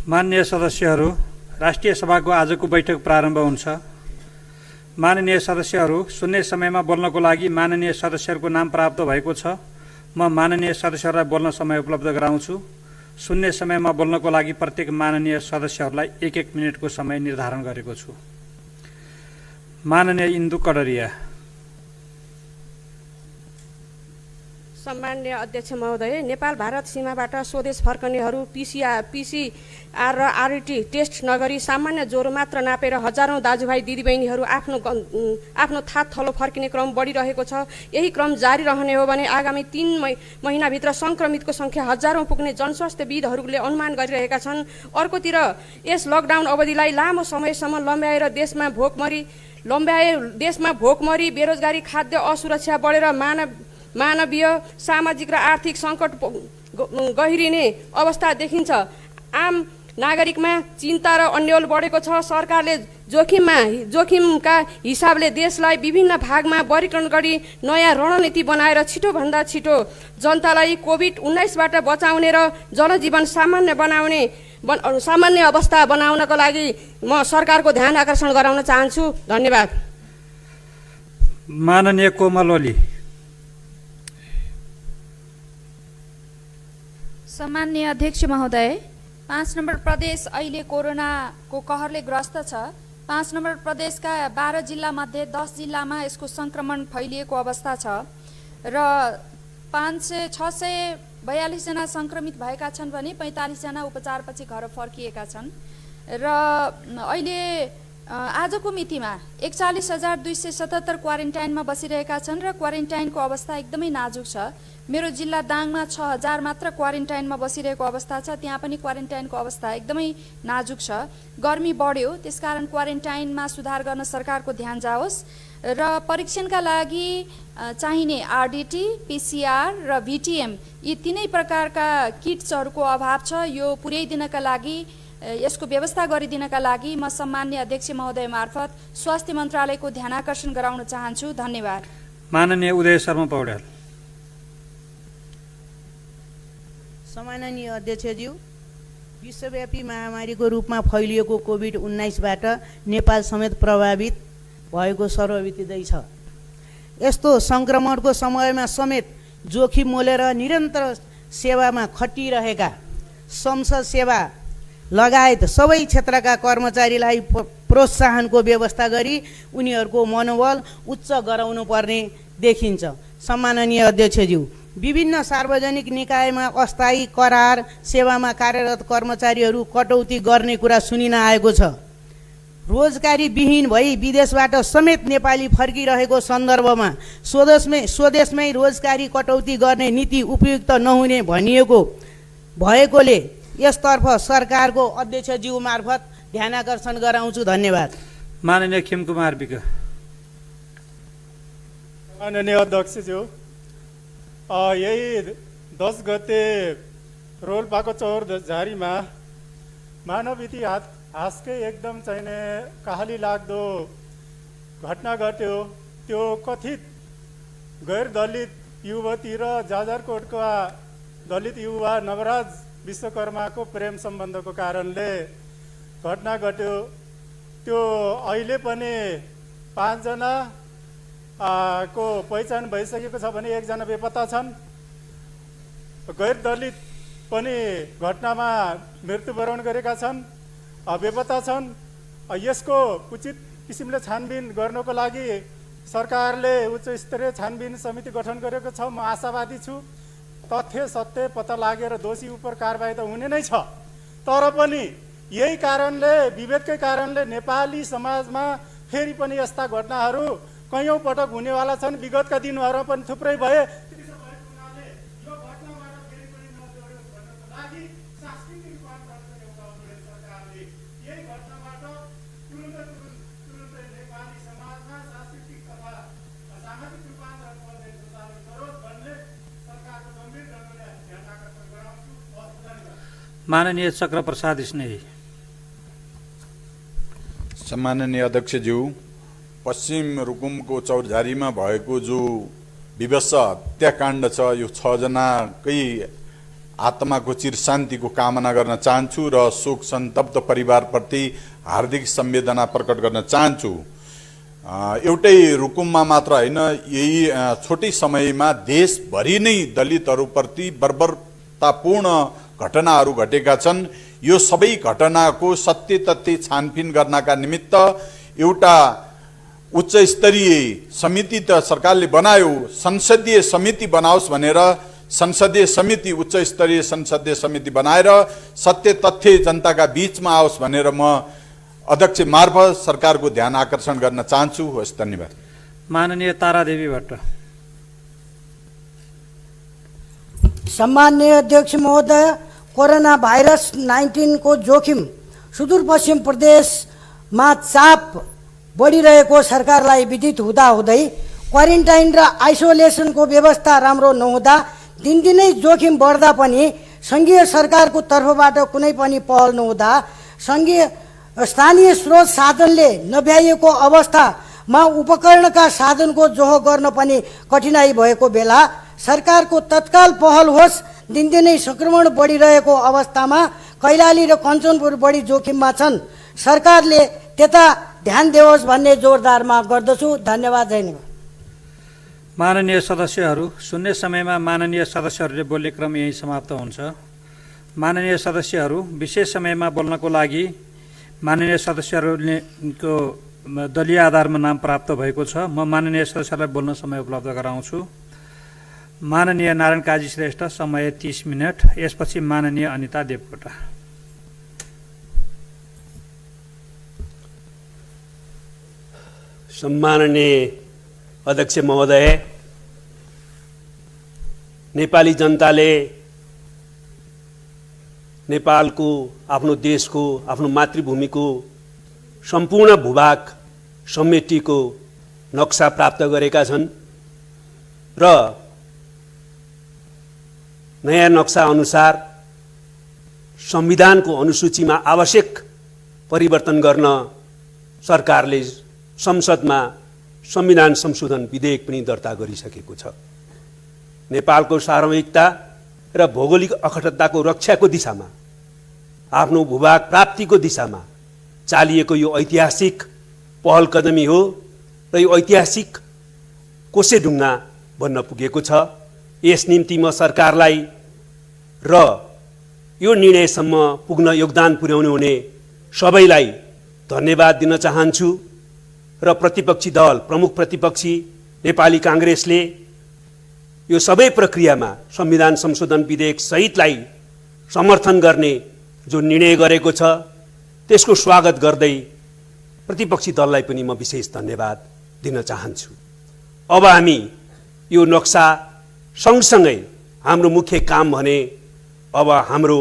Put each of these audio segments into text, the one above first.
माननीय सदस्यहरू, राष्ट्रिय सभाको आजको बैठक प्रारम्भ हुन्छ। माननीय सदस्यहरू, शून्य समयमा बोल्नको लागि माननीय सदस्यहरूको नाम प्राप्त भएको छ। म माननीय सदस्यहरूलाई बोल्न समय उपलब्ध गराउँछु। शून्य समयमा बोल्नको लागि प्रत्येक माननीय सदस्यहरूलाई 1-1 मिनेटको समय निर्धारण गरेको छु। माननीय इन्दु कडारिया। सम्माननीय अध्यक्ष महोदय, नेपाल भारत सीमाबाट स्वदेश फर्कनेहरू पीसीआर र आरटी टेस्ट नगरी सामान्य ज्वरो मात्र नापेर हजारौं दाजुभाइ दिदीबहिनीहरू आफ्नो थात थलो फर्किने क्रम बढिरहेको छ। यही क्रम जारी रहने हो भने आगामी 3 महिनाभित्र संक्रमितको संख्या हजारौं पुग्ने जनस्वास्थ्यविदहरूले अनुमान गरिरहेका छन्। अर्कोतिर यस लकडाउन अवधिलाई लामो समयसम्म लम्ब्याएर देशमा भोकमरी, बेरोजगारी, खाद्य असुरक्षा बढेर मानवीय, सामाजिक र आर्थिक सङ्कट गहिरिने अवस्था देखिन्छ। आम नागरिकमा चिन्ता र अन्यल बढेको छ। सरकारले जोखिमका हिसाबले देशलाई विभिन्न भागमा वर्गीकरण गरी नयाँ रणनीति बनाएर छिटोभन्दा छिटो जनतालाई कोभिड-19बाट बचाउने र जनजीवन सामान्य अवस्था बनाउनको लागि म सरकारको ध्यान आकर्षण गराउन चाहन्छु। धन्यवाद। माननीय कोमल ओली। सम्माननीय अध्यक्ष महोदय, 5 नम्बर प्रदेश अहिले कोरोनाको कहरले ग्रस्त छ। 5 नम्बर प्रदेशका 12 जिल्लामध्ये 10 जिल्लामा यसको सङ्क्रमण फैलिएको अवस्था छ र 642 जना सङ्क्रमित भएका छन् भने 45 जना उपचारपछि घर फर्किएका छन् र अहिले आजको मितिमा 41,277 क्वारेन्टाइनमा बसिरहेका छन् र क्वारेन्टाइनको अवस्था एकदमै नाजुक छ। मेरो जिल्ला दाङमा 6,000 मात्र क्वारेन्टाइनमा बसिरहेको अवस्था छ। त्यहाँ पनि क्वारेन्टाइनको अवस्था एकदमै नाजुक छ। गर्मी बढ्यो, त्यसकारण क्वारेन्टाइनमा सुधार गर्न सरकारको ध्यान जाओस् र परीक्षणका लागि चाहिने आरडिटी, पिसिआर र भिटिएम यी तीनै प्रकारका किट्सहरूको अभाव छ। यो पुर्याइदिनका लागि, यसको व्यवस्था गरिदिनका लागि म सम्माननीय अध्यक्ष महोदय मार्फत स्वास्थ्य मन्त्रालयको ध्यान आकर्षण गराउन चाहन्छु। धन्यवाद। माननीय उदय शर्मा पौड्याल। सम्माननीय अध्यक्षज्यू, विश्वव्यापी महामारीको रूपमा फैलिएको कोभिड-19बाट नेपाल समेत प्रभावित भएको सर्वविदितै छ। यस्तो सङ्क्रमणको समयमा समेत जोखिम मोलेर निरन्तर सेवामा खटिरहेका संसद सेवा लगायत सबै क्षेत्रका कर्मचारीलाई प्रोत्साहनको व्यवस्था गरी उनीहरूको मनोबल उच्च गराउनु पर्ने देखिन्छ। सम्माननीय अध्यक्षज्यू, विभिन्न सार्वजनिक निकायमा अस्थायी करार सेवामा कार्यरत कर्मचारीहरू कटौती गर्ने कुरा सुनिन आएको छ। रोजगारी विहीन भई विदेशबाट समेत नेपाली फर्किरहेको सन्दर्भमा स्वदेशमै रोजगारी कटौती गर्ने नीति उपयुक्त नहुने भनिएको भएकोले यसतर्फ सरकारको अध्यक्षज्यू मार्फत ध्यान आकर्षण गराउँछु। धन्यवाद। माननीय खेमकुमार विक। माननीय अध्यक्षज्यू, यही 10 गते रोल्पाको चौरझारीमा मानव इतिहासकै एकदम चाहिने कहाली लाग्दो घटना घट्यो। त्यो कथित गैर दलित युवती र जाजरकोटका दलित युवा नवराज विश्वकर्माको प्रेम सम्बन्धको कारणले घटना घट्यो। त्यो अहिले पनि 5 जना को पहिचान भइसकेको छ भने 1 जना बेपत्ता छन्। गैर दलित पनि घटनामा मृत्युवरण गरेका छन्, बेपत्ता छन्। यसको उचित किसिमले छानबिन गर्नको लागि सरकारले उच्च स्तरीय छानबिन समिति गठन गरेको छ। म आशावादी छु। तथ्य सत्य पत्ता लागेर दोषी उपर कारबाही त हुने नै छ। तर पनि यही कारणले, विभेदकै कारणले नेपाली समाजमा फेरि पनि यस्ता घटनाहरू कैयौं पटक हुनेवाला छन्। विगतका दिनहरूमा पनि थुप्रै भए। माननीय चक्र प्रसाद स्नेही। सम्माननीय अध्यक्षज्यू, पश्चिम रुकुमको चौरझारीमा भएको जो विवश हत्याकाण्ड छ, यो 6 जनाकै आत्माको चिर शान्तिको कामना गर्न चाहन्छु र शोक सन्तप्त परिवारप्रति हार्दिक संवेदना प्रकट गर्न चाहन्छु। एउटै रुकुममा मात्र होइन, यही छोटै समयमा देशभरि नै दलितहरूप्रति बर्बरतापूर्ण घटनाहरू घटेका छन्। यो सबै घटनाको सत्य तथ्य छानबिन गर्नका निमित्त एउटा उच्च स्तरीय समिति त सरकारले बनायो, संसदीय समिति बनाओस् भनेर संसदीय समिति, उच्च स्तरीय संसदीय समिति बनाएर सत्य तथ्य जनताका बीचमा आओस् भनेर म अध्यक्ष मार्फत सरकारको ध्यान आकर्षण गर्न चाहन्छु। हस्, धन्यवाद। माननीय तारादेवी भट्ट। सम्माननीय अध्यक्ष महोदय, कोरोना भाइरस 19 को जोखिम सुदूरपश्चिम प्रदेशमा चाप बढिरहेको सरकारलाई विदित हुँदाहुँदै क्वारेन्टाइन र आइसोलेसनको व्यवस्था राम्रो नहुँदा दिनदिनै जोखिम बढ्दा पनि सङ्घीय सरकारको तर्फबाट कुनै पनि पहल नहुँदा स्थानीय स्रोत साधनले नभ्याइएको अवस्थामा उपकरणका साधनको जोहो गर्न पनि कठिनाई भएको बेला सरकारको तत्काल पहल होस्। दिनदिनै सङ्क्रमण बढिरहेको अवस्थामा कैलाली र कञ्चनपुर बढी जोखिममा छन्, सरकारले त्यता ध्यान देओस् भन्ने जोरदार माग गर्दछु। धन्यवाद। धन्यवाद। माननीय सदस्यहरू, शून्य समयमा माननीय सदस्यहरूले बोल्ने क्रम यही समाप्त हुन्छ। माननीय सदस्यहरू, विशेष समयमा बोल्नको लागि माननीय सदस्यहरूको दलीय आधारमा नाम प्राप्त भएको छ। म माननीय सदस्यहरूलाई बोल्न समय उपलब्ध गराउँछु। माननीय नारायण काजी श्रेष्ठ, समय 30 मिनट। यसपछि माननीय अनिता देवकोटा। सम्माननीय अध्यक्ष महोदय, नेपाली जनताले नेपालको, आफ्नो देशको, आफ्नो मातृभूमिको सम्पूर्ण भूभाग समेटिएको नक्सा प्राप्त गरेका छन् र नयाँ नक्सा अनुसार संविधानको अनुसूचीमा आवश्यक परिवर्तन गर्न सरकारले संसदमा संविधान संशोधन विधेयक पनि दर्ता गरिसकेको छ। नेपालको सार्वभौमिकता र भौगोलिक अखण्डताको रक्षाको दिशामा, आफ्नो भूभाग प्राप्तिको दिशामा चालिएको यो ऐतिहासिक पहल कदमी हो र यो ऐतिहासिक कोसेढुङ्गा बन्न पुगेको छ। यस निम्ति म सरकारलाई र यो निर्णयसम्म पुग्न योगदान पुर्याउनु हुने सबैलाई धन्यवाद दिन चाहन्छु र प्रतिपक्षी दल, प्रमुख प्रतिपक्षी नेपाली काङ्ग्रेसले यो सबै प्रक्रियामा संविधान संशोधन विधेयक सहितलाई समर्थन गर्ने जो निर्णय गरेको छ त्यसको स्वागत गर्दै प्रतिपक्षी दललाई पनि म विशेष धन्यवाद दिन चाहन्छु। अब हामी यो नक्सा सँगसँगै हाम्रो मुख्य काम भने अब हाम्रो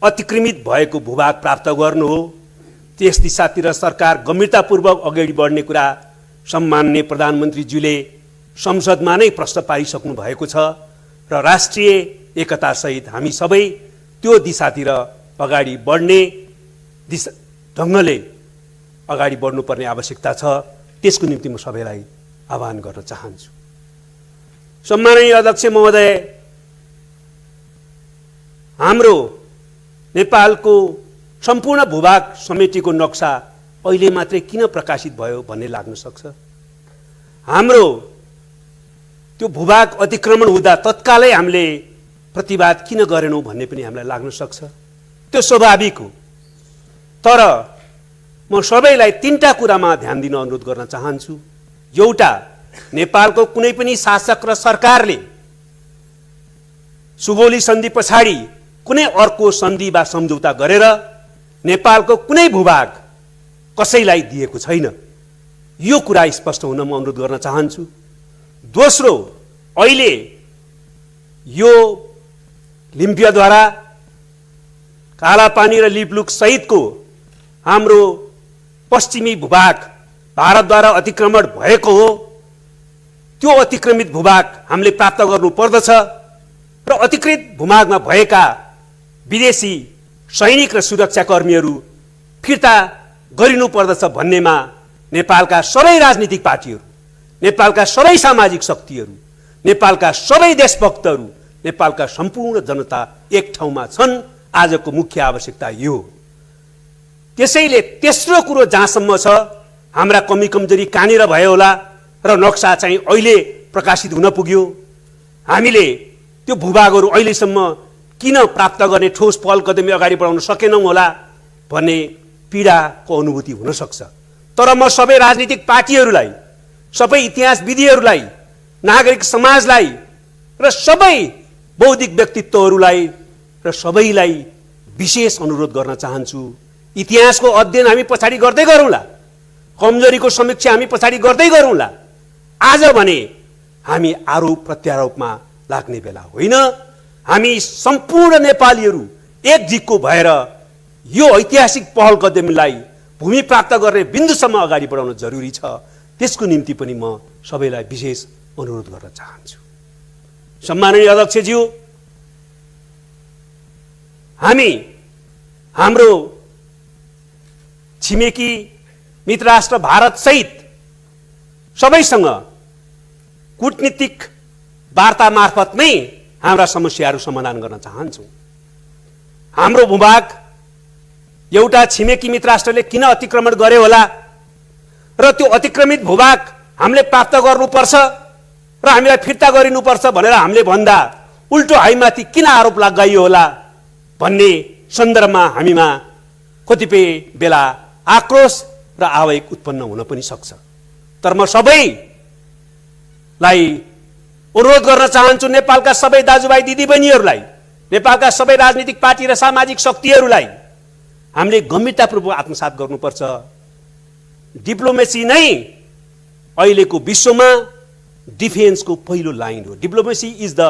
अतिक्रमित भएको भूभाग प्राप्त गर्नु हो। त्यस दिशातिर सरकार गम्भीरतापूर्वक अगाडि बढ्ने कुरा सम्माननीय प्रधानमन्त्रीज्यूले संसदमा नै प्रश्न पारिसक्नु भएको छ र राष्ट्रिय एकतासहित हामी सबै त्यो दिशातिर अगाडि बढ्ने ढङ्गले अगाडि बढ्नुपर्ने आवश्यकता छ। त्यसको निम्ति म सबैलाई आह्वान गर्न चाहन्छु। सम्माननीय अध्यक्ष महोदय, हाम्रो नेपालको सम्पूर्ण भूभाग समेटिएको नक्सा अहिले मात्रै किन प्रकाशित भयो भन्ने लाग्न सक्छ। हाम्रो त्यो भूभाग अतिक्रमण हुँदा तत्कालै हामीले प्रतिवाद किन गरेनौँ भन्ने पनि हामीलाई लाग्न सक्छ। त्यो स्वाभाविक हो। तर म सबैलाई तीनटा कुरामा ध्यान दिन अनुरोध गर्न चाहन्छु। एउटा, नेपालको कुनै पनि शासक र सरकारले सुगौली सन्धि पछाडि कुनै अर्को सन्धि वा सम्झौता गरेर नेपालको कुनै भूभाग कसैलाई दिएको छैन। यो कुरा स्पष्ट हुन म अनुरोध गर्न चाहन्छु। दोस्रो, अहिले यो लिम्पियाद्वारा कालापानी र लिपलुक सहितको हाम्रो पश्चिमी भूभाग भारतद्वारा अतिक्रमण भएको हो। त्यो अतिक्रमित भूभाग हामीले प्राप्त गर्नु पर्दछ र अतिक्रमित भूभागमा भएका विदेशी सैनिक र सुरक्षाकर्मीहरू फिर्ता गरिनु पर्दछ भन्नेमा नेपालका सबै राजनीतिक पार्टीहरू, नेपालका सबै सामाजिक शक्तिहरू, नेपालका सबै देशभक्तहरू नेपालका सम्पूर्ण जनता एक ठाउँमा छन्। आजको मुख्य आवश्यकता यो हो। त्यसैले तेस्रो कुरो जहाँसम्म छ, हाम्रा कमी कमजोरी कहाँनिर भयो होला र नक्सा चाहिँ अहिले प्रकाशित हुन पुग्यो, हामीले त्यो भूभागहरू अहिलेसम्म किन प्राप्त गर्ने ठोस पहल कदमी अगाडि बढाउन सकेनौँ होला भन्ने पीडाको अनुभूति हुनसक्छ। तर म सबै राजनीतिक पार्टीहरूलाई, सबै इतिहासविदहरूलाई, नागरिक समाजलाई र सबै बौद्धिक व्यक्तित्वहरूलाई र सबैलाई विशेष अनुरोध गर्न चाहन्छु, इतिहासको अध्ययन हामी पछाडि गर्दै गरौँला, कमजोरीको समीक्षा हामी पछाडि गर्दै गरौँला। आज भने हामी आरोप प्रत्यारोपमा लाग्ने बेला होइन। हामी सम्पूर्ण नेपालीहरू एकजितको भएर यो ऐतिहासिक पहल कदमीलाई भूमि प्राप्त गर्ने बिन्दुसम्म अगाडि बढाउन जरुरी छ। त्यसको निम्ति पनि म सबैलाई विशेष अनुरोध गर्न चाहन्छु। सम्माननीय अध्यक्षज्यू, हामी हाम्रो छिमेकी मित्र राष्ट्र भारत सहित सबैसँग कूटनीतिक वार्ता मार्फत नै हाम्रा समस्याहरू समाधान गर्न चाहन्छौँ। हाम्रो भूभाग एउटा छिमेकी मित्र राष्ट्रले किन अतिक्रमण गर्यो होला र त्यो अतिक्रमित भूभाग हामीले प्राप्त गर्नुपर्छ र हामीलाई फिर्ता गरिनुपर्छ भनेर हामीले भन्दा उल्टो हामीमाथि किन आरोप लगाइयो होला भन्ने सन्दर्भमा हामीमा कतिपय बेला आक्रोश र आवेग उत्पन्न हुन पनि सक्छ। तर म सबैलाई अनुरोध गर्न चाहन्छु, नेपालका सबै दाजुभाइ दिदीबहिनीहरूलाई, नेपालका सबै राजनीतिक पार्टी र सामाजिक शक्तिहरूलाई हामीले गम्भीरतापूर्वक आत्मसात गर्नुपर्छ। डिप्लोमेसी नै अहिलेको विश्वमा डिफेन्सको पहिलो लाइन हो। Diplomacy is the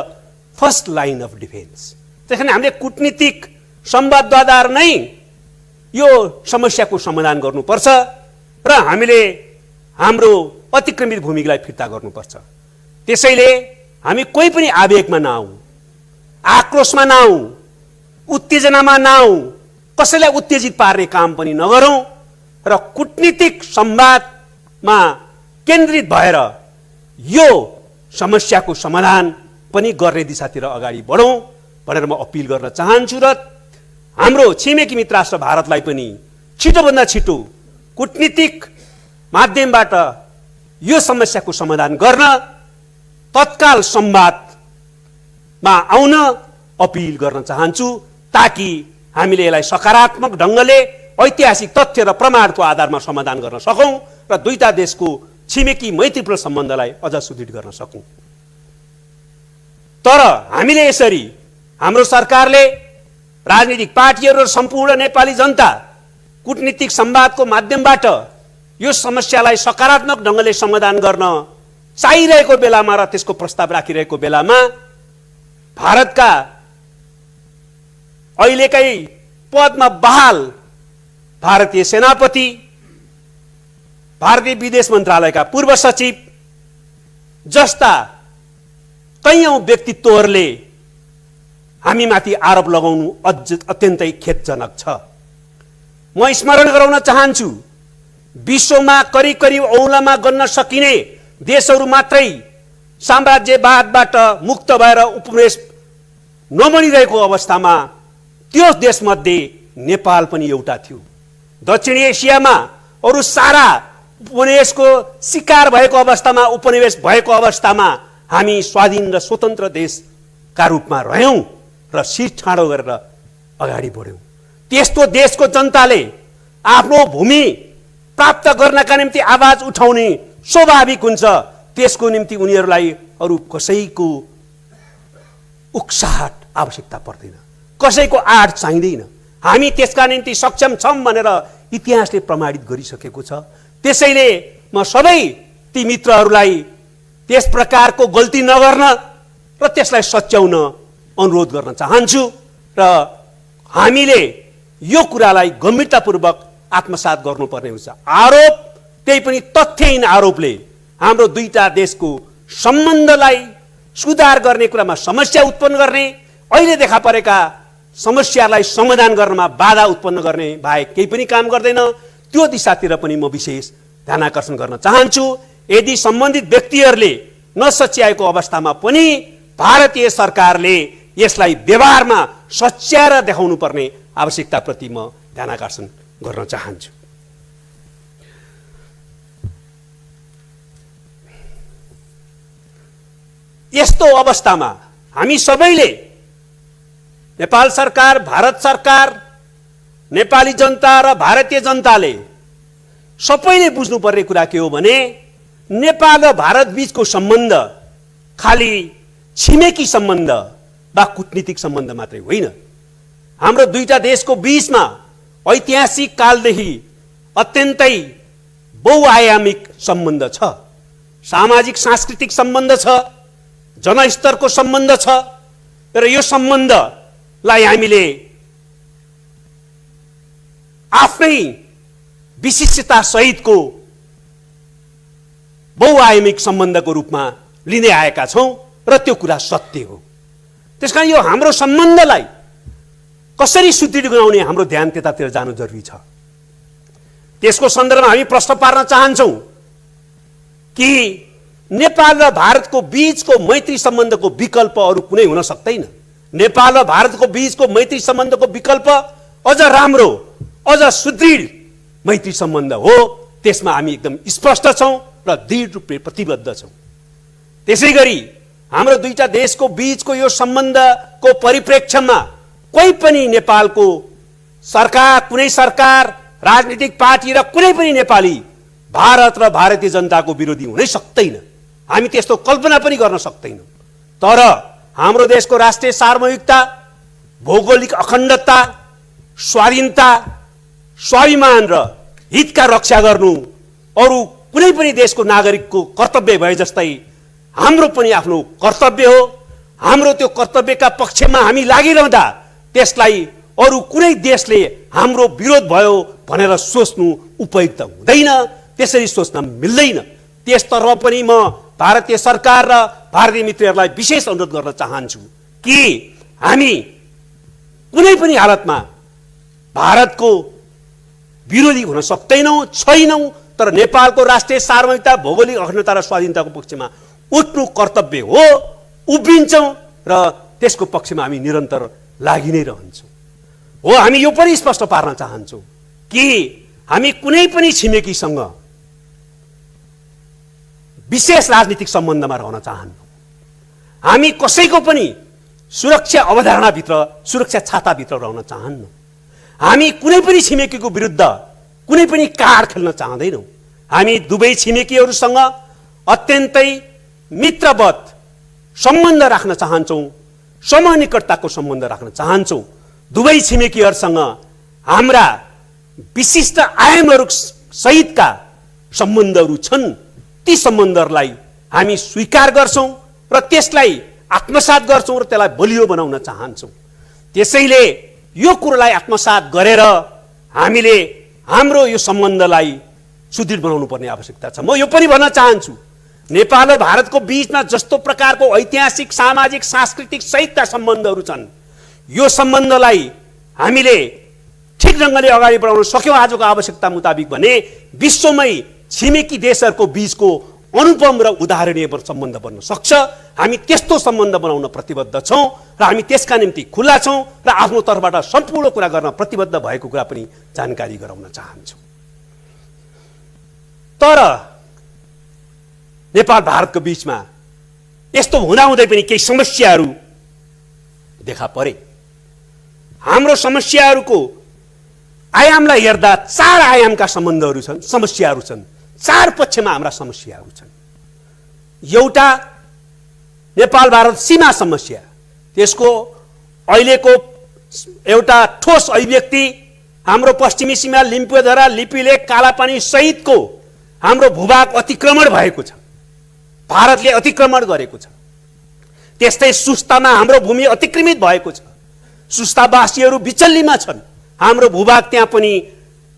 first line of defence. त्यसैले हामीले कूटनीतिक संवादद्वारा नै यो समस्याको समाधान गर्नुपर्छ र हामीले हाम्रो अतिक्रमित भूमिलाई फिर्ता गर्नुपर्छ। त्यसैले हामी कोही पनि आवेगमा नआउँ, आक्रोशमा नआउँ, उत्तेजनामा नआउँ, कसैलाई उत्तेजित पार्ने काम पनि नगरौँ र कूटनीतिक संवादमा केन्द्रित भएर यो समस्याको समाधान पनि गर्ने दिशातिर अगाडि बढौँ भनेर म अपिल गर्न चाहन्छु। र हाम्रो छिमेकी मित्र राष्ट्र भारतलाई पनि छिटोभन्दा छिटो कूटनीतिक माध्यमबाट यो समस्याको समाधान गर्न तत्काल संवादमा आउन अपिल गर्न चाहन्छु, ताकि हामीले यसलाई सकारात्मक ढङ्गले ऐतिहासिक तथ्य र प्रमाणको आधारमा समाधान गर्न सकौँ र दुईटा देशको छिमेकी मैत्रीपूर्ण सम्बन्धलाई अझ सुदृढ गर्न सकौँ। तर हामीले यसरी, हाम्रो सरकारले, राजनीतिक पार्टीहरू र सम्पूर्ण नेपाली जनता कूटनीतिक संवादको माध्यमबाट यो समस्यालाई सकारात्मक ढङ्गले समाधान गर्न चाहिरहेको बेलामा र त्यसको प्रस्ताव राखिरहेको बेलामा भारतका अहिलेकै पदमा बहाल भारतीय सेनापति, भारतीय विदेश मन्त्रालयका पूर्व सचिव जस्ता कैयौं व्यक्तित्वहरूले हामीमाथि आरोप लगाउनु अत्यन्तै खेदजनक छ। म स्मरण गराउन चाहन्छु, विश्वमा करिब करिब औँलामा गन्न सकिने देशहरू मात्रै साम्राज्यवादबाट मुक्त भएर उपनिवेश नबनिरहेको अवस्थामा त्यो देशमध्ये नेपाल पनि एउटा थियो। दक्षिणी एसियामा अरू सारा उपनिवेशको शिकार भएको अवस्थामा, उपनिवेश भएको अवस्थामा हामी स्वाधीन र स्वतन्त्र देशका रूपमा रह्यौँ र शिर ठाडो गरेर अगाडि बढ्यौँ। त्यस्तो देशको जनताले आफ्नो भूमि प्राप्त गर्नका निम्ति आवाज उठाउने स्वाभाविक हुन्छ। त्यसको निम्ति उनीहरूलाई अरू कसैको उक्साहट आवश्यकता पर्दैन, कसैको आड चाहिँदैन। हामी त्यसका निम्ति सक्षम छौँ भनेर इतिहासले प्रमाणित गरिसकेको छ। त्यसैले म सबै ती मित्रहरूलाई त्यस प्रकारको गल्ती नगर्न र त्यसलाई सच्याउन अनुरोध गर्न चाहन्छु र हामीले यो कुरालाई गम्भीरतापूर्वक आत्मसात गर्नुपर्ने हुन्छ। आरोप, त्यही पनि तथ्यहीन आरोपले हाम्रो दुईटा देशको सम्बन्धलाई सुधार गर्ने कुरामा समस्या उत्पन्न गर्ने, अहिले देखा परेका समस्यालाई समाधान गर्नमा बाधा उत्पन्न गर्ने बाहेक केही पनि काम गर्दैन। त्यो दिशातिर पनि म विशेष ध्यानाकर्षण गर्न चाहन्छु। यदि सम्बन्धित व्यक्तिहरूले नसच्याएको अवस्थामा पनि भारतीय सरकारले यसलाई व्यवहारमा सच्याएर देखाउनु पर्ने आवश्यकताप्रति म ध्यान आकर्षण गर्न चाहन्छु। यस्तो अवस्थामा हामी सबैले नेपाल सरकार, भारत सरकार, नेपाली जनता र भारतीय जनताले सबैले बुझ्नुपर्ने कुरा के हो भने नेपाल र भारत बीचको सम्बन्ध खाली छिमेकी सम्बन्ध वा कूटनीतिक सम्बन्ध मात्रै होइन। हाम्रो दुईटा देशको बीचमा ऐतिहासिक कालदेखि अत्यन्तै बहुआयामिक सम्बन्ध छ, सामाजिक सांस्कृतिक सम्बन्ध छ, जनस्तरको सम्बन्ध छ र यो सम्बन्धलाई हामीले आफ्नै विशिष्टता सहितको बहुआयामिक सम्बन्धको रूपमा लिँदै आएका छौं र त्यो कुरा सत्य हो। त्यसकारण यो हाम्रो सम्बन्धलाई कसरी सुदृढ बनाउने हाम्रो ध्यान त्यतातिर जानु जरुरी छ। त्यसको सन्दर्भमा हामी प्रश्न पार्न चाहन्छौं कि नेपाल र भारतको बीचको मैत्री सम्बन्धको विकल्प अरू कुनै हुन सक्दैन। नेपाल र भारतको बीचको मैत्री सम्बन्धको विकल्प अझ राम्रो, अझ सुदृढ मैत्री सम्बन्ध हो। त्यसमा हामी एकदम स्पष्ट छौं र दृढ रूपले प्रतिबद्ध छौं। त्यसैगरी हाम्रो दुईटा देशको बीचको यो सम्बन्धको परिप्रेक्ष्यमा कोही पनि नेपालको सरकार, कुनै सरकार, राजनीतिक पार्टी र कुनै पनि नेपाली भारत र भारतीय जनताको विरोधी हुनै सक्दैन। हामी त्यस्तो कल्पना पनि गर्न सक्दैनौं। तर हाम्रो देशको राष्ट्रिय सार्वभौमिकता, भौगोलिक अखण्डता, स्वाधीनता, स्वाभिमान र हितका रक्षा गर्नु अरू कुनै पनि देशको नागरिकको कर्तव्य भए जस्तै हाम्रो पनि आफ्नो कर्तव्य हो। हाम्रो त्यो कर्तव्यका पक्षमा हामी लागिरहँदा त्यसलाई अरू कुनै देशले हाम्रो विरोध भयो भनेर सोच्नु उपयुक्त हुँदैन, त्यसरी सोच्न मिल्दैन। त्यसतर्फ पनि म भारतीय सरकार र भारतीय मित्रहरूलाई विशेष अनुरोध गर्न चाहन्छु कि हामी कुनै पनि हालतमा भारतको विरोधी हुन सक्दैनौं, छैनौं, तर नेपालको राष्ट्रिय सार्वभौमिकता, भौगोलिक अखण्डता र स्वाधीनताको पक्षमा उठ्नु कर्तव्य हो। उभिन्छौं र त्यसको पक्षमा हामी निरन्तर लागि नै रहन्छौं। हो, हामी यो पनि स्पष्ट पार्न चाहन्छौं कि हामी कुनै पनि छिमेकीसँग विशेष राजनीतिक सम्बन्धमा रहन चाहन्नौं। हामी कसैको पनि सुरक्षा अवधारणाभित्र, सुरक्षा छाताभित्र रहन चाहन्नौं। हामी कुनै पनि छिमेकीको विरुद्ध कुनै पनि कार्ड खेल्न चाहँदैनौं। हामी दुवै छिमेकीहरूसँग अत्यन्तै मित्रवत सम्बन्ध राख्न चाहन्छौं, समनिकटताको सम्बन्ध राख्न चाहन्छौं। दुवै छिमेकीहरूसँग हाम्रा विशिष्ट आयामहरू सहितका सम्बन्धहरू छन्। ती सम्बन्धहरूलाई हामी स्वीकार गर्छौं र त्यसलाई आत्मसात गर्छौं र त्यसलाई बलियो बनाउन चाहन्छौं। त्यसैले यो कुरालाई आत्मसात गरेर हामीले हाम्रो यो सम्बन्धलाई सुदृढ बनाउनु पर्ने आवश्यकता छ। म यो पनि भन्न चाहन्छु, नेपाल र भारतको बीचमा जस्तो प्रकारको ऐतिहासिक, सामाजिक, सांस्कृतिक सहितका सम्बन्धहरू छन्, यो सम्बन्धलाई हामीले ठिक ढंगले अगाडि बढाउन सक्यौं आजको आवश्यकता मुताबिक भने विश्वमै छिमेकी देशहरूको बीचको अनुपम र उदाहरणीय सम्बन्ध बन्न सक्छ। हामी त्यस्तो सम्बन्ध बनाउन प्रतिबद्ध छौं र हामी त्यसका निम्ति खुला छौं र आफ्नो तर्फबाट सम्पूर्ण कुरा गर्न प्रतिबद्ध भएको कुरा पनि जानकारी गराउन चाहन्छौं। तर नेपाल भारतको बीचमा यस्तो हुँदाहुँदै पनि केही समस्याहरू देखा परे। हाम्रो समस्याहरूको आयामलाई हेर्दा 4 आयामका सम्बन्धहरू छन्, समस्याहरू छन्। 4 पक्षमा हाम्रा समस्याहरू छन्। एउटा नेपाल भारत सीमा समस्या, त्यसको अहिलेको एउटा ठोस अभिव्यक्ति हाम्रो पश्चिमी सीमा लिम्पुदरा, लिपिलेक, कालापानी सहितको हाम्रो भूभाग अतिक्रमण भएको छ, भारतले अतिक्रमण गरेको छ। त्यस्तै सुस्तामा हाम्रो भूमि अतिक्रमित भएको छ, सुस्तावासीहरू विचल्लीमा छन्। हाम्रो भूभाग त्यहाँ पनि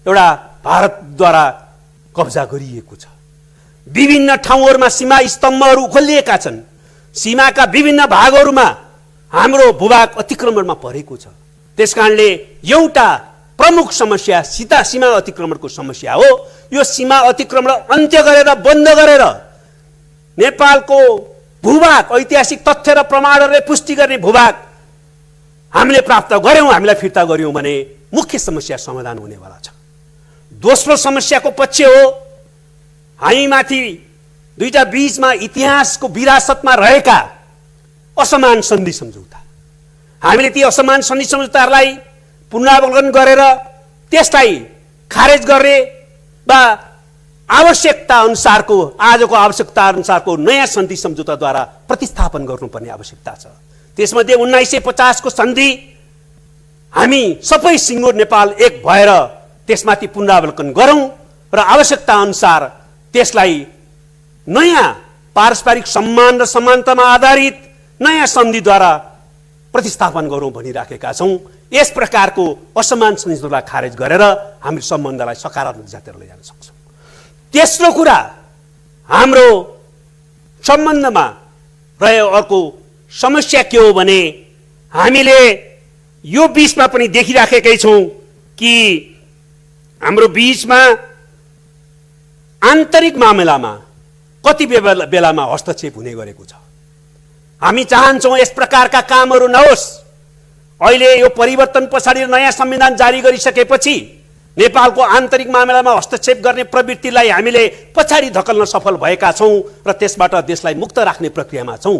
एउटा भारतद्वारा कब्जा गरिएको छ। विभिन्न ठाउँहरूमा सीमा स्तम्भहरू खोलिएका छन्। सीमाका विभिन्न भागहरूमा हाम्रो भूभाग अतिक्रमणमा परेको छ। त्यसकारणले एउटा प्रमुख समस्या सीमा अतिक्रमणको समस्या हो। यो सीमा अतिक्रमण अन्त्य गरेर, बन्द गरेर नेपालको भूभाग ऐतिहासिक तथ्य र प्रमाणहरूले पुष्टि गर्ने भूभाग हामीले प्राप्त गर्यौँ, हामीलाई फिर्ता गर्यौँ भने मुख्य समस्या समाधान हुनेवाला छ। दोस्रो समस्याको पक्ष हो हामीमाथि दुईटा बीचमा इतिहासको विरासतमा रहेका असमान सन्धि सम्झौता। हामीले ती असमान सन्धि सम्झौताहरूलाई पुनरावलोकन गरेर त्यसलाई खारेज गर्ने वा आवश्यकता अनुसारको आजको आवश्यकता अनुसारको नयाँ सन्धि सम्झौताद्वारा प्रतिस्थापन गर्नुपर्ने आवश्यकता छ। त्यसमध्ये 1950 को सन्धि हामी सबै सिङ्गो नेपाल एक भएर त्यसमाथि पुनरावलोकन गरौँ र आवश्यकता अनुसार त्यसलाई नयाँ पारस्परिक सम्मान र समानतामा आधारित नयाँ सन्धिद्वारा प्रतिस्थापन गरौँ भनिराखेका छौँ। यस प्रकारको असमान सन्धिलाई खारेज गरेर हामी सम्बन्धलाई सकारात्मक दिशातिर लैजान सक्छौँ। तेस्रो कुरा हाम्रो सम्बन्धमा रह्यो अर्को समस्या के हो भने हामीले यो बीचमा पनि देखिराखेकै छौँ कि हाम्रो बीचमा आन्तरिक मामिलामा कति बेलामा हस्तक्षेप हुने गरेको छ। हामी चाहन्छौँ यस प्रकारका कामहरू नहोस्। अहिले यो परिवर्तन पछाडि नयाँ संविधान जारी गरिसकेपछि नेपालको आन्तरिक मामिलामा हस्तक्षेप गर्ने प्रवृत्तिलाई हामीले पछाडि धकल्न सफल भएका छौँ र त्यसबाट देशलाई मुक्त राख्ने प्रक्रियामा छौँ।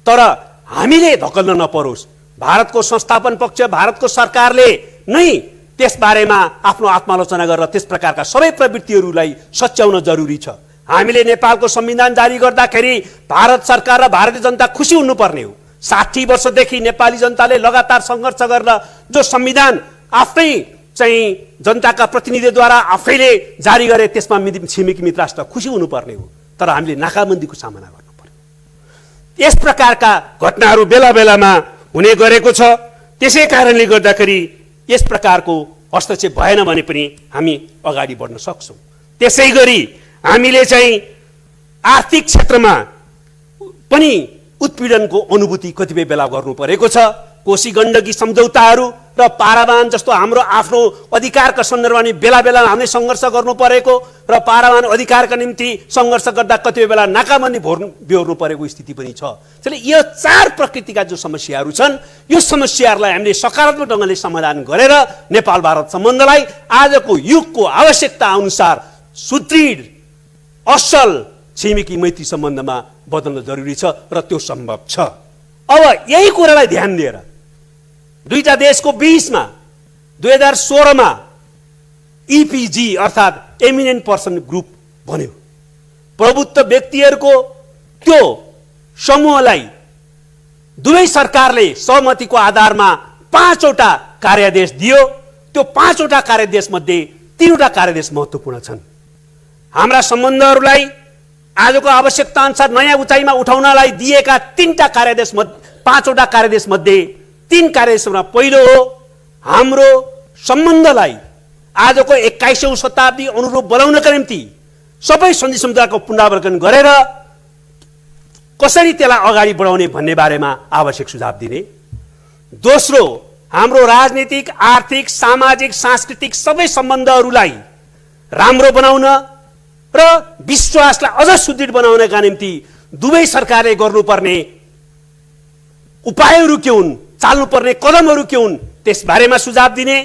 तर हामीले धकल्न नपरोस्। भारतको संस्थापन पक्ष, भारतको सरकारले नै त्यसबारेमा आफ्नो आत्मालोचना गरेर त्यस प्रकारका सबै प्रवृत्तिहरूलाई सच्याउन जरुरी छ। हामीले नेपालको संविधान जारी गर्दाखेरि भारत सरकार र भारतीय जनता खुसी हुनुपर्ने हो। 60 वर्षदेखि नेपाली जनताले लगातार सङ्घर्ष गरेर जो संविधान आफै चाहिँ जनताका प्रतिनिधिद्वारा आफैले जारी गरे त्यसमा छिमेकी मित्र राष्ट्र खुसी हुनुपर्ने हो। तर हामीले नाकाबन्दीको सामना गर्नु पर्यो। यस प्रकारका घटनाहरू बेला बेलामा हुने गरेको छ। त्यसै कारणले गर्दाखेरि यस प्रकारको हस्तक्षेप भएन भने पनि हामी अगाडि बढ्न सक्छौँ। त्यसै गरी हामीले चाहिँ आर्थिक क्षेत्रमा पनि उत्पीडनको अनुभूति कतिपय बेला गर्नु परेको छ। कोशी गण्डकी सम्झौताहरू र पारावान जस्तो हाम्रो आफ्नो अधिकारका सन्दर्भमा बेला बेला हामीले सङ्घर्ष गर्नु परेको र पारावान अधिकारका निम्ति सङ्घर्ष गर्दा कतिपय बेला नाकाबन्दी बेहोर्नु परेको स्थिति पनि छ। त्यसले यो 4 प्रकृतिका जो समस्याहरू छन् यो समस्याहरूलाई हामीले सकारात्मक ढङ्गले समाधान गरेर नेपाल भारत सम्बन्धलाई आजको युगको आवश्यकता अनुसार सुदृढ असल छिमेकी मैत्री सम्बन्धमा बदल्न जरुरी छ र त्यो सम्भव छ। अब यही कुरालाई ध्यान दिएर दुईटा देशको बीचमा 2016 मा इपिजी अर्थात् एमिनेन्ट पर्सन ग्रुप बन्यो। प्रभुत्व व्यक्तिहरूको त्यो समूहलाई दुवै सरकारले सहमतिको आधारमा 5 वटा कार्यादेश दियो। त्यो 5 वटा कार्यादेश मध्ये 3 वटा कार्यादेश महत्त्वपूर्ण छन्। हाम्रा सम्बन्धहरूलाई आजको आवश्यकता अनुसार नयाँ उचाइमा उठाउनलाई दिएका 5 वटा कार्यादेश मध्ये 3 कार्यादेशमा पहिलो हो हाम्रो सम्बन्धलाई आजको 21औं शताब्दी अनुरूप बनाउनका निम्ति सबै सन्धि सम्झौताको पुनरावलोकन गरेर कसरी त्यसलाई अगाडि बढाउने भन्ने बारेमा आवश्यक सुझाव दिने। दोस्रो हाम्रो राजनीतिक, आर्थिक, सामाजिक, सांस्कृतिक सबै सम्बन्धहरूलाई राम्रो बनाउन र विश्वासलाई अझ सुदृढ बनाउनका निम्ति दुवै सरकारले गर्नुपर्ने उपायहरू के हुन्, चाल्नुपर्ने कदमहरू के हुन् त्यसबारेमा सुझाव दिने।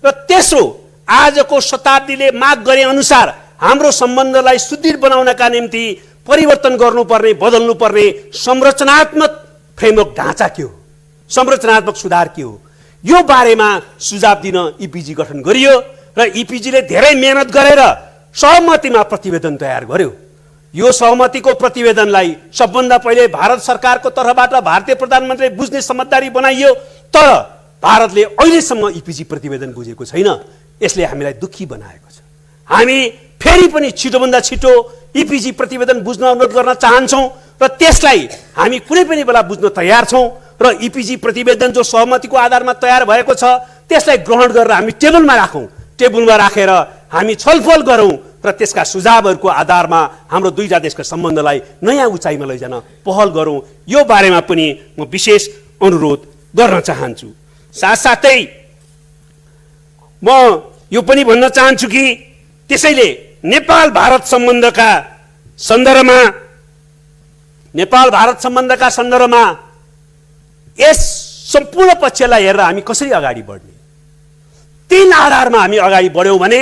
र तेस्रो आजको शताब्दीले माग गरे अनुसार हाम्रो सम्बन्धलाई सुदृढ बनाउनका निम्ति परिवर्तन गर्नुपर्ने, बदल्नुपर्ने संरचनात्मक फ्रेमवर्क ढाँचा के हो, संरचनात्मक सुधार के हो, यो बारेमा सुझाव दिन इपिजी गठन गरियो र इपिजीले धेरै मेहनत गरेर सहमतिमा प्रतिवेदन तयार गर्यो। यो सहमतिको प्रतिवेदनलाई सबभन्दा पहिले भारत सरकारको तर्फबाट भारतीय प्रधानमन्त्रीले बुझ्ने समझदारी बनाइयो। तर भारतले अहिलेसम्म इपिजी प्रतिवेदन बुझेको छैन। यसले हामीलाई दुःखी बनाएको छ। हामी फेरि पनि छिटोभन्दा छिटो इपिजी प्रतिवेदन बुझ्न अनुरोध गर्न चाहन्छौँ र त्यसलाई हामी कुनै पनि बेला बुझ्न तयार छौँ र इपिजी प्रतिवेदन जो सहमतिको आधारमा तयार भएको छ त्यसलाई ग्रहण गरेर हामी टेबलमा राखौँ। टेबलमा राखेर हामी छलफल गरौँ र त्यसका सुझावहरूको आधारमा हाम्रो दुईटा देशका सम्बन्धलाई नयाँ उचाइमा लैजान पहल गरौँ। यो बारेमा पनि म विशेष अनुरोध गर्न चाहन्छु। साथसाथै म यो पनि भन्न चाहन्छु कि त्यसैले नेपाल भारत सम्बन्धका सन्दर्भमा नेपाल भारत सम्बन्धका सन्दर्भमा यस सम्पूर्ण पक्षलाई हेरेर हामी कसरी अगाडि बढ्ने, 3 आधारमा हामी अगाडि बढ्यौँ भने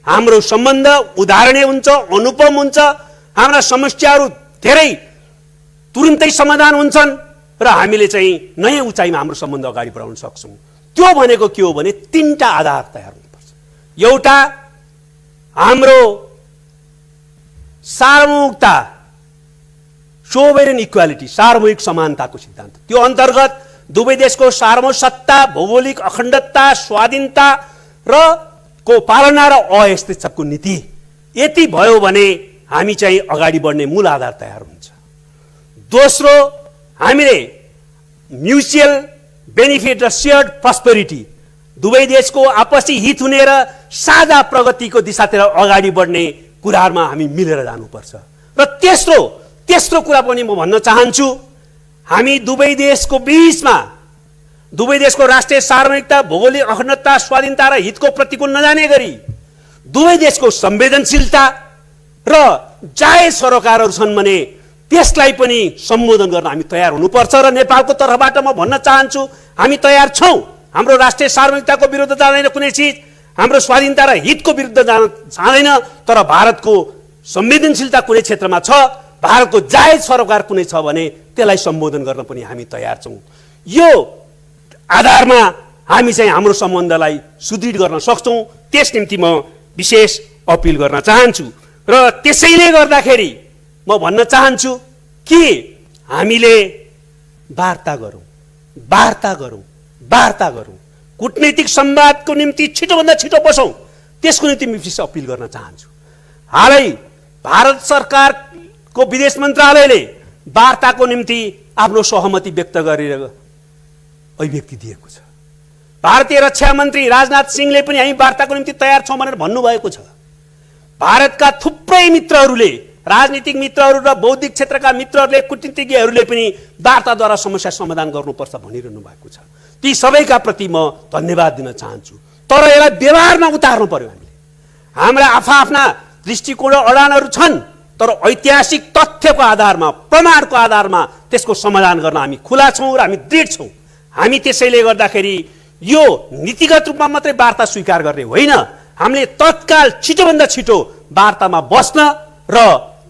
हाम्रो सम्बन्ध उदाहरणीय हुन्छ, अनुपम हुन्छ, हाम्रा समस्याहरू धेरै तुरुन्तै समाधान हुन्छन् र हामीले चाहिँ नयाँ उचाइमा हाम्रो सम्बन्ध अगाडि बढाउन सक्छौँ। त्यो भनेको के हो भने 3टा आधार तयार हुनुपर्छ। एउटा हाम्रो सार्वभौमिकता, सोभरेन इक्वालिटी, सार्वभौमिक समानताको सिद्धान्त, त्यो अन्तर्गत दुवै देशको सार्वभौम सत्ता, भौगोलिक अखण्डता, स्वाधीनता र को पालना र अहस्ताक्षरको नीति यति भयो भने हामी चाहिँ अगाडि बढ्ने मूल आधार तयार हुन्छ। दोस्रो, हामीले म्युचुअल बेनिफिट र सेयर्ड प्रस्पेरिटी, दुवै देशको आपसी हित हुने र साझा प्रगतिको दिशातिर अगाडि बढ्ने कुराहरूमा हामी मिलेर जानुपर्छ। र तेस्रो कुरा पनि म भन्न चाहन्छु, हामी दुवै देशको बीचमा दुवै देशको राष्ट्रिय सार्वभौमिकता, भौगोलिक अखण्डता, स्वाधीनता र हितको प्रतिकूल नजाने गरी दुवै देशको संवेदनशीलता र जायज सरोकारहरू छन् भने त्यसलाई पनि सम्बोधन गर्न हामी तयार हुनुपर्छ। र नेपालको तर्फबाट म भन्न चाहन्छु, हामी तयार छौँ। हाम्रो राष्ट्रिय सार्वभौमिकताको विरुद्ध जाँदैन कुनै चिज, हाम्रो स्वाधीनता र हितको विरुद्ध जाँदैन, तर भारतको संवेदनशीलता कुनै क्षेत्रमा छ, भारतको जायज सरोकार कुनै छ भने त्यसलाई सम्बोधन गर्न पनि हामी तयार छौँ। यो आधारमा हामी चाहिँ हाम्रो सम्बन्धलाई सुदृढ गर्न सक्छौँ। त्यस निम्ति म विशेष अपिल गर्न चाहन्छु। र त्यसैले गर्दाखेरि म भन्न चाहन्छु कि हामीले वार्ता गरौँ, कूटनीतिक संवादको निम्ति छिटोभन्दा छिटो बसौँ, त्यसको निम्ति म विशेष अपिल गर्न चाहन्छु। हालै भारत सरकारको विदेश मन्त्रालयले वार्ताको निम्ति आफ्नो सहमति व्यक्त गरेर अभिव्यक्ति दिएको छ। भारतीय रक्षा मन्त्री राजनाथ सिंहले पनि हामी वार्ताको निम्ति तयार छौँ भनेर भन्नुभएको छ। भारतका थुप्रै मित्रहरूले, राजनीतिक मित्रहरू र बौद्धिक क्षेत्रका मित्रहरूले, कूटनीतिज्ञहरूले पनि वार्ताद्वारा समस्या समाधान गर्नुपर्छ भनिरहनु भएको छ। ती सबैका प्रति म धन्यवाद दिन चाहन्छु। तर यसलाई व्यवहारमा उतार्नु पर्यो। हामीले हाम्रा आफ्ना दृष्टिकोण र अडानहरू छन्, तर ऐतिहासिक तथ्यको आधारमा, प्रमाणको आधारमा त्यसको समाधान गर्न हामी खुला छौँ र हामी दृढ छौँ। हामी त्यसैले गर्दाखेरि यो नीतिगत रूपमा मात्रै वार्ता स्वीकार गर्ने होइन, हामीले तत्काल छिटोभन्दा छिटो वार्तामा बस्न र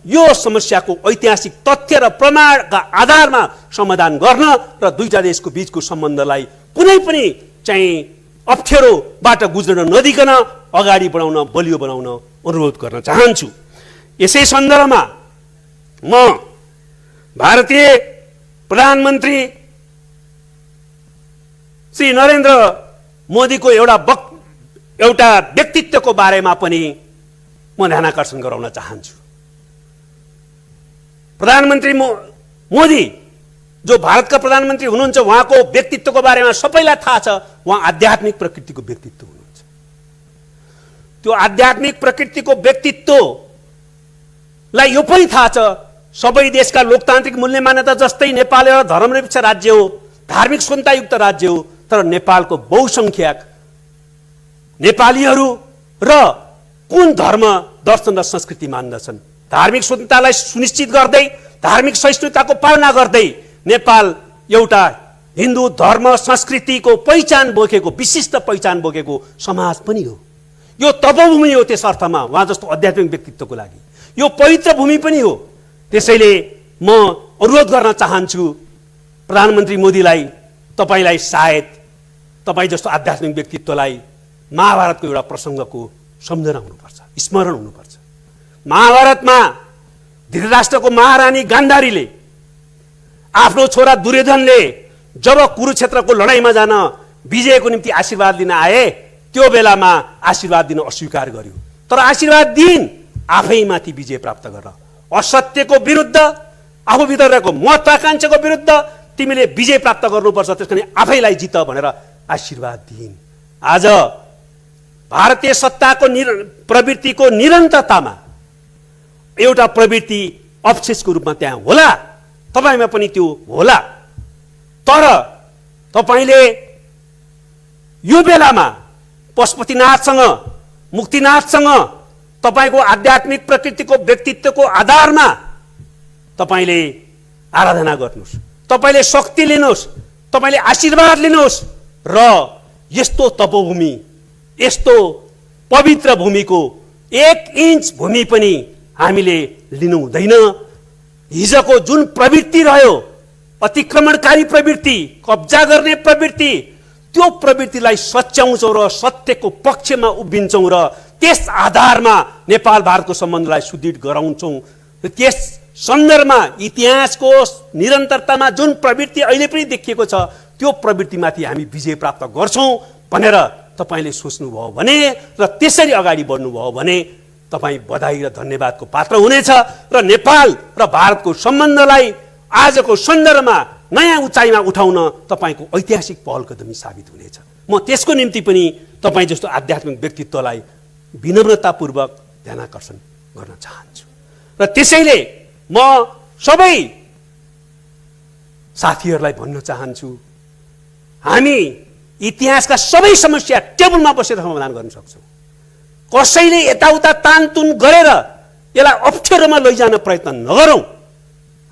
यो समस्याको ऐतिहासिक तथ्य र प्रमाणका आधारमा समाधान गर्न र दुईटा देशको बीचको सम्बन्धलाई कुनै पनि चाहिँ अप्ठ्यारोबाट गुज्रन नदिकन अगाडि बढाउन, बलियो बनाउन अनुरोध गर्न चाहन्छु। यसै सन्दर्भमा म भारतीय प्रधानमन्त्री श्री नरेन्द्र मोदीको एउटा व्यक्तित्वको बारेमा पनि म ध्यानाकर्षण गराउन चाहन्छु। प्रधानमन्त्री मोदी जो भारतका प्रधानमन्त्री हुनुहुन्छ, उहाँको व्यक्तित्वको बारेमा सबैलाई थाहा छ। उहाँ आध्यात्मिक प्रकृतिको व्यक्तित्व हुनुहुन्छ। त्यो आध्यात्मिक प्रकृतिको व्यक्तित्वलाई यो पनि थाहा छ, सबै देशका लोकतान्त्रिक मूल्य मान्यता जस्तै नेपाल एउटा धर्मनिरपेक्ष राज्य हो, धार्मिक स्वतन्त्रतायुक्त राज्य हो, तर नेपालको बहुसङ्ख्यक नेपालीहरू र कुन धर्म, दर्शन र संस्कृति मान्दछन्। धार्मिक स्वतन्त्रतालाई सुनिश्चित गर्दै, धार्मिक सहिष्णुताको पालना गर्दै नेपाल एउटा हिन्दू धर्म संस्कृतिको पहिचान बोकेको, विशिष्ट पहिचान बोकेको समाज पनि हो। यो तपोभूमि हो त्यस अर्थमा, उहाँ जस्तो आध्यात्मिक व्यक्तित्वको लागि यो पवित्र भूमि पनि हो। त्यसैले म अनुरोध गर्न चाहन्छु प्रधानमन्त्री मोदीलाई, तपाईँलाई सायद तपाईँ जस्तो आध्यात्मिक व्यक्तित्वलाई महाभारतको एउटा प्रसङ्गको सम्झना हुनुपर्छ, स्मरण हुनुपर्छ। महाभारतमा धृतराष्ट्रको महारानी गान्धारीले आफ्नो छोरा दुर्योधनले जब कुरुक्षेत्रको लडाइँमा जान विजयको निम्ति आशीर्वाद दिन आए, त्यो बेलामा आशीर्वाद दिन अस्वीकार गर्यो। तर आशीर्वाद दिन आफैमाथि विजय प्राप्त गर्न, असत्यको विरुद्ध, आफूभित्र रहेको महत्वाकांक्षाको विरुद्ध तिमीले विजय प्राप्त गर्नुपर्छ, त्यसकारण आफैलाई जित भनेर आशीर्वाद दिइन्। आज भारतीय सत्ताको प्रवृत्तिको निरन्तरतामा एउटा प्रवृत्ति अवशेषको रूपमा त्यहाँ होला, तपाईँमा पनि त्यो होला। तर तपाईँले यो बेलामा पशुपतिनाथसँग, मुक्तिनाथसँग तपाईँको आध्यात्मिक प्रकृतिको व्यक्तित्वको आधारमा तपाईँले आराधना गर्नुहोस्, तपाईँले शक्ति लिनुहोस्, तपाईँले आशीर्वाद लिनुहोस् र यस्तो तपोभूमि, यस्तो पवित्र भूमिको 1 इन्च भूमि पनि हामीले लिनु हुँदैन। हिजोको जुन प्रवृत्ति रह्यो, अतिक्रमणकारी प्रवृत्ति, कब्जा गर्ने प्रवृत्ति, त्यो प्रवृत्तिलाई सच्याउँछौँ र सत्यको पक्षमा उभिन्छौँ र त्यस आधारमा नेपाल भारतको सम्बन्धलाई सुदृढ गराउँछौँ। र त्यस सन्दर्भमा इतिहासको निरन्तरतामा जुन प्रवृत्ति अहिले पनि देखिएको छ, त्यो प्रवृत्तिमाथि हामी विजय प्राप्त गर्छौँ भनेर तपाईँले सोच्नुभयो भने र त्यसरी अगाडि बढ्नुभयो भने तपाईँ बधाई र धन्यवादको पात्र हुनेछ र नेपाल र भारतको सम्बन्धलाई आजको सन्दर्भमा नयाँ उचाइमा उठाउन तपाईँको ऐतिहासिक पहल कदमी साबित हुनेछ। म त्यसको निम्ति पनि तपाईँ जस्तो आध्यात्मिक व्यक्तित्वलाई विनम्रतापूर्वक ध्यानाकर्षण गर्न चाहन्छु। र त्यसैले म सबै साथीहरूलाई भन्न चाहन्छु, हामी इतिहासका सबै समस्या टेबलमा बसेर समाधान गर्न सक्छौँ। कसैले यताउता तानतुन गरेर यसलाई अप्ठ्यारोमा लैजान प्रयत्न नगरौँ।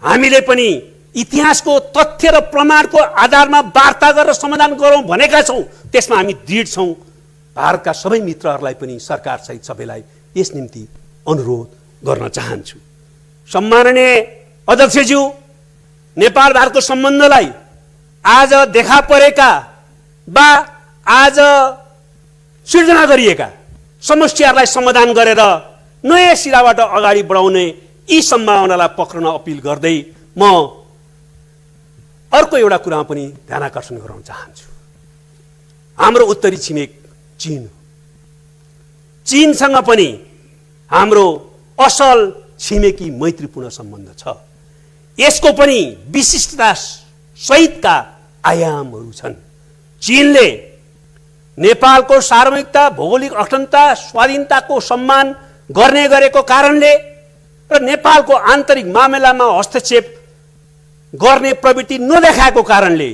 हामीले पनि इतिहासको तथ्य र प्रमाणको आधारमा वार्ता गरेर समाधान गरौँ भनेका छौँ। त्यसमा हामी दृढ छौँ। भारतका सबै मित्रहरूलाई पनि सरकारसहित सबैलाई यस निम्ति अनुरोध गर्न चाहन्छु। सम्माननीय अध्यक्षज्यू, नेपाल भारतको सम्बन्धलाई आज देखा परेका वा आज सिर्जना गरिएका समस्याहरूलाई समाधान गरेर नयाँ सिराबाट अगाडि बढाउने यी सम्भावनालाई पक्रन अपिल गर्दै म अर्को एउटा कुरामा पनि ध्यानाकर्षण गराउन चाहन्छु। हाम्रो उत्तरी छिमेक चीन, चीनसँग पनि हाम्रो असल छिमेकी मैत्रीपूर्ण सम्बन्ध छ। यसको पनि विशिष्टता सहितका आयामहरू छन्। चीनले नेपालको सार्वभौमिकता, भौगोलिक अखण्डता, स्वाधीनताको सम्मान गर्ने गरेको कारणले र नेपालको आन्तरिक मामिलामा हस्तक्षेप गर्ने प्रवृत्ति नदेखाएको कारणले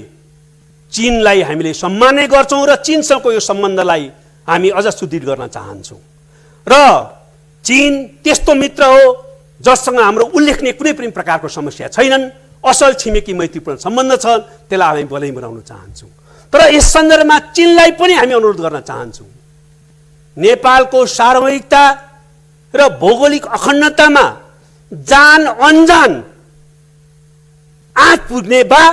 चीनलाई हामीले सम्मान नै गर्छौँ र चीनसँगको यो सम्बन्धलाई हामी अझ सुदृढ गर्न चाहन्छौँ। र चीन त्यस्तो मित्र हो जससँग हाम्रो उल्लेखनीय कुनै पनि प्रकारको समस्या छैनन्। असल छिमेकी मैत्रीपूर्ण सम्बन्ध छ, त्यसलाई हामी बधाई बनाउन चाहन्छौँ। तर यस सन्दर्भमा चीनलाई पनि हामी अनुरोध गर्न चाहन्छौँ, नेपालको सार्वभौमिकता र भौगोलिक अखण्डतामा जान अनजान आँच पुग्ने वा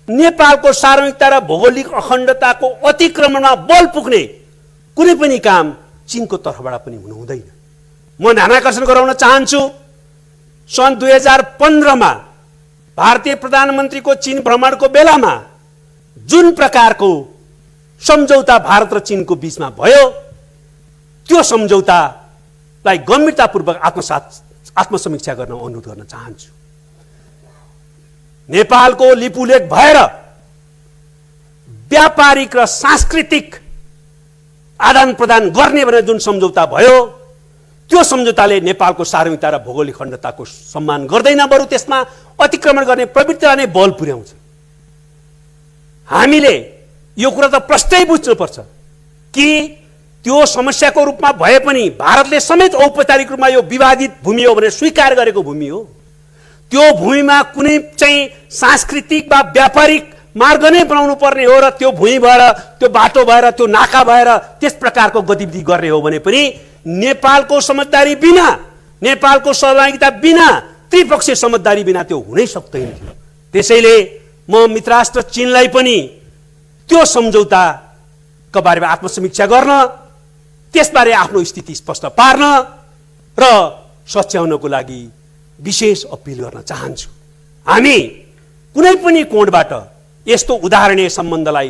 नेपालको सार्वभौमिकता र भौगोलिक अखण्डताको अतिक्रमणमा बल पुग्ने कुनै पनि काम चीनको तर्फबाट पनि हुनु हुँदैन। म ध्यानाकर्षण गराउन चाहन्छु, सन् 2015मा भारतीय प्रधानमन्त्रीको चीन भ्रमणको बेलामा जुन प्रकारको सम्झौता भारत र चीनको बीचमा भयो, त्यो सम्झौतालाई गम्भीरतापूर्वक आत्मसमीक्षा गर्न अनुरोध गर्न चाहन्छु। नेपालको लिपुलेख भएर व्यापारिक र सांस्कृतिक आदान प्रदान गर्ने भनेर जुन सम्झौता भयो, त्यो सम्झौताले नेपालको सार्वभौमिकता र भौगोलिक अखण्डताको सम्मान गर्दैन, बरु त्यसमा अतिक्रमण गर्ने प्रवृत्तिलाई नै बल पुर्याउँछ। हामीले यो कुरा त प्रष्टै बुझ्नुपर्छ कि त्यो समस्याको रूपमा भए पनि भारतले समेत औपचारिक रूपमा यो विवादित भूमि हो भनेर स्वीकार गरेको भूमि हो। त्यो भूमिमा कुनै चाहिँ सांस्कृतिक वा व्यापारिक मार्ग नै बनाउनु पर्ने हो र त्यो भूमि भएर, त्यो बाटो भएर, त्यो नाका भएर त्यस प्रकारको गतिविधि गर्ने हो भने पनि नेपालको समझदारी बिना, नेपालको सहभागिता बिना, त्रिपक्षीय समझदारी बिना त्यो हुनै सक्दैन थियो। त्यसैले म मित्रराष्ट्र चीनलाई पनि त्यो सम्झौताको बारेमा आत्मसमीक्षा गर्न, त्यसबारे आफ्नो स्थिति स्पष्ट पार्न र सच्याउनको लागि विशेष अपिल गर्न चाहन्छु। हामी कुनै पनि कोणबाट यस्तो उदाहरणीय सम्बन्धलाई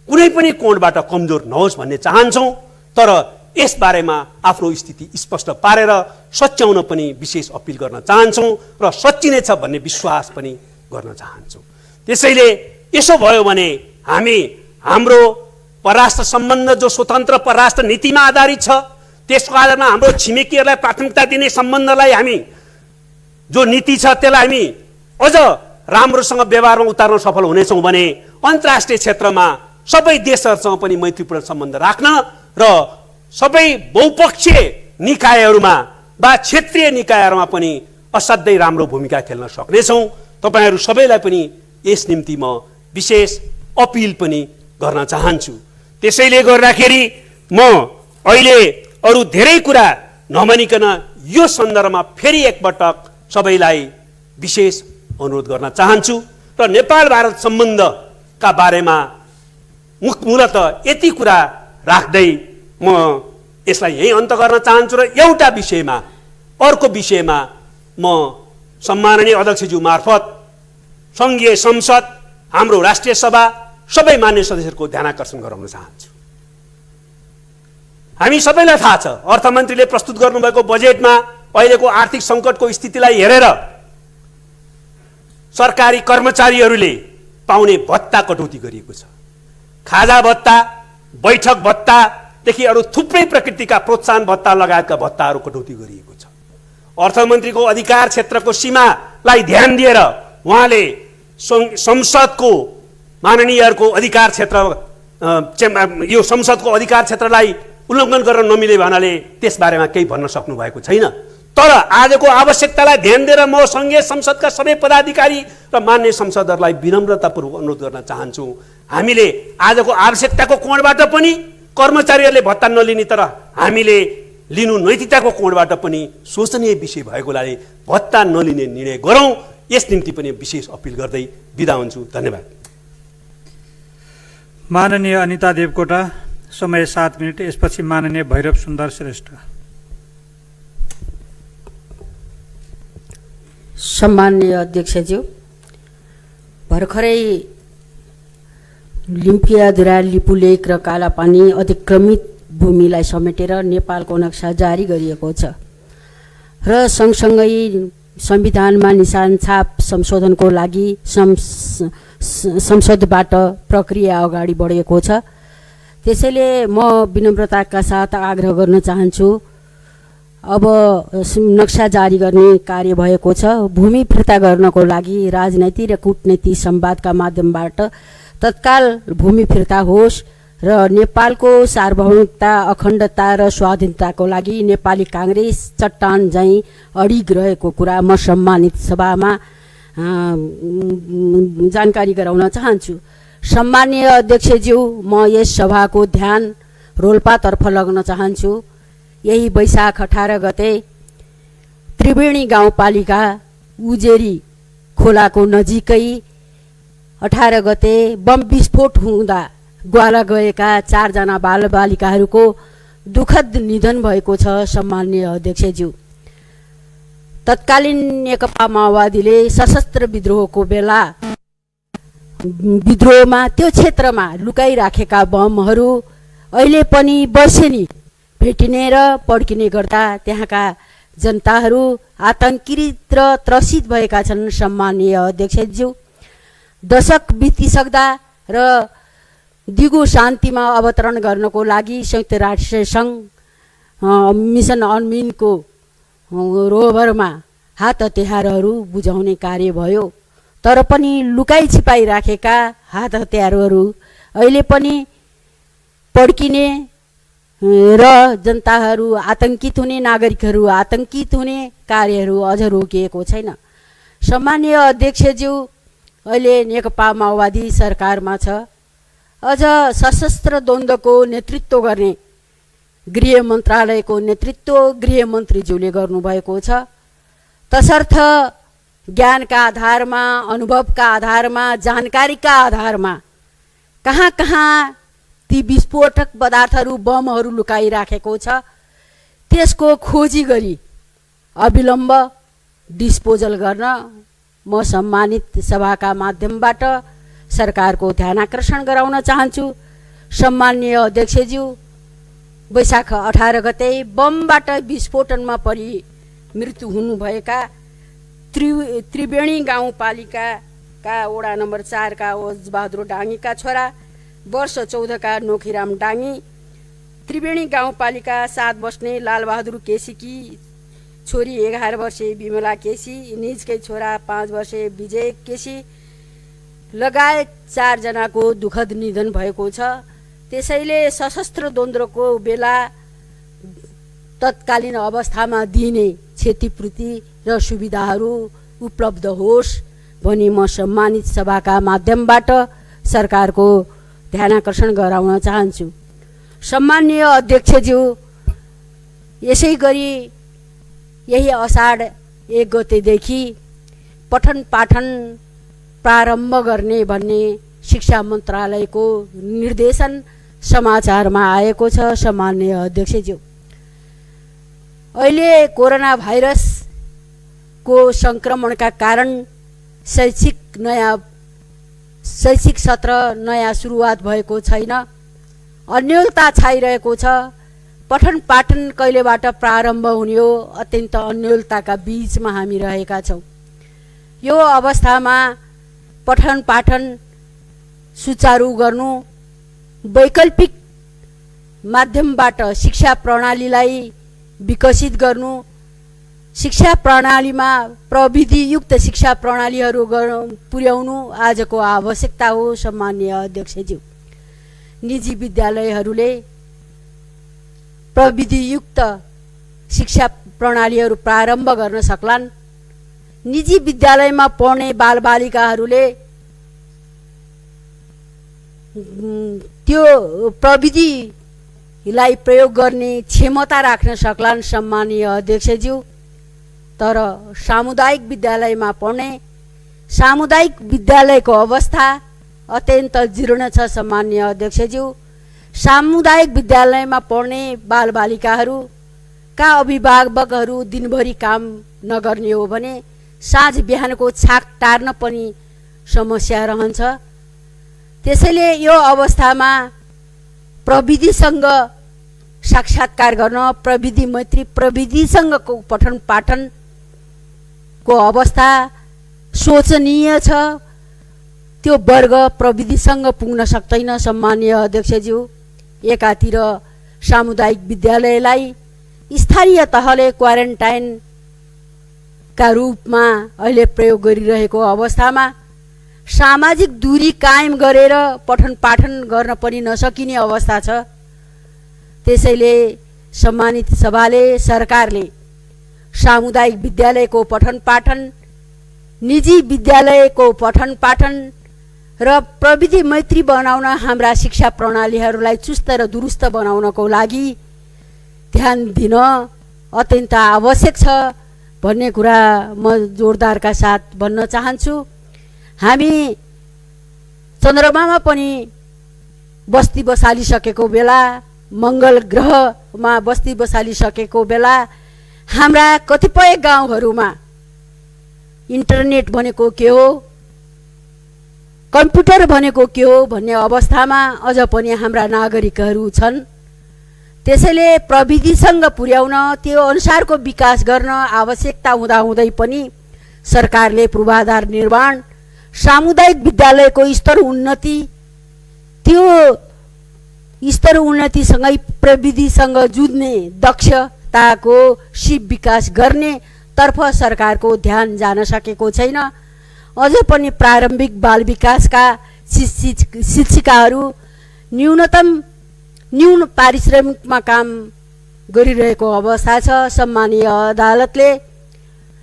कुनै पनि कोणबाट कमजोर नहोस् भन्ने चाहन्छौँ, तर यस बारेमा आफ्नो स्थिति स्पष्ट पारेर सच्याउन पनि विशेष अपिल गर्न चाहन्छौँ र सच्चिनेछ भन्ने विश्वास पनि गर्न चाहन्छौँ। त्यसैले यसो भयो भने हामी हाम्रो परराष्ट्र सम्बन्ध जो स्वतन्त्र परराष्ट्र नीतिमा आधारित छ, त्यसको आधारमा हाम्रो छिमेकीहरूलाई प्राथमिकता दिने सम्बन्धलाई हामी जो नीति छ त्यसलाई हामी अझ राम्रोसँग व्यवहारमा उतार्न सफल हुनेछौँ भने अन्तर्राष्ट्रिय क्षेत्रमा सबै देशहरूसँग पनि मैत्रीपूर्ण सम्बन्ध राख्न र सबै बहुपक्षीय निकायहरूमा वा क्षेत्रीय निकायहरूमा पनि असाध्यै राम्रो भूमिका खेल्न सक्नेछौँ। तपाईँहरू सबैलाई पनि यस निम्ति म विशेष अपिल पनि गर्न चाहन्छु। त्यसैले गर्दाखेरि म अहिले अरू धेरै कुरा नभनिकन यो सन्दर्भमा फेरि एकपटक सबैलाई विशेष अनुरोध गर्न चाहन्छु र नेपाल भारत सम्बन्धका बारेमा मूलत यति कुरा राख्दै म यसलाई यही अन्त गर्न चाहन्छु र एउटा विषयमा अर्को विषयमा म सम्माननीय अध्यक्षज्यू मार्फत सङ्घीय संसद हाम्रो राष्ट्रिय सभा सबै मान्य सदस्यहरूको ध्यानाकर्षण गराउन चाहन्छु। हामी सबैलाई थाहा छ अर्थमन्त्रीले प्रस्तुत गर्नुभएको बजेटमा अहिलेको आर्थिक सङ्कटको स्थितिलाई हेरेर सरकारी कर्मचारीहरूले पाउने भत्ता कटौती गरिएको छ। खाजा भत्ता, बैठक भत्तादेखि अरू थुप्रै प्रकृतिका प्रोत्साहन भत्ता लगायतका भत्ताहरू कटौती गरिएको छ। अर्थमन्त्रीको अधिकार क्षेत्रको सीमालाई ध्यान दिएर उहाँले संसदको माननीयहरूको अधिकार क्षेत्र यो संसदको अधिकार क्षेत्रलाई उल्लङ्घन गर्न नमिले भन्नाले त्यसबारेमा केही भन्न सक्नु भएको छैन। तर आजको आवश्यकतालाई ध्यान दिएर म सङ्घीय संसदका सबै पदाधिकारी र मान्य संसदहरूलाई विनम्रतापूर्वक अनुरोध गर्न चाहन्छु, हामीले आजको आवश्यकताको कोणबाट पनि कर्मचारीहरूले भत्ता नलिने तर हामीले लिनु नैतिकताको कोणबाट पनि शोचनीय विषय भएकोले भत्ता नलिने निर्णय गरौँ। यस निम्ति पनि विशेष अपिल गर्दै बिदा हुन्छु। धन्यवाद। माननीय अनिता देवकोटा, समय 7 मिनट। यसपछि माननीय भैरव सुन्दर श्रेष्ठ। सम्माननीय अध्यक्षज्यू, भर्खरै लिम्पियाधुरा, लिपुलेक र कालापानी अधिक्रमित भूमिलाई समेटेर नेपालको नक्सा जारी गरिएको छ र सँगसँगै संविधानमा निशान छाप संशोधनको लागि संसदबाट प्रक्रिया अगाडि बढेको छ। त्यसैले म विनम्रताका साथ आग्रह गर्न चाहन्छु, अब नक्सा जारी गर्ने कार्य भएको छ। भूमि फिर्ता गर्नको लागि राजनैतिक र कूटनीतिक संवादका माध्यमबाट तत्काल भूमि फिर्ता होस् र नेपालको सार्वभौमिकता, अखण्डता र स्वाधीनताको लागि नेपाली काङ्ग्रेस चट्टान झैँ अडिग रहेको कुरा म सम्मानित सभामा जानकारी गराउन चाहन्छु। सम्माननीय अध्यक्षज्यू, म यस सभाको ध्यान रोल्पातर्फ लग्न चाहन्छु। यही वैशाख 18 गते त्रिवेणी गाउँपालिका उजेरी खोलाको नजिकै 18 गते बम विस्फोट हुँदा ग्वाला गएका 4 जना बालबालिकाहरूको दुःखद निधन भएको छ। सम्माननीय अध्यक्षज्यू, तत्कालीन नेकपा माओवादीले सशस्त्र विद्रोहको बेला विद्रोहमा त्यो क्षेत्रमा लुकाइराखेका बमहरू अहिले पनि वर्षेनी भेटिने र पड्किने गर्दा त्यहाँका जनताहरू आतंकित र त्रसित भएका छन्। सम्माननीय अध्यक्षज्यू, दशक बितिसक्दा र दिगो शान्तिमा अवतरण गर्नको लागि संयुक्त राष्ट्र सङ्घ मिसन अनमिनको रोभरमा हात हतियारहरू बुझाउने कार्य भयो, तर पनि लुकाइ छिपाइ राखेका हात हतियारहरू अहिले पनि पड्किने र जनताहरू आतंकित हुने, नागरिकहरू आतंकित हुने कार्यहरू अझ रोकिएको छैन। सम्माननीय अध्यक्षज्यू, अहिले नेकपा माओवादी सरकारमा छ। अझ सशस्त्र द्वन्द्वको नेतृत्व गर्ने गृह मन्त्रालयको नेतृत्व गृहमन्त्रीज्यूले गर्नुभएको छ। तसर्थ ज्ञानका आधारमा, अनुभवका आधारमा, जानकारीका आधारमा कहाँ कहाँ ती विस्फोटक पदार्थहरू, बमहरू लुकाइराखेको छ त्यसको खोजी गरी अविलम्ब डिस्पोजल गर्न म सम्मानित सभाका माध्यमबाट सरकारको ध्यानाकर्षण गराउन चाहन्छु। सम्माननीय अध्यक्षज्यू, वैशाख 18 गते बमबाट विस्फोटनमा परि मृत्यु हुनुभएका त्रिवेणी गाउँपालिकाका वडा नम्बर 4 का ओजबहादुर डाङ्गीका छोरा वर्ष 14 का नोखीराम डाङ्गी, त्रिवेणी गाउँपालिका 7 बस्ने लालबहादुर केसीकी छोरी 11 वर्षीय विमला केसी, निजकै छोरा 5 वर्षीय विजय केसी लगायत 4 जनाको दुःखद निधन भएको छ। त्यसैले सशस्त्र द्वन्द्वको बेला तत्कालीन अवस्थामा दिइने क्षतिपूर्ति र सुविधाहरू उपलब्ध होस् भनी म सम्मानित सभाका माध्यमबाट सरकारको ध्यानाकर्षण गराउन चाहन्छु। सम्माननीय अध्यक्षज्यू, यसै गरी यही असाढ 1 गतेदेखि पठन पाठन प्रारम्भ गर्ने भन्ने शिक्षा मन्त्रालयको निर्देशन समाचारमा आएको छ। सम्माननीय अध्यक्षज्यू, अहिले कोरोना भाइरसको सङ्क्रमणका कारण शैक्षिक सत्र नयाँ सुरुवात भएको छैन, अन्योलता छाइरहेको छ। पठन पाठन कहिलेबाट प्रारम्भ हुने हो, अत्यन्त अन्योलताका बीचमा हामी रहेका छौँ। यो अवस्थामा पठन पाठन सुचारू गर्नु, वैकल्पिक माध्यमबाट शिक्षा प्रणालीलाई विकसित गर्नु, शिक्षा प्रणालीमा प्रविधियुक्त शिक्षा प्रणालीहरू पुर्याउनु आजको आवश्यकता हो। सम्माननीय अध्यक्षज्यू, निजी विद्यालयहरूले प्रविधियुक्त शिक्षा प्रणालीहरू प्रारम्भ गर्न सक्लान्। निजी विद्यालयमा पढ्ने बालबालिकाहरूले त्यो प्रविधिलाई प्रयोग गर्ने क्षमता राख्न सक्लान्। सम्माननीय अध्यक्षज्यू, तर सामुदायिक विद्यालयमा पढ्ने सामुदायिक विद्यालयको अवस्था अत्यन्त जीर्ण छ। सम्माननीय अध्यक्षज्यू, सामुदायिक विद्यालयमा पढ्ने बालबालिकाहरूका अभिभावकहरू दिनभरि काम नगर्ने हो भने साँझ बिहानको छाक टार्न पनि समस्या रहन्छ। त्यसैले यो अवस्थामा प्रविधिसँग साक्षात्कार गर्न, प्रविधि मैत्री प्रविधिसँगको पठन पाठनको अवस्था शोचनीय छ। त्यो वर्ग प्रविधिसँग पुग्न सक्दैन। सम्माननीय अध्यक्षज्यू, एकातिर सामुदायिक विद्यालयलाई स्थानीय तहले क्वारेन्टाइनका रूपमा अहिले प्रयोग गरिरहेको अवस्थामा सामाजिक दूरी कायम गरेर पठन पाठन गर्न पनि नसकिने अवस्था छ। त्यसैले सम्मानित सभाले, सरकारले सामुदायिक विद्यालयको पठन पाठन, निजी विद्यालयको पठन पाठन र प्रविधि मैत्री बनाउन, हाम्रा शिक्षा प्रणालीहरूलाई चुस्त र दुरुस्त बनाउनको लागि ध्यान दिन अत्यन्त आवश्यक छ भन्ने कुरा म जोडदारका साथ भन्न चाहन्छु। हामी चन्द्रमामा पनि बस्ती बसालिसकेको बेला, मङ्गल ग्रहमा बस्ती बसालिसकेको बेला हाम्रा कतिपय गाउँहरूमा इन्टरनेट भनेको के हो, कम्प्युटर भनेको के हो भन्ने अवस्थामा अझ पनि हाम्रा नागरिकहरू छन्। त्यसैले प्रविधिसँग पुर्याउन, त्यो अनुसारको विकास गर्न आवश्यकता हुँदाहुँदै पनि सरकारले पूर्वाधार निर्माण, सामुदायिक विद्यालयको स्तर उन्नति, त्यो स्तर उन्नतिसँगै प्रविधिसँग जुझ्ने दक्षताको सिप विकास गर्ने तर्फ सरकारको ध्यान जान सकेको छैन। अझ पनि प्रारम्भिक बाल विकासका शिक्षिकाहरू न्यून पारिश्रमिकमा काम गरिरहेको अवस्था छ। सम्मानीय अदालतले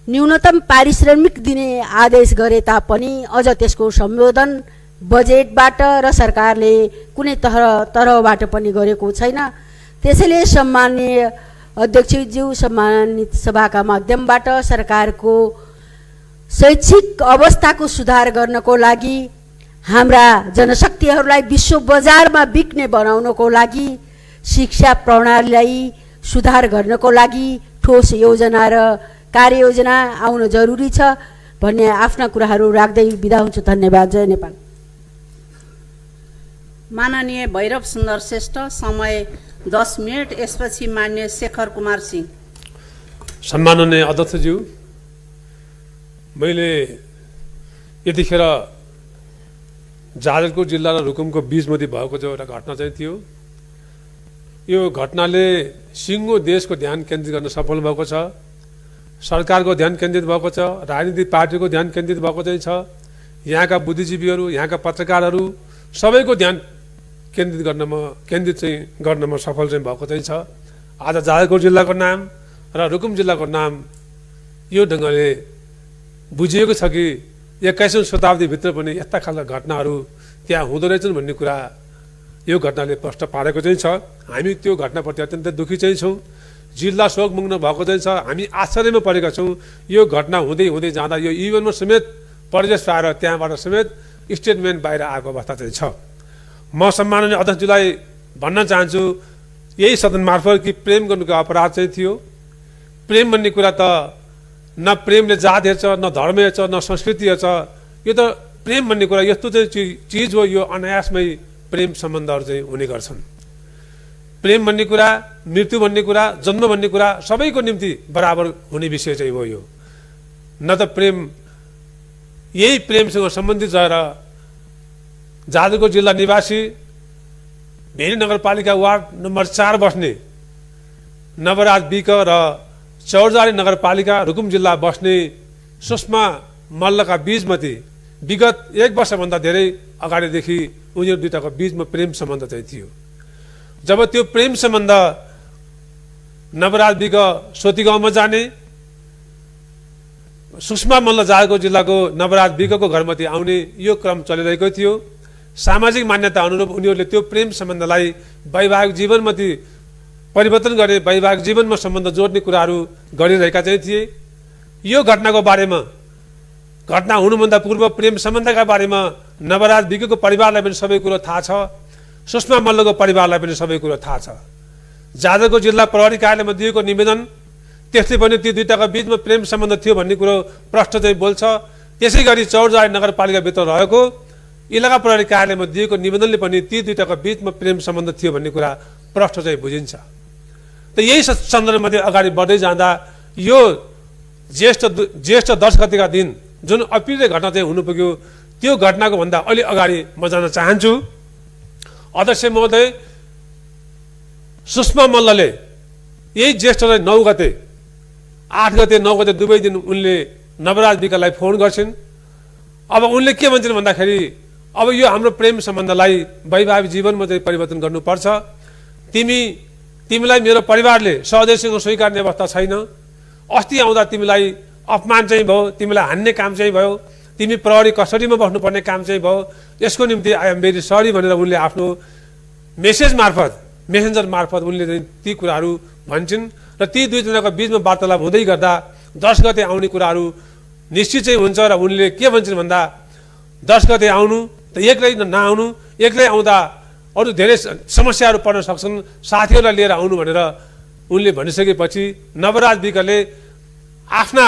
न्यूनतम पारिश्रमिक दिने आदेश गरे तापनि अझ त्यसको संशोधन बजेटबाट र सरकारले कुनै तरहबाट पनि गरेको छैन। त्यसैले सम्माननीय अध्यक्षज्यू, सम्मानित सभाका माध्यमबाट सरकारको शैक्षिक अवस्थाको सुधार गर्नको लागि, हाम्रा जनशक्तिहरूलाई विश्व बजारमा बिक्ने बनाउनको लागि, शिक्षा प्रणालीलाई सुधार गर्नको लागि ठोस योजना र कार्ययोजना आउन जरुरी छ भन्ने आफ्ना कुराहरू राख्दै बिदा हुन्छु। धन्यवाद। जय नेपाल। माननीय भैरव सुन्दर श्रेष्ठ, समय 10 मिनट। यसपछि मान्य शेखर कुमार सिंह। सम्माननीय अध्यक्षज्यू, मैले यतिखेर जाजरकोट जिल्ला र रुकुमको बीचमध्ये भएको जो एउटा घटना चाहिँ थियो, यो घटनाले सिङ्गो देशको ध्यान केन्द्रित गर्न सफल भएको छ। सरकारको ध्यान केन्द्रित भएको छ, राजनीतिक पार्टीको ध्यान केन्द्रित भएको चाहिँ छ, यहाँका बुद्धिजीवीहरू, यहाँका पत्रकारहरू सबैको ध्यान केन्द्रित गर्नमा सफल चाहिँ भएको चाहिँ छ। आज जाजरकोट जिल्लाको नाम र रुकुम जिल्लाको नाम यो ढङ्गले बुझिएको छ कि 21औं शताब्दीभित्र पनि यस्ता खालका घटनाहरू त्यहाँ हुँदो रहेछन् भन्ने कुरा यो घटनाले प्रश्न पारेको चाहिँ छ। हामी त्यो घटनाप्रति अत्यन्त दुःखी चाहिँ छौँ। जिल्ला शोकमग्न भएको चाहिँ छ। हामी आश्चर्यमा परेका छौँ। यो घटना हुँदै हुँदै जाँदा यो इभेनमा समेत प्रदेश आएर त्यहाँबाट समेत स्टेटमेन्ट बाहिर आएको अवस्था चाहिँ छ। म सम्माननीय अध्यक्षज्यूलाई भन्न चाहन्छु यही सदन मार्फत कि प्रेम गर्नुको अपराध चाहिँ थियो। प्रेम भन्ने कुरा त न प्रेमले जात हेर्छ, न धर्म हेर्छ, न संस्कृति हेर्छ। यो त प्रेम भन्ने कुरा यस्तो चाहिँ चिज हो, यो अनायासमै प्रेम सम्बन्धहरू चाहिँ हुने गर्छन्। प्रेम भन्ने कुरा, मृत्यु भन्ने कुरा, जन्म भन्ने कुरा सबैको निम्ति बराबर हुने विषय चाहिँ हो यो। न त प्रेम यही प्रेमसँग सम्बन्धित रहेर जाजरकोट जिल्ला निवासी भेरी नगरपालिका वार्ड नम्बर 4 बस्ने नवराज विक र चौरजारी नगरपालिका रुकुम जिल्ला बस्ने सुषमा मल्लका बीचमती विगत 1 वर्षभन्दा धेरै अगाडिदेखि उनीहरू दुईटाको बीचमा प्रेम सम्बन्ध चाहिँ थियो। जब त्यो प्रेम सम्बन्ध नवराज विक सोती गाउँमा जाने, सुषमा मल्ल जाजरकोट जिल्लाको नवराज विकको घरमती आउने यो क्रम चलिरहेको थियो। सामाजिक मान्यता अनुरूप उनीहरूले त्यो प्रेम सम्बन्धलाई वैवाहिक जीवनमती परिवर्तन गर्ने, वैवाहिक जीवनमा सम्बन्ध जोड्ने कुराहरू गरिरहेका चाहिँ थिए। यो घटनाको बारेमा, घटना हुनुभन्दा पूर्व प्रेम सम्बन्धका बारेमा नवराज विकको परिवारलाई पनि सबै कुरो थाहा छ। सुषमा मल्लको परिवारलाई पनि सबै कुरो थाहा छ। जाजरकोट जिल्ला प्रहरी कार्यालयमा दिएको निवेदन त्यसले पनि ती दुईटाको बीचमा प्रेम सम्बन्ध थियो भन्ने कुरो प्रश्न चाहिँ बोल्छ। त्यसै गरी चौरजारी नगरपालिकाभित्र रहेको इलाका प्रहरी कार्यालयमा दिएको निवेदनले पनि ती दुईटाको बीचमा प्रेम सम्बन्ध थियो भन्ने कुरा प्रश्न चाहिँ बुझिन्छ। त यही सन्दर्भमा अगाडि बढ्दै जाँदा यो ज्येष्ठ 10 गतेका दिन जुन अप्रिय घटना चाहिँ हुनु पुग्यो, त्यो घटनाको भन्दा अलि अगाडि म जान चाहन्छु। अध्यक्ष महोदय, सुषमा मल्लले यही ज्येष्ठ 9 गते, 8 गते 9 गते दुवै दिन उनले नवराज विकलाई फोन गर्छिन्। अब उनले के भन्छन् भन्दाखेरि अब यो हाम्रो प्रेम सम्बन्धलाई वैवाहिक जीवनमा चाहिँ परिवर्तन गर्नुपर्छ। तिमीलाई मेरो परिवारले सहजैसँग स्वीकार्ने अवस्था छैन। अस्ति आउँदा तिमीलाई अपमान चाहिँ भयो, तिमीलाई हान्ने काम चाहिँ भयो, तिमी प्रहरी कस्टडीमा बस्नुपर्ने काम चाहिँ भयो। यसको निम्ति आई एम भेरी सरी भनेर उनले आफ्नो मेसेन्जर मार्फत उनले चाहिँ ती कुराहरू भन्छन्। र ती दुईजनाको बीचमा वार्तालाप हुँदै गर्दा 10 गते आउने कुराहरू निश्चित चाहिँ हुन्छ। र उनले के भन्छन् भन्दा 10 गते आउनु त एक्लै नआउनु, एक्लै आउँदा अरू धेरै समस्याहरू पर्न सक्छन्, साथीहरूलाई लिएर आउनु भनेर उनले भनिसकेपछि नवराज विकले आफ्ना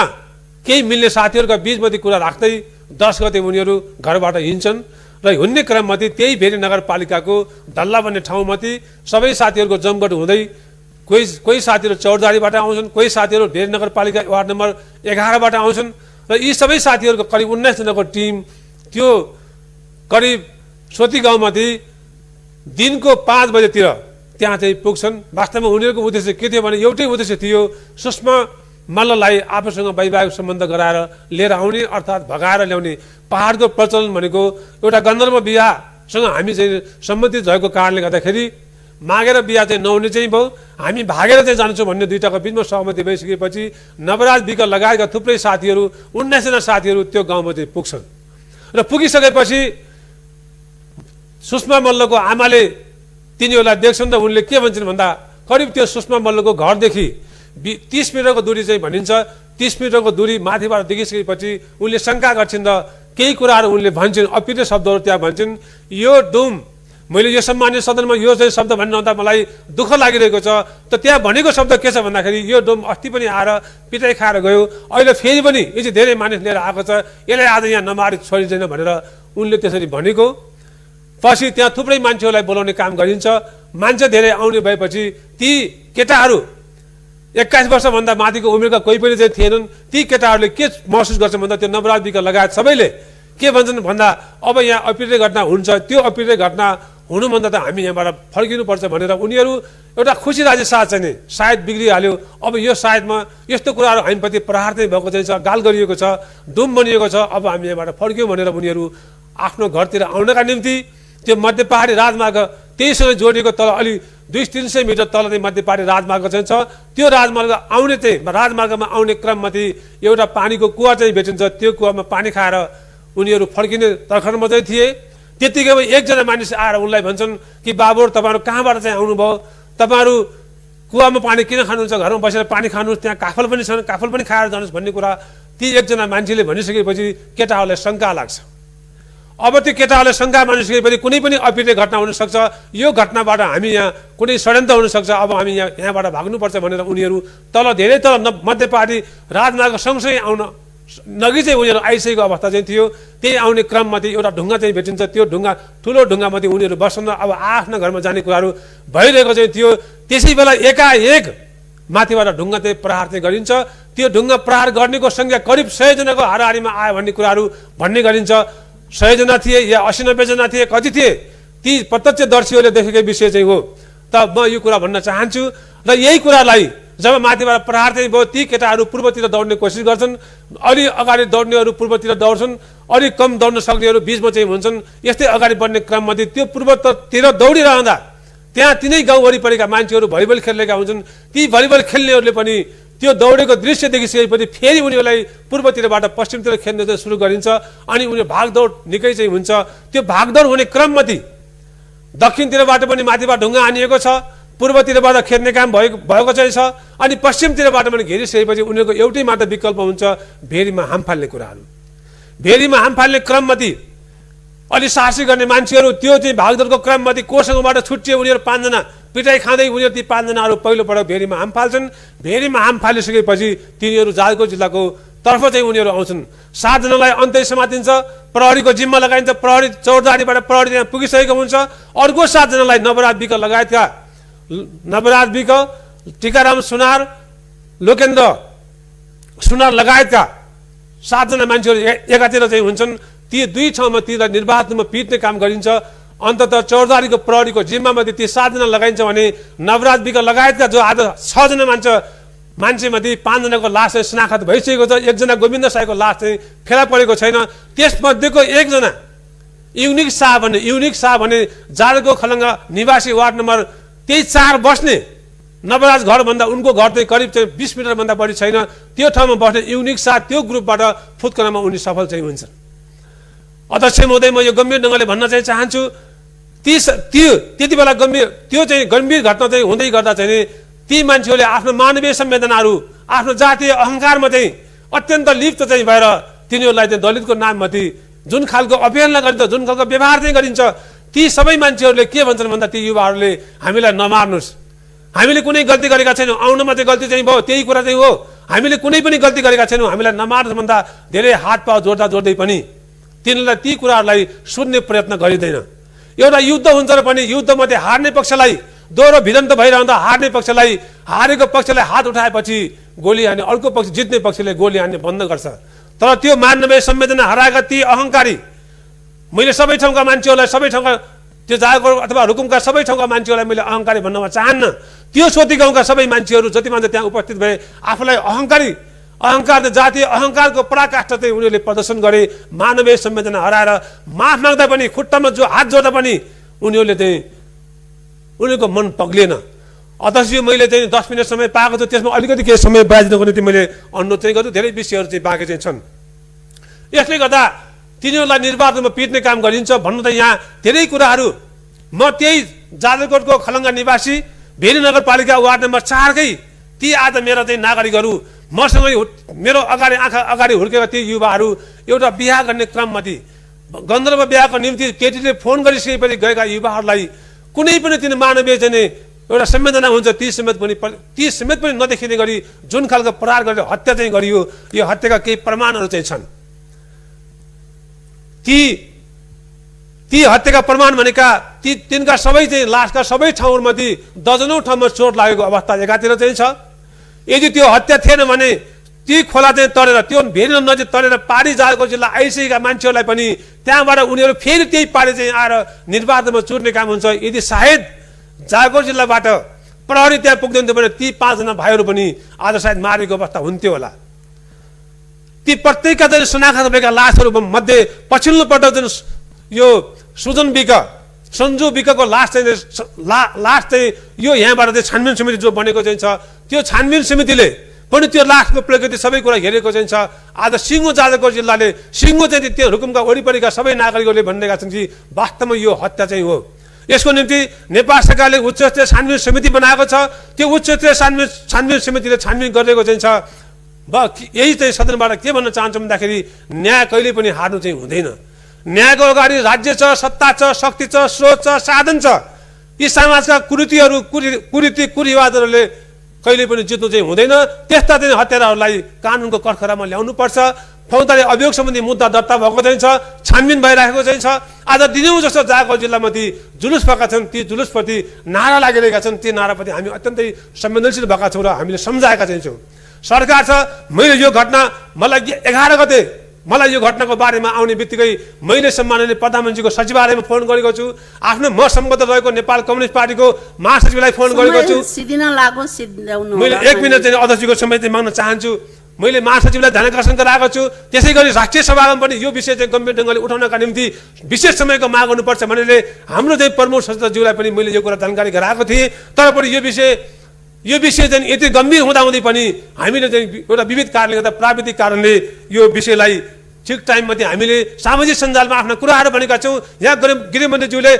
केही मिल्ने साथीहरूका बीचमध्ये कुरा राख्दै 10 गते उनीहरू घरबाट हिँड्छन्। र हिँड्ने क्रममध्ये त्यही भेरी नगरपालिकाको धल्ला भन्ने ठाउँमाथि सबै साथीहरूको जमघट हुँदै कोही साथीहरू चौरजारीबाट आउँछन्, कोही साथीहरू भेरी नगरपालिका वार्ड नम्बर 11बाट आउँछन्। र यी सबै साथीहरूको करिब 19 जनाको टिम त्यो करिब सोती गाउँमाथि दिनको 5 बजेतिर त्यहाँ चाहिँ पुग्छन्। वास्तवमा उनीहरूको उद्देश्य के थियो भने एउटै उद्देश्य थियो, सुषमा मल्ललाई आफूसँग वैवाहिक सम्बन्ध गराएर लिएर आउने, अर्थात् भगाएर ल्याउने। पहाडको प्रचलन भनेको एउटा गन्धर्व बिहासँग हामी चाहिँ सम्बन्धित भएको कारणले गर्दाखेरि मागेर बिहा चाहिँ नहुने चाहिँ भयो, हामी भागेर चाहिँ जान्छौँ भन्ने दुईटाको बिचमा सहमति भइसकेपछि नवराज विक लगायतका थुप्रै साथीहरू 19 जना साथीहरू त्यो गाउँमा चाहिँ पुग्छन्। र पुगिसकेपछि सुषमा मल्लको आमाले तिनीहरूलाई देख्छन् त उनले के भन्छन् भन्दा करिब त्यो सुषमा मल्लको घरदेखि 30 मिटरको दूरी चाहिँ भनिन्छ, 30 मिटरको दूरी माथिबाट देखिसकेपछि उनले शङ्का गर्छिन् र केही कुराहरू उनले भन्छन्, अप्रिय शब्दहरू त्यहाँ भन्छन्। यो डुम, मैले यो सम्मान्य सदनमा यो चाहिँ शब्द भन्नुहुँदा मलाई दुःख लागिरहेको छ। त त्यहाँ भनेको शब्द के छ भन्दाखेरि यो डुम अस्ति पनि आएर पिटाइ खाएर गयो, अहिले फेरि पनि यो चाहिँ धेरै मानिस लिएर आएको छ, यसलाई आज यहाँ नमारी छोडिँदैन भनेर उनले त्यसरी भनेको। पछि त्यहाँ थुप्रै मान्छेहरूलाई बोलाउने काम गरिन्छ। मान्छे धेरै आउने भएपछि ती केटाहरू 21 वर्षभन्दा माथिको उमेरका कोही पनि चाहिँ थिएनन्। ती केटाहरूले के महसुस गर्छन् भन्दा त्यो नवराज विक लगायत सबैले के भन्छन् भन्दा अब यहाँ अप्रिय घटना हुन्छ, त्यो अप्रिय घटना हुनुभन्दा त हामी यहाँबाट फर्किनुपर्छ भनेर उनीहरू एउटा खुसी राज्य साथ चाहिँ सायद बिग्रिहाल्यो। अब यो सायदमा यस्तो कुराहरू हामीप्रति प्रहार चाहिँ भएको चाहिँ छ, गाल गरिएको छ, डुम बनिएको छ, अब हामी यहाँबाट फर्क्यौँ भनेर उनीहरू आफ्नो घरतिर आउनका निम्ति त्यो मध्य पहाडी राजमार्ग त्यहीसँग जोडिएको तल अलि 200-300 मिटर तल चाहिँ मध्य पहाडी राजमार्ग चाहिँ छ। त्यो राजमार्गमा आउने क्रममाथि एउटा पानीको कुवा चाहिँ भेटिन्छ। त्यो कुवामा पानी खाएर उनीहरू फर्किने तर्खरमा चाहिँ थिए। त्यतिकैमा एकजना मानिस आएर उनलाई भन्छन् कि बाबुहरू तपाईँहरू कहाँबाट चाहिँ आउनुभयो, तपाईँहरू कुवामा पानी किन खानुहुन्छ, घरमा बसेर पानी खानुहोस्, त्यहाँ काफल पनि छन्, काफल पनि खाएर जानुहोस् भन्ने कुरा ती एकजना मान्छेले भनिसकेपछि केटाहरूलाई शङ्का लाग्छ। अब त्यो केटाहरूले शङ्का मानिसकेपछि कुनै पनि अप्रिय घटना हुनसक्छ, यो घटनाबाट हामी यहाँ कुनै षड्यन्त्र हुनसक्छ, अब हामी यहाँबाट भाग्नुपर्छ भनेर उनीहरू तल धेरै तल मध्य पहाडी राजमार्ग सँगसँगै आउन नगी चाहिँ उनीहरू आइसकेको अवस्था चाहिँ थियो। त्यही आउने क्रममध्ये एउटा ढुङ्गा चाहिँ भेटिन्छ, त्यो ढुङ्गा ठुलो ढुङ्गामध्ये उनीहरू बस्न अब आफ्नो घरमा जाने कुराहरू भइरहेको चाहिँ थियो। त्यसै बेला एकाएक माथिबाट ढुङ्गा चाहिँ प्रहार चाहिँ गरिन्छ। त्यो ढुङ्गा प्रहार गर्नेको सङ्ख्या करिब 100 जनाको हाराहारीमा आयो भन्ने कुराहरू भन्ने गरिन्छ। 100 जना थिए या 80-90 जना थिए, कति थिए, ती प्रत्यक्षदर्शीहरूले देखेको विषय चाहिँ हो। त म यो कुरा भन्न चाहन्छु र यही कुरालाई जब माथिबाट प्रहार चाहिँ भयो, ती केटाहरू पूर्वतिर दौड्ने कोसिस गर्छन्, अलि अगाडि दौड्नेहरू पूर्वतिर दौड्छन्, अलिक कम दौड्न सक्नेहरू बिचमा चाहिँ हुन्छन्। यस्तै अगाडि बढ्ने क्रममध्ये त्यो पूर्वतिर दौडिरहँदा त्यहाँ तिनै गाउँ वरिपरिका मान्छेहरू भलिबल खेलेका हुन्छन्। ती भलिबल खेल्नेहरूले पनि त्यो दौडेको दृश्य देखिसकेपछि फेरि उनीहरूलाई पूर्वतिरबाट पश्चिमतिर खेल्न चाहिँ सुरु गरिन्छ अनि उनीहरू भागदौड निकै चाहिँ हुन्छ। त्यो भागदौड हुने क्रममध्ये दक्षिणतिरबाट पनि माथिबाट ढुङ्गा हानिएको छ, पूर्वतिरबाट खेल्ने काम भएको चाहिँ छ, अनि पश्चिमतिरबाट पनि घेरिसकेपछि उनीहरूको एउटै मात्र विकल्प हुन्छ भेरीमा हाम फाल्ने कुराहरू। भेरीमा हाम फाल्ने क्रममध्ये अलि साहसी गर्ने मान्छेहरू त्यो चाहिँ भागदौडको क्रममध्ये कोसँगबाट छुट्टिए उनीहरू 5 जना पिटाइ खाँदै उनीहरू ती 5 जनाहरू पहिलोपटक भेरीमा हाम फाल्छन्। भेरीमा हाम फालिसकेपछि तिनीहरू जाजरकोट जिल्लाको तर्फ चाहिँ उनीहरू आउँछन्। 7 जनालाई अन्तै समातिन्छ, प्रहरीको जिम्मा लगाइन्छ, प्रहरी चौरदारीबाट प्रहरी त्यहाँ पुगिसकेको हुन्छ। अर्को 7 जनालाई नवराज विक लगायतका नवराज विक, टिकाराम सुनार, लोकेन्द्र सुनार लगायतका 7 जना मान्छेहरू एकातिर चाहिँ हुन्छन्। ती 2 ठाउँमा तीलाई निर्वाध रूपमा पिट्ने काम गरिन्छ। अन्ततः चौरदारीको प्रहरीको जिम्मामध्ये ती 7 जना लगाइन्छ भने नवराज विक लगायतका जो आज 6 जना मान्छेमध्ये 5 जनाको लास चाहिँ शनाखत भइसकेको छ। 1 जना गोविन्द साईको लास चाहिँ फेला परेको छैन। त्यसमध्येको 1 जना युनिक शाह भने जाजरको खलङ्गा निवासी वार्ड नम्बर 4 बस्ने नवराज घरभन्दा उनको घर चाहिँ करिब चाहिँ 20 मिटरभन्दा बढी छैन, त्यो ठाउँमा बस्ने युनिक शाह त्यो ग्रुपबाट फुत्कनमा उनी सफल चाहिँ हुन्छन्। अध्यक्ष महोदय, म यो गम्भीर ढङ्गले भन्न चाहिँ चाहन्छु, त्यति बेला त्यो चाहिँ गम्भीर घटना चाहिँ हुँदै गर्दा चाहिँ ती मान्छेहरूले आफ्नो मानवीय संवेदनाहरू, आफ्नो जातीय अहङ्कारमा चाहिँ अत्यन्त लिप्त चाहिँ भएर तिनीहरूलाई चाहिँ दलितको नाममाथि जुन खालको अवहेलना गरिन्छ, जुन खालको व्यवहार चाहिँ गरिन्छ, ती सबै मान्छेहरूले के भन्छन् भन्दा ती युवाहरूले हामीलाई नमार्नुहोस्, हामीले कुनै गल्ती गरेका छैनौँ, आउनमा चाहिँ गल्ती चाहिँ भयो, त्यही कुरा चाहिँ हो, हामीले कुनै पनि गल्ती गरेका छैनौँ, हामीलाई नमार्नुहोस् भन्दा धेरै हात पाउ जोड्दै पनि तिनीहरूलाई ती कुराहरूलाई सुन्ने प्रयत्न गरिँदैन। एउटा युद्ध हुन्छ र पनि युद्धमध्ये हार्ने पक्षलाई दोहोरो भिडन्त भइरहँदा हारेको पक्षलाई हात उठाएपछि गोली हान्ने, अर्को पक्ष जित्ने पक्षले गोली हान्ने बन्द गर्छ। तर त्यो मानवीय संवेदना हराएका ती अहङ्कारी, मैले सबै ठाउँका मान्छेहरूलाई, सबै ठाउँका त्यो जाजरकोट अथवा रुकुमका सबै ठाउँका मान्छेहरूलाई मैले अहङ्कारी भन्नमा चाहन्न। त्यो सोती गाउँका सबै मान्छेहरू जति मान्छे त्यहाँ उपस्थित भए आफूलाई अहङ्कार जातीय अहङ्कारको पराकाष्ठा चाहिँ उनीहरूले प्रदर्शन गरे। मानवीय संवेदना हराएर माफ माग्दा पनि, खुट्टामा जो हात जोड्दा पनि उनीहरूको मन पग्लिएन। अध्यक्ष, मैले चाहिँ 10 मिनट समय पाएको छु, त्यसमा अलिकति केही समय बाँच्नको निम्ति मैले अनुरोध चाहिँ गर्छु। धेरै विषयहरू चाहिँ बाँकी चाहिँ छन्। यसले गर्दा तिनीहरूलाई निर्वाध रूपमा पिट्ने काम गरिन्छ भन्नु त यहाँ धेरै कुराहरू। म त्यही जाजरकोटको खलङ्गा निवासी भेरी नगरपालिका वार्ड नम्बर 4 कै ती आज मेरा चाहिँ नागरिकहरू मसँगै मेरो आँखा अगाडि हुर्केका ती युवाहरू एउटा बिहा गर्ने क्रममध्ये गन्धर्व बिहाको निम्ति केटीले फोन गरिसकेपछि गएका युवाहरूलाई कुनै पनि तिनी मानवीय चाहिँ एउटा संवेदना हुन्छ, ती समेत पनि नदेखिने गरी जुन खालको प्रहार गरेर हत्या चाहिँ गरियो, यो हत्याका केही प्रमाणहरू चाहिँ छन्। ती हत्याका प्रमाण भनेका तिनका सबै चाहिँ लासका सबै ठाउँहरूमध्ये दर्जनौं ठाउँमा चोट लागेको अवस्था एकातिर चाहिँ छ। यदि त्यो हत्या थिएन भने ती खोला चाहिँ तरेर, त्यो भेरी नजिक तरेर पारी जाजरकोट जिल्ला आइसकेका मान्छेहरूलाई पनि त्यहाँबाट उनीहरू फेरि त्यही पारी चाहिँ आएर निर्वाधमा चुर्ने काम हुन्छ। यदि सायद जाजरकोट जिल्लाबाट प्रहरी त्यहाँ पुग्दैन भने ती 5 जना भाइहरू पनि आज सायद मारेको अवस्था हुन्थ्यो होला। ती प्रत्येकका चाहिँ शनाखत भएका लासहरू मध्ये पछिल्लो पटक चाहिँ यो सञ्जु विकको लास चाहिँ यो यहाँबाट चाहिँ छानबिन समिति जो बनेको चाहिँ छ, त्यो छानबिन समितिले पनि त्यो लासको प्रकृति सबै कुरा हेरेको चाहिँ छ। आज सिङ्गो जाजरकोट जिल्लाले सिङ्गो चाहिँ त्यो रुकुमका वरिपरिका सबै नागरिकहरूले भनेका छन् कि वास्तवमा यो हत्या चाहिँ हो। यसको निम्ति नेपाल सरकारले उच्च स्तरीय छानबिन समिति बनाएको छ। त्यो उच्च स्तरीय छानबिन समितिले छानबिन गरेको चाहिँ छ। यही चाहिँ सदनबाट के भन्न चाहन्छु भन्दाखेरि न्याय कहिले पनि हार्नु चाहिँ हुँदैन। न्यायको अगाडि राज्य छ, सत्ता छ, शक्ति छ, स्रोत छ, साधन छ। यी समाजका कुरीतिहरू कुरिवादहरूले कहिले पनि जित्नु चाहिँ हुँदैन। त्यस्ता चाहिँ हत्याराहरूलाई कानुनको कठघरामा ल्याउनुपर्छ। फौजदारी अभियोग सम्बन्धी मुद्दा दर्ता भएको चाहिँ छ, छानबिन भइरहेको चाहिँ छ। आज दिनौँ जस्तो जागो जिल्लामा ती जुलुस भएका छन्, ती जुलुसप्रति नारा लागिरहेका छन्। ती नाराप्रति हामी अत्यन्तै संवेदनशील भएका छौँ र हामीले सम्झाएका चाहिँ छौँ। सरकार छ, मैले यो घटना मलाई 11 गते मलाई यो घटनाको बारेमा आउने बित्तिकै मैले सम्माननीय प्रधानमन्त्रीको सचिवालयमा फोन गरेको छु। आफ्नो म सम्बद्ध रहेको नेपाल कम्युनिस्ट पार्टीको महासचिवलाई फोन गरेको छु। मैले 1 मिनट चाहिँ अध्यक्षको समय चाहिँ माग्न चाहन्छु। मैले महासचिवलाई ध्यानाकर्षण गराएको छु। त्यसै गरी राष्ट्रिय सभामा पनि यो विषय चाहिँ गम्भीर ढङ्गले उठाउनका निम्ति विशेष समयको माग गर्नुपर्छ भनेर हाम्रो चाहिँ प्रमुख सचिवज्यूलाई पनि मैले यो कुरा जानकारी गराएको थिएँ। तर पनि यो विषय चाहिँ यति गम्भीर हुँदाहुँदै पनि हामीले चाहिँ एउटा विविध कारणले गर्दा प्राविधिक कारणले यो विषयलाई ठिक टाइममा चाहिँ हामीले सामाजिक सञ्जालमा आफ्ना कुराहरू भनेका छौँ। यहाँ गृहमन्त्रीज्यूले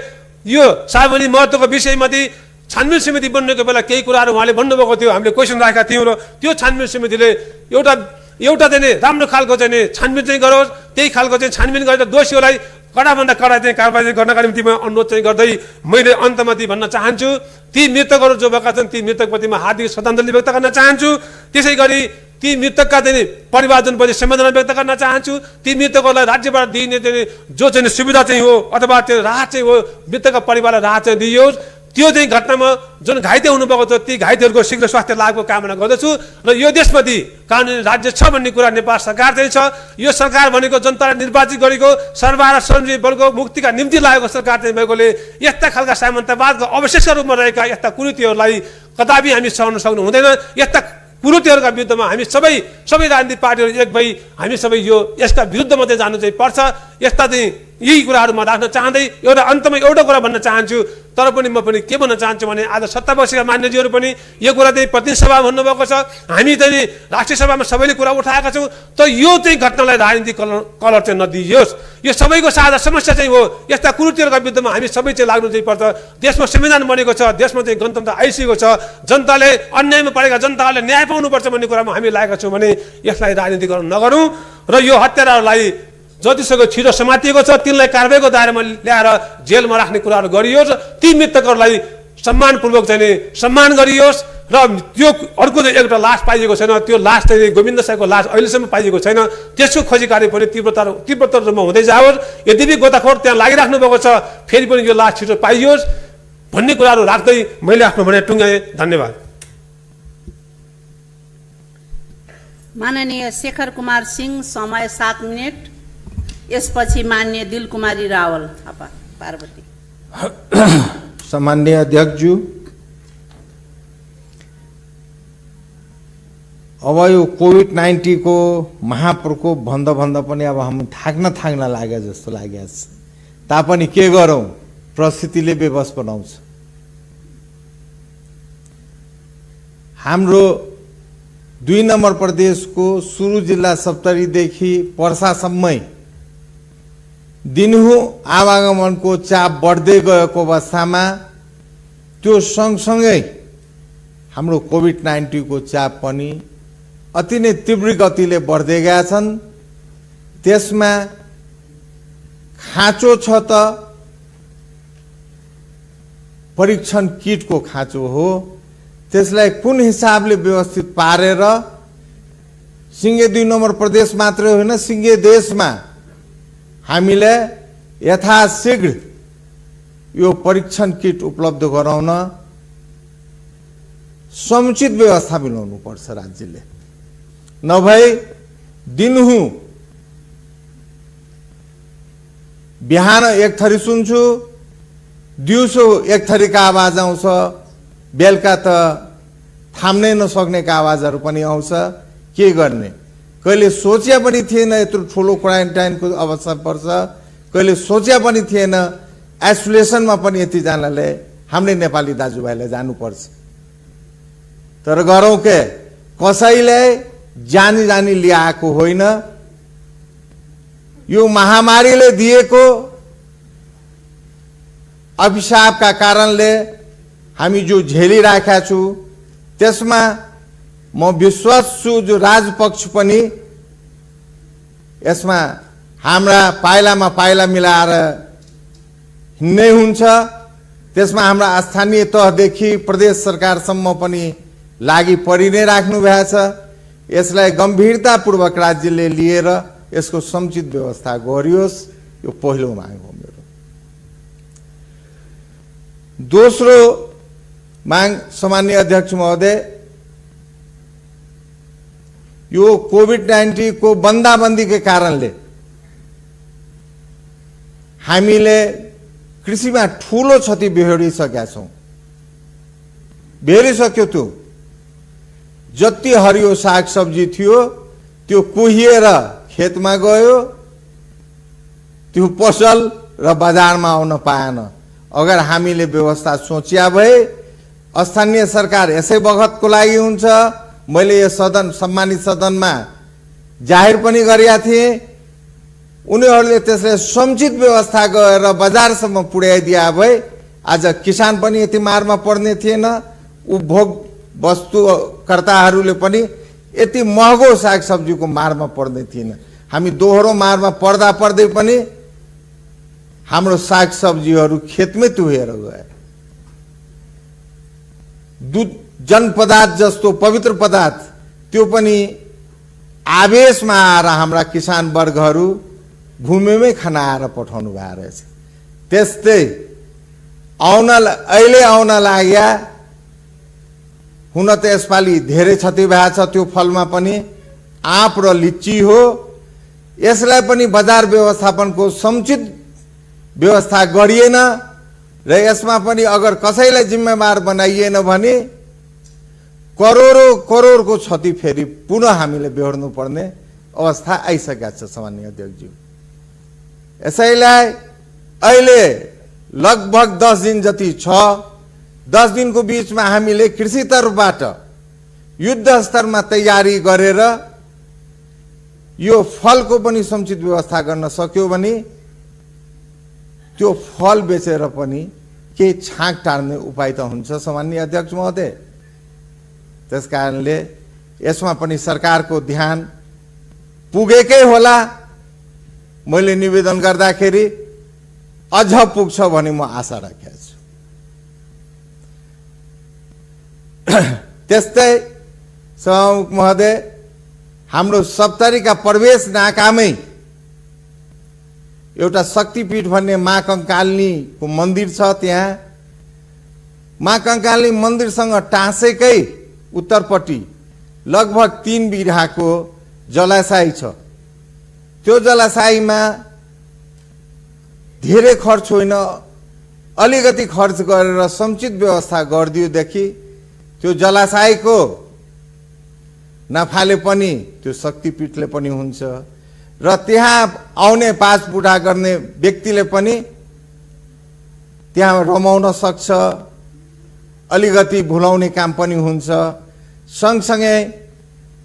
यो सार्वजनिक महत्त्वको विषयमाथि छानबिन समिति बन्नेको बेला केही कुराहरू उहाँले भन्नुभएको थियो, हामीले क्वेसन राखेका थियौँ र त्यो छानबिन समितिले एउटा चाहिँ राम्रो खालको चाहिँ छानबिन चाहिँ गरोस्। त्यही खालको चाहिँ छानबिन गरेर दोषीहरूलाई कडाभन्दा कडा चाहिँ कारबाही गर्नका निम्ति म अनुरोध चाहिँ गर्दै मैले अन्तमा ती भन्न चाहन्छु, ती मृतकहरू जो भएका छन् ती मृतकप्रति म हार्दिक श्रद्धाञ्जली व्यक्त गर्न चाहन्छु। त्यसै गरी ती मृतकका चाहिँ परिवारजनप्रति संवेदना व्यक्त गर्न चाहन्छु। ती मृतकहरूलाई राज्यबाट दिइने चाहिँ जो चाहिँ सुविधा चाहिँ हो अथवा त्यो राहत चाहिँ हो, मृतकका परिवारलाई राहत चाहिँ दिइयोस्। त्यो चाहिँ घटनामा जुन घाइते हुनुभएको छ ती घाइतेहरूको शीघ्र स्वास्थ्य लाभको कामना गर्दछु र यो देशप्रति कानुनी राज्य छ भन्ने कुरा नेपाल सरकार चाहिँ छ। यो सरकार भनेको जनताले निर्वाचित गरेको सर्वहारा श्रमजीवी वर्गको मुक्तिका निम्ति लागेको सरकार चाहिँ भएकोले यस्ता खालका सामन्तवादको अवशेषका रूपमा रहेका यस्ता कुरीतिहरूलाई कदापि हामी सहन सक्नु हुँदैन। यस्ता कुरीतिहरूका विरुद्धमा हामी सबै राजनीतिक पार्टीहरू एक भई हामी सबै यसका विरुद्धमा चाहिँ जानु चाहिँ पर्छ। यस्ता चाहिँ यही कुराहरू म राख्न चाहँदै एउटा अन्तमा एउटा कुरा भन्न चाहन्छु। तर पनि म पनि के भन्न चाहन्छु भने आज सत्तापक्षका मान्यजीहरू पनि यो कुरा चाहिँ प्रतिनिधि सभा भन्नुभएको छ, हामी चाहिँ राष्ट्रिय सभामा सबैले कुरा उठाएका छौँ। त यो चाहिँ घटनालाई राजनीतिक कलर चाहिँ नदियोस्। यो सबैको साझा समस्या चाहिँ हो। यस्ता कुरीतिहरूका विरुद्धमा हामी सबै चाहिँ लाग्नु चाहिँ पर्छ। देशमा संविधान बनेको छ, देशमा चाहिँ गणतन्त्र आइसकेको छ, जनताले अन्यायमा परेका जनताहरूले न्याय पाउनुपर्छ भन्ने कुरामा हामी लागेका छौँ भने यसलाई राजनीतिकरण नगरौँ र यो हत्याराहरूलाई जतिसक्दो छिटो समातिएको छ तिनलाई कारबाहीको दायरामा ल्याएर जेलमा राख्ने कुराहरू गरियोस्। ती मृतकहरूलाई सम्मानपूर्वक चाहिँ सम्मान गरियोस् र त्यो अर्को एउटा लास पाइएको छैन, त्यो लास चाहिँ गोविन्द साईको लास अहिलेसम्म पाइएको छैन। त्यसको खोजी कार्य पनि तीव्रता रूपमा हुँदै जाओस्। यद्यपि गोताखोर त्यहाँ लागिराख्नु भएको छ फेरि पनि यो लास छिटो पाइयोस् भन्ने कुराहरू राख्दै मैले आफ्नो भनाइ टुङ्गाएँ। धन्यवाद। माननीय शेखर कुमार सिंह, समय 7 मिनट। यसपछि मान्य दिलकुमारी रावल थापा पार्वती। सम्माननीय अध्यक्षज्यू, अब यो कोभिड-19 को महाप्रकोप भन्दा पनि अब हामी थाक्न लागे जस्तो लागेको छ। तापनि के गरौँ, परिस्थितिले बेबस बनाउँछ। हाम्रो 2 नम्बर प्रदेशको सुरु जिल्ला सप्तरीदेखि पर्सासम्मै दिनहुँ आवागमनको चाप बढ्दै गएको अवस्थामा त्यो सँगसँगै हाम्रो कोभिड-19 को चाप पनि अति नै तीव्र गतिले बढ्दै गएका छन्। त्यसमा खाँचो छ त परीक्षण किटको खाँचो हो। त्यसलाई कुन हिसाबले व्यवस्थित पारेर सिङ्गे 2 नम्बर प्रदेश मात्रै होइन सिङ्गे देशमा हामीले यथाशीघ्र यो परीक्षण किट उपलब्ध गराउन समुचित व्यवस्था मिलाउनु पर्छ राज्यले। नभए दिनहुँ बिहान एक थरी सुन्छु, दिउँसो एक थरीका आवाज आउँछ, बेलुका त थाम्नै नसक्नेका आवाजहरू पनि आउँछ। के गर्ने? कहिले सोचे पनि थिएन यत्रो ठुलो क्वारेन्टाइनको अवस्था पर्छ, कहिले सोचे पनि थिएन आइसोलेसनमा पनि यतिजनाले हामीले नेपाली दाजुभाइलाई जानुपर्छ। तर गरौँ के? कसैले जानी जानी ल्याएको होइन। यो महामारीले दिएको अभिशापका कारणले हामी जो झेलिरहेका छौँ त्यसमा म विश्वास छु जो राजपक्ष पनि यसमा हाम्रा पाइलामा पाइला मिलाएर हिँड्नै हुन्छ। त्यसमा हाम्रा स्थानीय तहदेखि प्रदेश सरकारसम्म पनि लागि परि नै राख्नु भएको छ। यसलाई गम्भीरतापूर्वक राज्यले लिएर यसको समुचित व्यवस्था गरियोस्, यो पहिलो माग हो मेरो। दोस्रो माग सामान्य अध्यक्ष महोदय, यो कोभिड-19 को बन्दाबन्दी के कारणले हामीले कृषिमा ठूलो क्षति बेहोरिसकेका छौँ। बेहोरिसक्यो त्यो जति हरियो सागसब्जी थियो त्यो कुहिएर खेतमा गयो, त्यो पसल र बजारमा आउन पाएन। अगर हामीले व्यवस्था सोचिया भए स्थानीय सरकार यसै बखतको लागि हुन्छ। मैले यो सदन सम्मानित सदनमा जाहेर पनि गरेका थिएँ। उनीहरूले त्यसले समुचित व्यवस्था गरेर बजारसम्म पुर्याइदिया भए आज किसान पनि यति मारमा पर्ने थिएन, उपभोग वस्तुकर्ताहरूले पनि यति महँगो सागसब्जीको मारमा पर्ने थिएन। हामी दोहोरो मारमा पर्दा पर्दै पनि हाम्रो सागसब्जीहरू खेतमै तुहेर गए। दुध जन पदार्थ जस्तो पवित्र पदार्थ त्यो पनि आवेशमा आएर हाम्रा किसान वर्गहरू भूमिमै खनाएर पठाउनु भएको रहेछ। त्यस्तै अहिले आउन लाग्या हुन त यसपालि धेरै क्षति भएको छ। त्यो फलमा पनि आँप र लिची हो। यसलाई पनि बजार व्यवस्थापनको समुचित व्यवस्था गरिएन र यसमा पनि अगर कसैलाई जिम्मेवार बनाइएन भने करोडौं करोडको क्षति फेरि पुनः हामीले बेहोर्नु पर्ने अवस्था आइसकेको छ सामान्य अध्यक्षज्यू। यसैलाई अहिले लगभग 10 दिन जति छ। 10 दिनको बीचमा हामीले कृषि तर्फबाट युद्ध स्तरमा तयारी गरेर यो फलको पनि समुचित व्यवस्था गर्न सक्यो भने त्यो फल बेचेर पनि केही छाक टार्ने उपाय त हुन्छ सामान्य अध्यक्ष महोदय। त्यसकारणले यसमा पनि सरकारको ध्यान पुगेकै होला। मैले निवेदन गर्दाखेरि अझ पुग्छ भन्ने म आशा राखेको छु। त्यस्तै सभामुख महोदय, हाम्रो सप्तरीका प्रवेश नाकामै एउटा शक्तिपीठ भन्ने माँ कङ्कालिनीको मन्दिर छ। त्यहाँ माँ कङ्कालिनी मन्दिरसँग टाँसेकै उत्तरपट्टि लगभग 3 बिघाको जलाशय छ। त्यो जलाशयमा धेरै खर्च होइन, अलिकति खर्च गरेर समुचित व्यवस्था गरिदियोदेखि त्यो जलाशयको नाफाले पनि त्यो शक्तिपीठले पनि हुन्छ र त्यहाँ आउने पाँचपुटा गर्ने व्यक्तिले पनि त्यहाँ रमाउन सक्छ, अलिकति भुलाउने काम पनि हुन्छ। सँगसँगै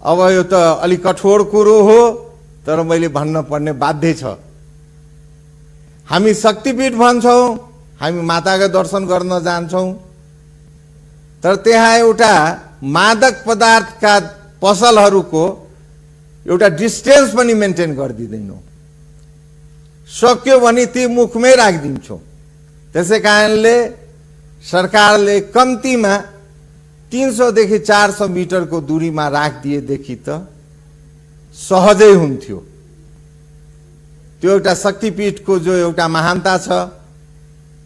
अब यो त अलिक कठोर कुरो हो तर मैले भन्न पर्ने बाध्य छ। हामी शक्तिपीठ भन्छौँ, हामी माताको दर्शन गर्न जान्छौँ, तर त्यहाँ एउटा मादक पदार्थका पसलहरूको एउटा डिस्टेन्स पनि मेन्टेन गरिदिँदैनौँ। सक्यो भने ती मुखमै राखिदिन्छौँ। त्यसै कारणले सरकारले कम्तीमा 300 देखि 400 मिटरको दूरीमा राखिदिएदेखि त सहजै हुन्थ्यो। त्यो एउटा शक्तिपीठको जो एउटा महानता छ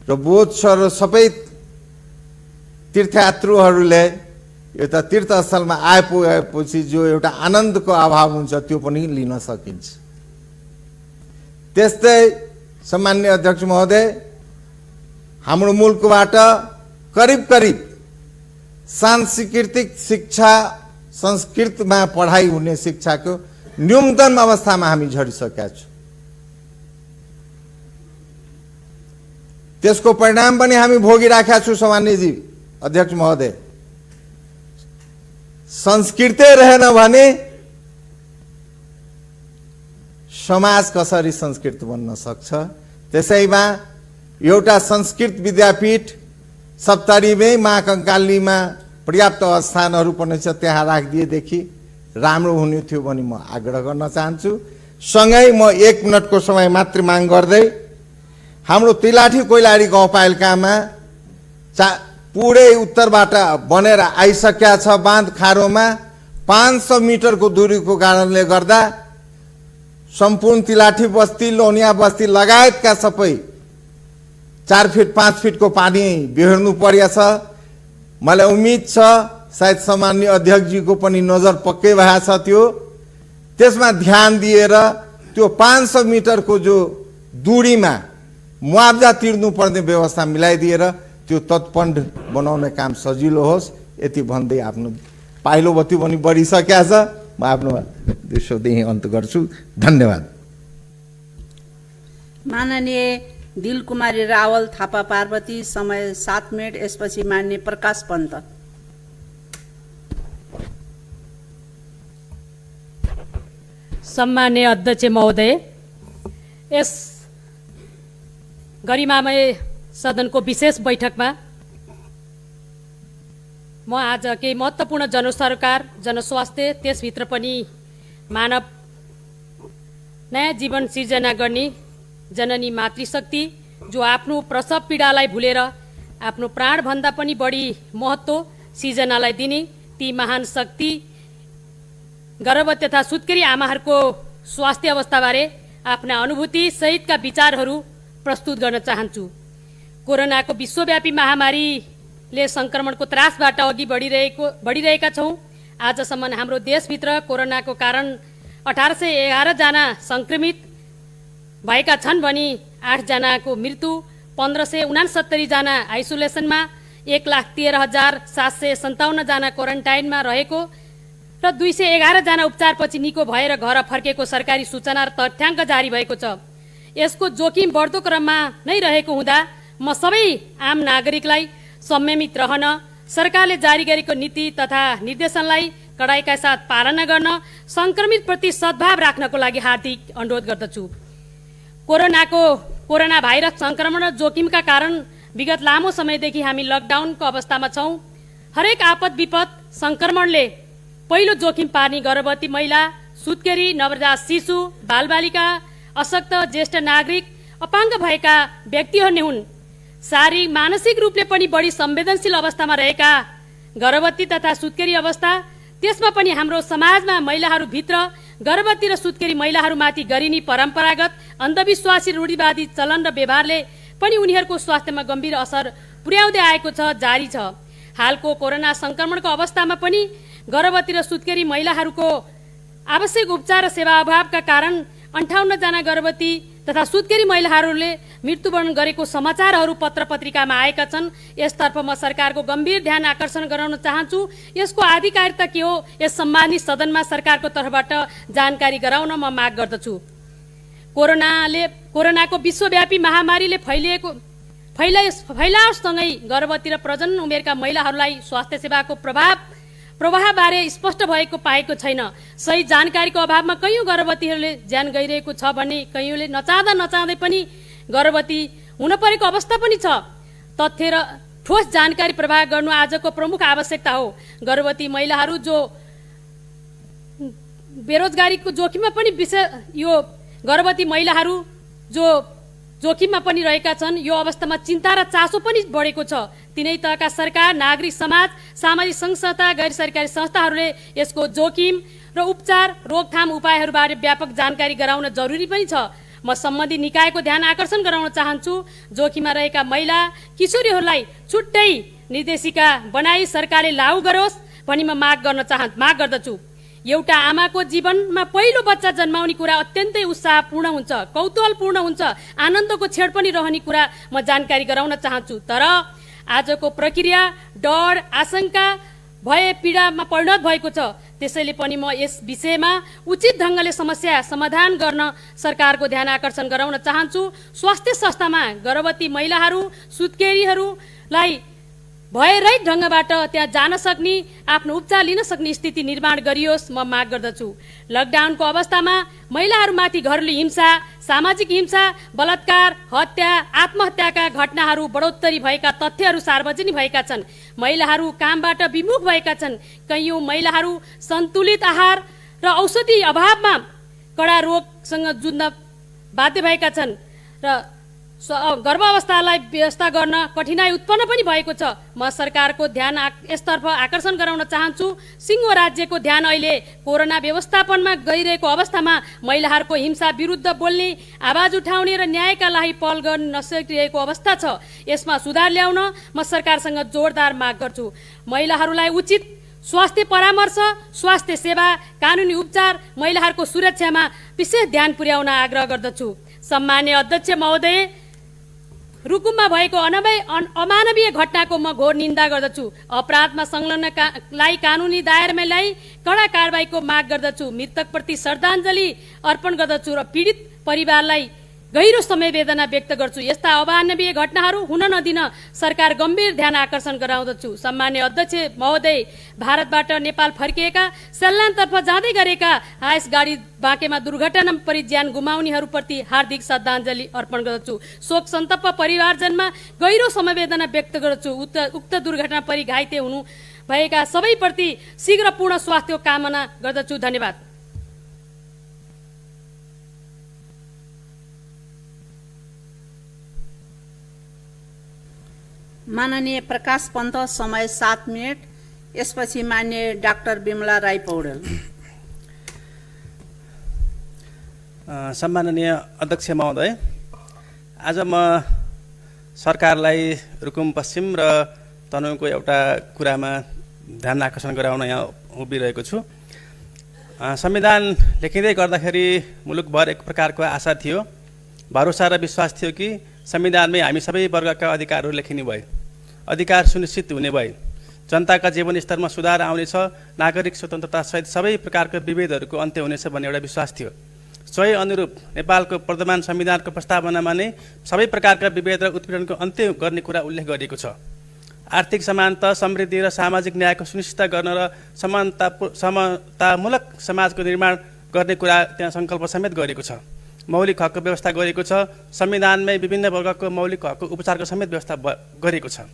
र बोध छ र सबै तीर्थयात्रुहरूले एउटा तीर्थस्थलमा आइपुगेपछि जो एउटा आनन्दको अभाव हुन्छ त्यो पनि लिन सकिन्छ। त्यस्तै सामान्य अध्यक्ष महोदय, हाम्रो मुलुकबाट करिब करिब सांस्कृतिक शिक्षा संस्कृतमा पढाइ हुने शिक्षाको न्यूनतम अवस्थामा हामी झरिसकेका छौँ। त्यसको परिणाम पनि हामी भोगिराखेका छौँ सामान्यजी अध्यक्ष महोदय। संस्कृतै रहेन भने समाज कसरी संस्कृत बन्न सक्छ? त्यसैमा एउटा संस्कृत विद्यापीठ सप्तरीमै महाकङ्कालीमा पर्याप्त स्थानहरू पनि छ, त्यहाँ राखिदिएदेखि राम्रो हुने थियो भने म आग्रह गर्न चाहन्छु। सँगै म 1 मिनटको समय मात्र माग गर्दै हाम्रो तिलाठी कोइलाडी गाउँपालिकामा पुरै उत्तरबाट बनेर आइसकेका छ बाँध खारोमा 500 मिटरको दूरीको कारणले गर्दा सम्पूर्ण तिलाठी बस्ती, लोनिया बस्ती लगायतका सबै 4 फिट 5 फिटको पानी बेहोर्नु परेछ। मलाई उम्मिद छ सायद सामान्य अध्यक्षजीको पनि नजर पक्कै भएको छ, त्यसमा ध्यान दिएर त्यो 500 मिटरको जो दूरीमा मुआवजा तिर्नुपर्ने व्यवस्था मिलाइदिएर त्यो तत्पन्द बनाउने काम सजिलो होस्। यति भन्दै आफ्नो पाइलो बत्ती पनि बढिसकेको छ। म आफ्नो दृश्यदेखि अन्त गर्छु। धन्यवाद। माननीय दिलकुमारी रावल थापा पार्वती, समय 7 मिनट। यसपछि माननीय प्रकाश पन्त। सम्माननीय अध्यक्ष महोदय, यस गरिमामय सदनको विशेष बैठकमा म आज केही महत्त्वपूर्ण जनसरोकार, जनस्वास्थ्य, त्यसभित्र पनि मानव नयाँ जीवन सिर्जना गर्ने जननी मातृशक्ति जो आफ्नो प्रसव पीडालाई भुलेर आफ्नो प्राणभन्दा पनि बढी महत्त्व सिर्जनालाई दिने ती महान शक्ति गर्भवती तथा सुत्केरी आमाहरूको स्वास्थ्य अवस्थाबारे आफ्ना अनुभूति सहितका विचारहरू प्रस्तुत गर्न चाहन्छु। कोरोनाको विश्वव्यापी महामारीले संक्रमणको त्रासबाट अघि बढिरहेका छौँ। आजसम्म हाम्रो देशभित्र कोरोनाको कारण 1811 जना संक्रमित भएका छन् भने 8 जनाको मृत्यु, 1569 जना आइसोलेसनमा, 1,13,757 जना क्वारेन्टाइनमा रहेको र 211 जना उपचारपछि निको भएर घर फर्केको सरकारी सूचना र तथ्याङ्क जारी भएको छ। यसको जोखिम बढ्दो क्रममा नै रहेको हुँदा म सबै आम नागरिकलाई संयमित रहन, सरकारले जारी गरेको नीति तथा निर्देशनलाई कडाइका साथ पालना गर्न, संक्रमितप्रति सद्भाव राख्नको लागि हार्दिक अनुरोध गर्दछु। कोरोना भाइरस संक्रमण र जोखिमका कारण विगत लामो समयदेखि हामी लकडाउनको अवस्थामा छौँ। हरेक आपद विपद संक्रमणले पहिलो जोखिम पार्ने गर्भवती महिला, सुत्केरी, नवजात शिशु, बालबालिका, अशक्त, ज्येष्ठ नागरिक, अपाङ्ग भएका व्यक्तिहरू नै हुन्। शारीरिक मानसिक रूपले पनि बढी संवेदनशील अवस्थामा रहेका गर्भवती तथा सुत्केरी अवस्था, त्यसमा पनि हाम्रो समाजमा महिलाहरूभित्र गर्भवती र सुत्केरी महिलाहरूमाथि गरिने परम्परागत अन्धविश्वासी रूढिवादी चलन र व्यवहारले पनि उनीहरूको स्वास्थ्यमा गम्भीर असर पुर्याउँदै आएको छ, जारी छ। हालको कोरोना संक्रमणको अवस्थामा पनि गर्भवती र सुत्केरी महिलाहरूको आवश्यक उपचार र सेवा अभावका कारण 58 जना गर्भवती तथा सुत्केरी महिलाहरूले मृत्युवरण गरेको समाचारहरू पत्र पत्रिकामा आएका छन्। यसतर्फ म सरकारको गम्भीर ध्यान आकर्षण गराउन चाहन्छु। यसको आधिकारिकता के हो, यस सम्मानित सदनमा सरकारको तर्फबाट जानकारी गराउन म माग गर्दछु। कोरोनाको विश्वव्यापी महामारीले फैलावसँगै गर्भवती र प्रजनन उमेरका महिलाहरूलाई स्वास्थ्य सेवाको प्रवाहबारे स्पष्ट भएको पाएको छैन। सही जानकारीको अभावमा कयौं गर्भवतीहरूले ज्यान गइरहेको छ भने कयौंले नचाहँदै पनि गर्भवती हुन परेको अवस्था पनि छ। तथ्य र ठोस जानकारी प्रवाह गर्नु आजको प्रमुख आवश्यकता हो। गर्भवती महिलाहरू जो बेरोजगारीको जोखिममा पनि यो गर्भवती महिलाहरू जो जोखिममा पनि रहेका छन्, यो अवस्थामा चिन्ता र चासो पनि बढेको छ। तिनै तहका सरकार, नागरिक समाज, सामाजिक सङ्घ संस्था, गैर सरकारी संस्थाहरूले यसको जोखिम र उपचार, रोकथाम उपायहरूबारे व्यापक जानकारी गराउन जरुरी पनि छ। म सम्बन्धित निकायको ध्यान आकर्षण गराउन चाहन्छु। जोखिममा रहेका महिला, किशोरीहरूलाई छुट्टै निर्देशिका बनाई सरकारले लागू गरोस् भनी म माग गर्दछु। एउटा आमाको जीवनमा पहिलो बच्चा जन्माउने कुरा अत्यन्तै उत्साहपूर्ण हुन्छ, कौतूहलपूर्ण हुन्छ, आनन्दको छेड पनि रहने कुरा म जानकारी गराउन चाहन्छु। तर आजको प्रक्रिया डर, आशंका भए पीडामा परिणत भएको छ। त्यसैले पनि म यस विषयमा उचित ढङ्गले समस्या समाधान गर्न सरकारको ध्यान आकर्षण गराउन चाहन्छु। स्वास्थ्य संस्थामा गर्भवती महिलाहरू, सुत्केरीहरूलाई भयरहित ढङ्गबाट त्यहाँ जान सक्ने, आफ्नो उपचार लिन सक्ने स्थिति निर्माण गरियोस् म माग गर्दछु। लकडाउनको अवस्थामा महिलाहरूमाथि घरेलु हिंसा, सामाजिक हिंसा, बलात्कार, हत्या, आत्महत्याका घटनाहरू बढोत्तरी भएका तथ्यहरू सार्वजनिक भएका छन्। महिलाहरू कामबाट विमुख भएका छन्। कैयौँ महिलाहरू सन्तुलित आहार र औषधि अभावमा कडा रोगसँग जुझ्न बाध्य भएका छन् र गर्भावस्थालाई व्यवस्था गर्न कठिनाई उत्पन्न पनि भएको छ। म सरकारको ध्यान यसतर्फ आकर्षण गराउन चाहन्छु। सिङ्गो राज्यको ध्यान अहिले कोरोना व्यवस्थापनमा गइरहेको अवस्थामा महिलाहरूको हिंसा विरुद्ध बोल्ने, आवाज उठाउने र न्यायका लागि पहल गर्न नसकिरहेको अवस्था छ। यसमा सुधार ल्याउन म सरकारसँग जोरदार माग गर्छु। महिलाहरूलाई उचित स्वास्थ्य परामर्श, स्वास्थ्य सेवा, कानुनी उपचार, महिलाहरूको सुरक्षामा विशेष ध्यान पुर्याउन आग्रह गर्दछु। सम्मान्य अध्यक्ष महोदय, रुकुममा भएको अमानवीय घटनाको म घोर निन्दा गर्दछु। अपराधमा संलग्नलाई कानुनी दायरामा ल्याई कडा कारबाहीको माग गर्दछु। मृतकप्रति श्रद्धाञ्जली अर्पण गर्दछु र पीडित परिवारलाई गहिरो संवेदना व्यक्त गर्छु। यस्ता अमानवीय घटनाहरू हुन नदिन सरकार गम्भीर ध्यान आकर्षण गराउँदछु। सम्मान्य अध्यक्ष महोदय, भारतबाट नेपाल फर्किएका सल्यानतर्फ जाँदै गरेका हायस गाडी बाँकेमा दुर्घटनामा परि ज्यान गुमाउनेहरूप्रति हार्दिक श्रद्धाञ्जली अर्पण गर्दछु। शोक सन्तप्त परिवारजनमा गहिरो संवेदना व्यक्त गर्दछु। उक्त दुर्घटना परि घाइते हुनु भएका सबैप्रति शीघ्र पूर्ण स्वास्थ्य कामना गर्दछु। धन्यवाद। माननीय प्रकाश पन्त, समय 7 मिनट। यसपछि मान्य डाक्टर बिमला राई पौडेल। सम्माननीय अध्यक्ष महोदय, आज म सरकारलाई रुकुम पश्चिम र तनहुँको एउटा कुरामा ध्यान आकर्षण गराउन यहाँ उभिरहेको छु। संविधान लेखिँदै गर्दाखेरि मुलुकभर एक प्रकारको आशा थियो, भरोसा र विश्वास थियो कि संविधानमै हामी सबै वर्गका अधिकारहरू लेखिने भए, अधिकार सुनिश्चित हुने भए, जनताका जीवन स्तरमा सुधार आउनेछ, नागरिक स्वतन्त्रता सहित सबै प्रकारका विभेदहरूको अन्त्य हुनेछ भन्ने एउटा विश्वास थियो। सोही अनुरूप नेपालको वर्तमान संविधानको प्रस्तावनामा नै सबै प्रकारका विभेद र उत्पीडनको अन्त्य गर्ने कुरा उल्लेख गरिएको छ। आर्थिक समानता, समृद्धि र सामाजिक न्यायको सुनिश्चित गर्न र समतामूलक समाजको निर्माण गर्ने कुरा त्यहाँ सङ्कल्प समेत गरिएको छ। मौलिक हकको व्यवस्था गरिएको छ। संविधानमै विभिन्न वर्गको मौलिक हकको उपचारको समेत व्यवस्था गरिएको छ।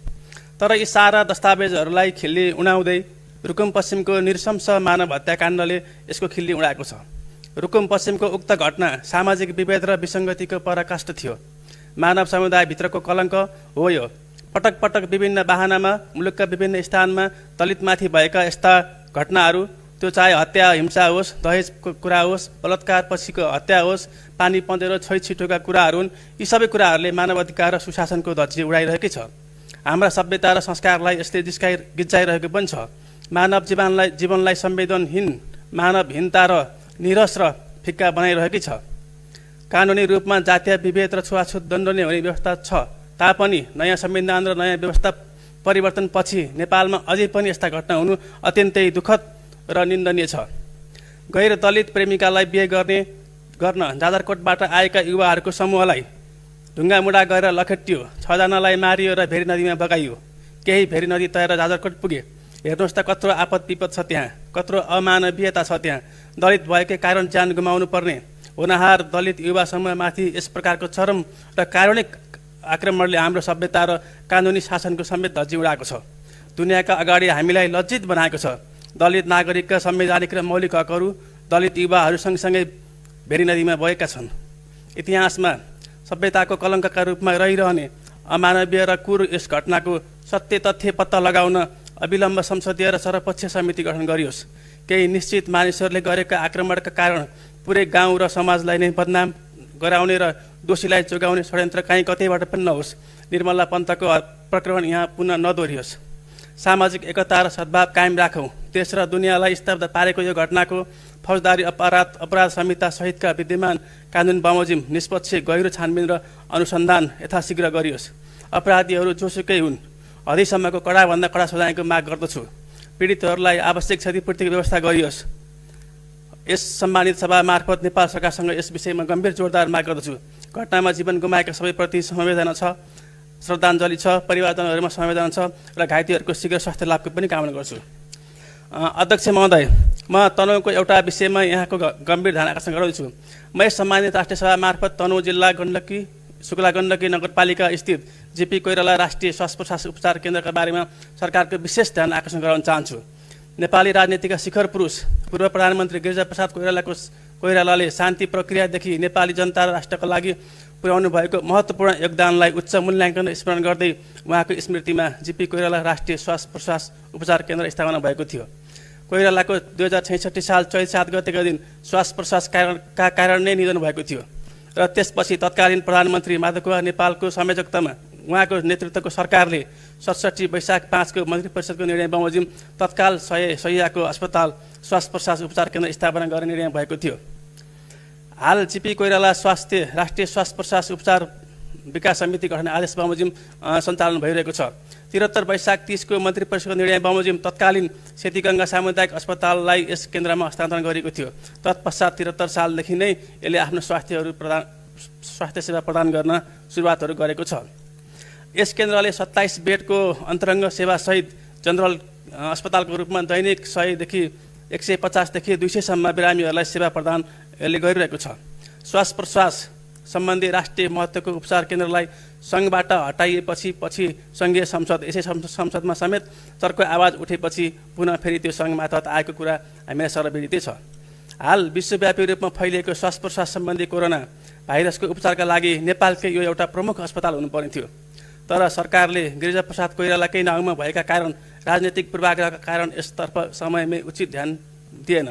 तर यी सारा दस्तावेजहरूलाई खिल्ली उडाउँदै रुकुम पश्चिमको नृशंस मानव हत्याकाण्डले यसको खिल्ली उडाएको छ। रुकुम पश्चिमको उक्त घटना सामाजिक विभेद र विसङ्गतिको पराकाष्ठ थियो। मानव समुदायभित्रको कलङ्क हो यो। पटक पटक विभिन्न बहानामा मुलुकका विभिन्न स्थानमा दलितमाथि भएका यस्ता घटनाहरू, त्यो चाहे हत्या हिंसा होस्, दहेजको कुरा होस्, बलात्कार पछिको हत्या होस्, पानी पँधेरो छैछिटोका कुराहरू हुन्, यी सबै कुराहरूले मानव अधिकार र सुशासनको धज्जी उडाइरहेकै छ। हाम्रा सभ्यता र संस्कारलाई यसले गिच्चाइरहेको पनि छ। मानव जीवनलाई संवेदनहीन, मानवहीनता र निरस र फिक्का बनाइरहेकै छ। कानुनी रूपमा जातीय विभेद र छुवाछुत दण्डनीय हुने व्यवस्था छ तापनि नयाँ संविधान र नयाँ व्यवस्था परिवर्तनपछि नेपालमा अझै पनि यस्ता घटना हुनु अत्यन्तै दुःखद र निन्दनीय छ। गैर दलित प्रेमिकालाई बिहे गर्न जाजरकोटबाट आएका युवाहरूको समूहलाई ढुङ्गामुढा गरेर लखेटियो। 6 जनालाई मारियो र भेरी नदीमा बगाइयो। केही भेरी नदी तरेर जाजरकोट पुगे। हेर्नुहोस् त कत्रो आपद विपद छ त्यहाँ, कत्रो अमानवीयता छ त्यहाँ। दलित भएकै कारण ज्यान गुमाउनु पर्ने होनहार दलित युवा समूहमाथि यस प्रकारको चरम र कारुणिक आक्रमणले हाम्रो सभ्यता र कानुनी शासनको समेत धज्जी उडाएको छ। दुनियाँका अगाडि हामीलाई लज्जित बनाएको छ। दलित नागरिकका संवैधानिक र मौलिक हकहरू दलित युवाहरू सँगसँगै भेरी नदीमा बगेका छन्। इतिहासमा सभ्यताको कलङ्कका रूपमा रहिरहने अमानवीय र क्रूर यस घटनाको सत्य तथ्य पत्ता लगाउन अविलम्ब संसदीय र सर्वपक्षीय समिति गठन गरियोस्। केही निश्चित मानिसहरूले गरेका आक्रमणका कारण पुरै गाउँ र समाजलाई नै बदनाम गराउने र दोषीलाई जोगाउने षड्यन्त्र कहीँ कतैबाट पनि नहोस्। निर्मला पन्तको प्रकरण यहाँ पुनः नदोहोरियोस्। सामाजिक एकता र सद्भाव कायम राखौँ। देश र दुनियाँलाई स्तब्ध पारेको यो घटनाको फौजदारी अपराध संहिता सहितका विद्यमान कानुन बमोजिम निष्पक्ष गहिरो छानबिन र अनुसन्धान यथाशीघ्र गरियोस्। अपराधीहरू जोसुकै हुन्, हदैसम्मको कडाभन्दा कडा सजायको माग गर्दछु। पीडितहरूलाई आवश्यक क्षतिपूर्तिको व्यवस्था गरियोस्। यस सम्मानित सभा मार्फत नेपाल सरकारसँग यस विषयमा गम्भीर जोरदार माग गर्दछु। घटनामा जीवन गुमाएका सबैप्रति संवेदना छ। श्रद्धाञ्जली छ, परिवारजनहरूमा संवेदना छ र घाइतेहरूको शीघ्र स्वास्थ्य लाभको पनि कामना गर्छु। अध्यक्ष महोदय, म तनहुँको एउटा विषयमा यहाँको गम्भीर ध्यान आकर्षण गराउँछु। म सम्मानित राष्ट्रिय सभा मार्फत तनहुँ जिल्ला शुक्ला गण्डकी नगरपालिका स्थित जेपी कोइराला राष्ट्रिय श्वास प्रश्वास उपचार केन्द्रका बारेमा सरकारको विशेष ध्यान आकर्षण गराउन चाहन्छु। नेपाली राजनीतिका शिखर पुरुष पूर्व प्रधानमन्त्री गिरिजाप्रसाद कोइरालाले शान्ति प्रक्रियादेखि नेपाली जनता र राष्ट्रका लागि पुर्याउनु भएको महत्त्वपूर्ण योगदानलाई उच्च मूल्याङ्कन स्मरण गर्दै उहाँको स्मृतिमा जेपी कोइराला राष्ट्रिय श्वास प्रश्वास उपचार केन्द्र स्थापना भएको थियो। कोइरालाको 2066 साल चैत 7 गतेका दिन श्वास प्रश्वासका कारण नै निधन भएको थियो र त्यसपछि तत्कालीन प्रधानमन्त्री माधव कुमार नेपालको संयोजकतामा उहाँको नेतृत्वको सरकारले 67 वैशाख 5 को मन्त्री परिषदको निर्णय बमोजिम तत्काल 100 शय्याको अस्पताल श्वास प्रश्वास उपचार केन्द्र स्थापना गर्ने निर्णय भएको थियो। हाल जेपी कोइराला राष्ट्रिय श्वास प्रश्वास उपचार विकास समिति गठन आदेश बमोजिम सञ्चालन भइरहेको छ। 73 वैशाख 30 को मन्त्री परिषदको निर्णय बमोजिम तत्कालीन सेतीगङ्गा सामुदायिक अस्पताललाई यस केन्द्रमा हस्तान्तरण गरिएको थियो। तत्पश्चात 73 सालदेखि नै यसले आफ्नो स्वास्थ्य सेवा प्रदान गर्न सुरुवातहरू गरेको छ। यस केन्द्रले 27 बेडको अन्तरङ्ग सेवासहित जनरल अस्पतालको रूपमा दैनिक 100 देखि 150 देखि 200 सम्म बिरामीहरूलाई सेवा प्रदान यसले गरिरहेको छ। श्वास प्रश्वास सम्बन्धी राष्ट्रिय महत्त्वको उपचार केन्द्रलाई सङ्घबाट हटाइएपछि सङ्घीय संसद यसै संसदमा समेत चर्को आवाज उठेपछि पुनः फेरि त्यो सङ्घ मातहत आएको कुरा हामीलाई सर्वविदितै छ। हाल विश्वव्यापी रूपमा फैलिएको श्वास प्रश्वास सम्बन्धी कोरोना भाइरसको उपचारका लागि नेपालकै यो एउटा प्रमुख अस्पताल हुनुपर्ने थियो। तर सरकारले गिरिजाप्रसाद कोइरालाकै नाउँमा भएका कारण राजनीतिक पूर्वाग्रहका कारण यसतर्फ समयमै उचित ध्यान दिएन।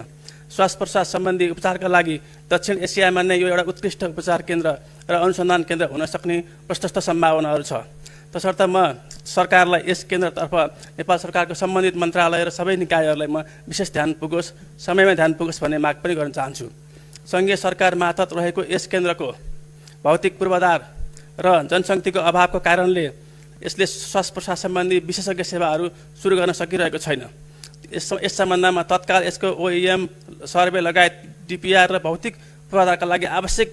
श्वास प्रश्वास सम्बन्धी उपचारका लागि दक्षिण एसियामा नै यो एउटा उत्कृष्ट उपचार केन्द्र र अनुसन्धान केन्द्र हुन सक्ने प्रशस्त सम्भावनाहरू छ। तसर्थ म सरकारलाई यस केन्द्रतर्फ नेपाल सरकारको सम्बन्धित मन्त्रालय र सबै निकायहरूलाई म विशेष ध्यान पुगोस्, समयमै ध्यान पुगोस् भन्ने माग पनि गर्न चाहन्छु। सङ्घीय सरकार मातहत रहेको यस केन्द्रको भौतिक पूर्वाधार र जनशक्तिको अभावको कारणले यसले श्वास प्रश्वास सम्बन्धी विशेषज्ञ सेवाहरू सुरु गर्न सकिरहेको छैन। यस सम्बन्धमा तत्काल यसको OEM सर्वे लगायत DPR र भौतिक पूर्वाधारका लागि आवश्यक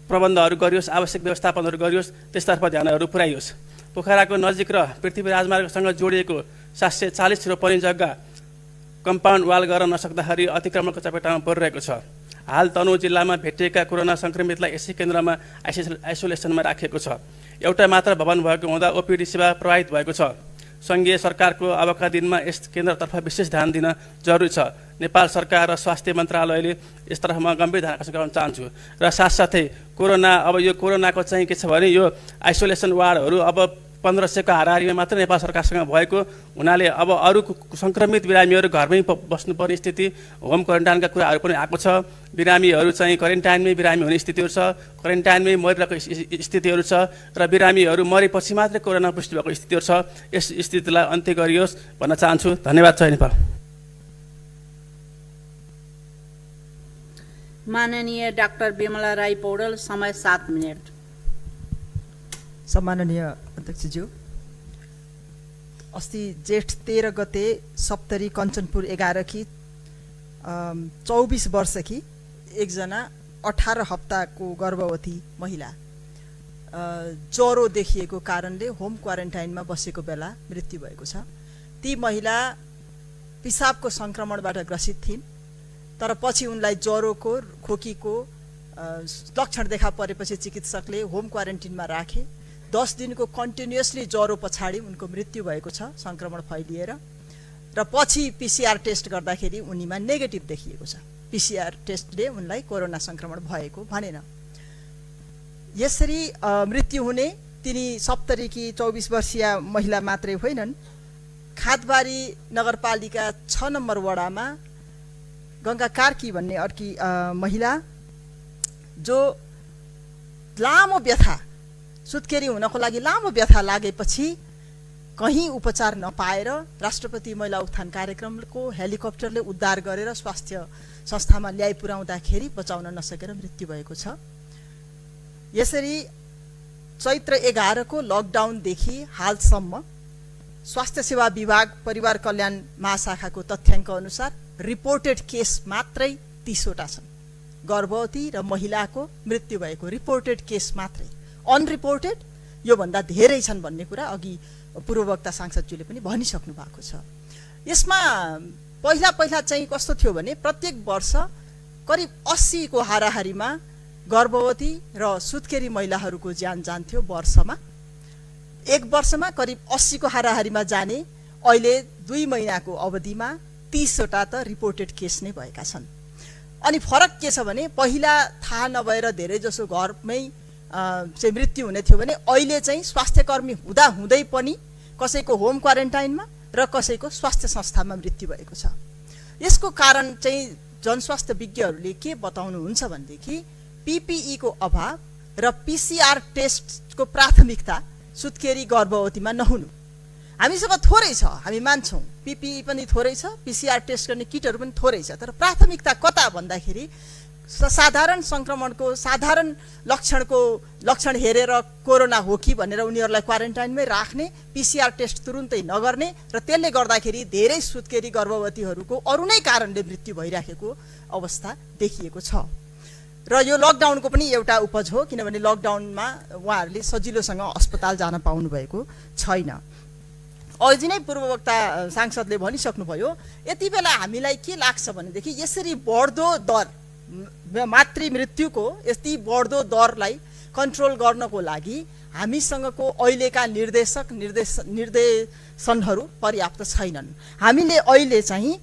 प्रबन्धहरू गरियोस्, आवश्यक व्यवस्थापनहरू गरियोस्, त्यसतर्फ ध्यानहरू पुर्याइयोस्। पोखराको नजिक र पृथ्वी राजमार्गसँग जोडिएको 740 रोपनी जग्गा कम्पाउन्ड वाल गर्न नसक्दाखेरि अतिक्रमणको चपेटामा परिरहेको छ। हाल तनहुँ जिल्लामा भेटिएका कोरोना सङ्क्रमितलाई यसै केन्द्रमा आइसोलेसनमा राखिएको छ। एउटा मात्र भवन भएको हुँदा OPD सेवा प्रभावित भएको छ। सङ्घीय सरकारको अबका दिनमा यस केन्द्रतर्फ विशेष ध्यान दिन जरुरी छ। नेपाल सरकार र स्वास्थ्य मन्त्रालयले यसतर्फ म गम्भीर ध्यान आकर्षण गर्न चाहन्छु। र साथसाथै यो कोरोनाको चाहिँ के छ भने यो आइसोलेसन वार्डहरू अब 1500 को हाराहारीमा मात्र नेपाल सरकारसँग भएको हुनाले अब अरू सङ्क्रमित बिरामीहरू घरमै बस्नुपर्ने स्थिति, होम क्वारेन्टाइनका कुराहरू पनि आएको छ। बिरामीहरू चाहिँ क्वारेन्टाइनमै बिरामी हुने स्थितिहरू छ, क्वारेन्टाइनमै मरिरहेको स्थितिहरू छ र बिरामीहरू मरेपछि मात्रै कोरोना पुष्टि भएको स्थितिहरू छ। यस स्थितिलाई अन्त्य गरियोस् भन्न चाहन्छु। धन्यवाद। जय नेपाल। माननीय डाक्टर बिमला राई पौडेल, समय 7 मिनट। सम्माननीय अध्यक्षज्यू, अस्ति जेठ 13 गते सप्तरी कञ्चनपुर 11 की 24 वर्ष की एकजना 18 हप्ताको गर्भवती महिला ज्वरो देखिएको कारणले होम क्वारेन्टाइनमा बसेको बेला मृत्यु भएको छ। ती महिला पिसाबको सङ्क्रमणबाट ग्रसित थिइन्, तर पछि उनलाई ज्वरोको, खोकीको लक्षण देखा परेपछि चिकित्सकले होम क्वारेन्टिनमा राखे। 10 दिनको कन्टिन्युअसली ज्वरो पछाडि उनको मृत्यु भएको छ, सङ्क्रमण फैलिएर। र पछि PCR टेस्ट गर्दाखेरि उनीमा नेगेटिभ देखिएको छ। PCR टेस्टले उनलाई कोरोना सङ्क्रमण भएको भनेन। यसरी मृत्यु हुने तिनी सप्तरीकी 24 वर्षीय महिला मात्रै होइनन्। खादबारी नगरपालिका 6 नम्बर वडामा गङ्गा कार्की भन्ने अर्की महिला जो लामो व्यथा, सुत्केरी हुनको लागि लामो व्यथा लागेपछि कहीँ उपचार नपाएर राष्ट्रपति महिला उत्थान कार्यक्रमको हेलिकप्टरले उद्धार गरेर स्वास्थ्य संस्थामा ल्याइ पुर्याउँदाखेरि बचाउन नसकेर मृत्यु भएको छ। यसरी चैत्र 11 को लकडाउनदेखि हालसम्म स्वास्थ्य सेवा विभाग परिवार कल्याण महाशाखाको तथ्याङ्क अनुसार रिपोर्टेड केस मात्रै 30 वटा छन्। गर्भवती र महिलाको मृत्यु भएको रिपोर्टेड केस मात्रै। अनरिपोर्टेड योभन्दा धेरै छन् भन्ने कुरा अघि पूर्ववक्ता सांसदज्यूले पनि भनिसक्नु भएको छ। यसमा पहिला चाहिँ कस्तो थियो भने प्रत्येक वर्ष करिब 80 को हाराहारीमा गर्भवती र सुत्केरी महिलाहरूको ज्यान जान्थ्यो वर्षमा। एक वर्षमा करिब 80 को हाराहारीमा जाने अहिले 2 महिनाको अवधिमा 30 वटा त रिपोर्टेड केस नै भएका छन्। अनि फरक के छ भने पहिला थाहा नभएर धेरै जसो घरमै चाहिँ मृत्यु हुने थियो भने अहिले चाहिँ स्वास्थ्यकर्मी हुँदा हुँदै पनि कसैको होम क्वारेन्टाइनमा र कसैको स्वास्थ्य संस्थामा मृत्यु भएको छ। यसको कारण चाहिँ जनस्वास्थ्य विज्ञहरूले के बताउनुहुन्छ भनेदेखि PPE को अभाव र PCR टेस्टको प्राथमिकता सुत्केरी गर्भवतीमा नहुनु। हामीसँग थोरै छ, हामी मान्छौँ, PPE पनि थोरै छ, PCR टेस्ट गर्ने किटहरू पनि थोरै छ, तर प्राथमिकता कता भन्दाखेरि साधारण संक्रमणको साधारण लक्षण हेरेर कोरोना हो कि भनेर उनीहरूलाई क्वारेन्टाइनमै राख्ने, PCR टेस्ट तुरुन्तै नगर्ने र त्यसले गर्दाखेरि धेरै सुत्केरी गर्भवतीहरूको अरू नै कारणले मृत्यु भइराखेको अवस्था देखिएको छ। र यो लकडाउनको पनि एउटा उपज हो, किनभने लकडाउनमा उहाँहरूले सजिलोसँग अस्पताल जान पाउनु भएको छैन। अझै नै पूर्ववक्ता सांसदले भनिसक्नुभयो, यति बेला हामीलाई के लाग्छ भनेदेखि यसरी बढ्दो दर मातृ मृत्युको यति बढ्दो दरलाई कन्ट्रोल गर्नको लागि हामीसँगको अहिलेका निर्देशनहरू पर्याप्त छैनन्। हामीले अहिले चाहिँ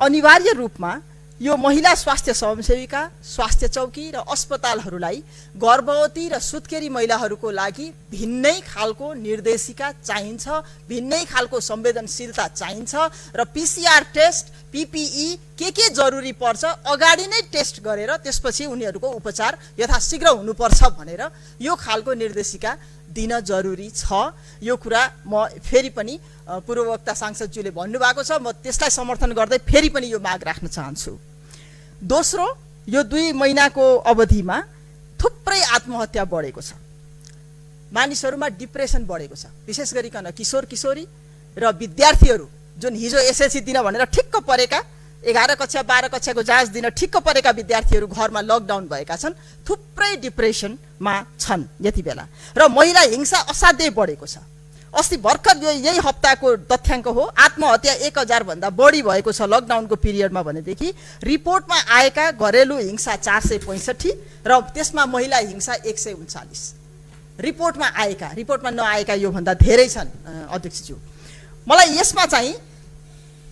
अनिवार्य रूपमा यो महिला स्वास्थ्य स्वयंसेविका, स्वास्थ्य चौकी र अस्पतालहरूलाई गर्भवती र सुत्केरी महिलाहरूको लागि भिन्नै खालको निर्देशिका चाहिन्छ, भिन्नै खालको संवेदनशीलता चाहिन्छ र PCR टेस्ट, PPE के जरुरी पर्छ अगाडि नै टेस्ट गरेर त्यसपछि उनीहरूको उपचार यथाशीघ्र हुनुपर्छ भनेर यो खालको निर्देशिका दिन जरुरी छ। यो कुरा म फेरि पनि पूर्ववक्ता सांसदज्यूले भन्नुभएको छ, म त्यसलाई समर्थन गर्दै फेरि पनि यो माग राख्न चाहन्छु। दोस्रो, यो 2 महिनाको अवधिमा थुप्रै आत्महत्या बढेको छ, मानिसहरूमा डिप्रेसन बढेको छ, विशेष गरिकन किशोर किशोरी र विद्यार्थीहरू जुन हिजो एसएलसी दिन भनेर ठिक्क परेका 11 कक्षा 12 कक्षाको जाँच दिन ठिक्क परेका विद्यार्थीहरू घरमा लकडाउन भएका छन्, थुप्रै डिप्रेसनमा छन् यति बेला। र महिला हिंसा असाध्यै बढेको छ। अस्ति भर्खर यही हप्ताको तथ्याङ्क हो, आत्महत्या 1000 भन्दा बढी भएको छ लकडाउनको पिरियडमा भनेदेखि रिपोर्टमा आएका घरेलु हिंसा 465 र त्यसमा महिला हिंसा 139 रिपोर्टमा आएका, रिपोर्टमा नआएका यो भन्दा धेरै छन् अध्यक्षज्यू। मलाई यसमा चाहिँ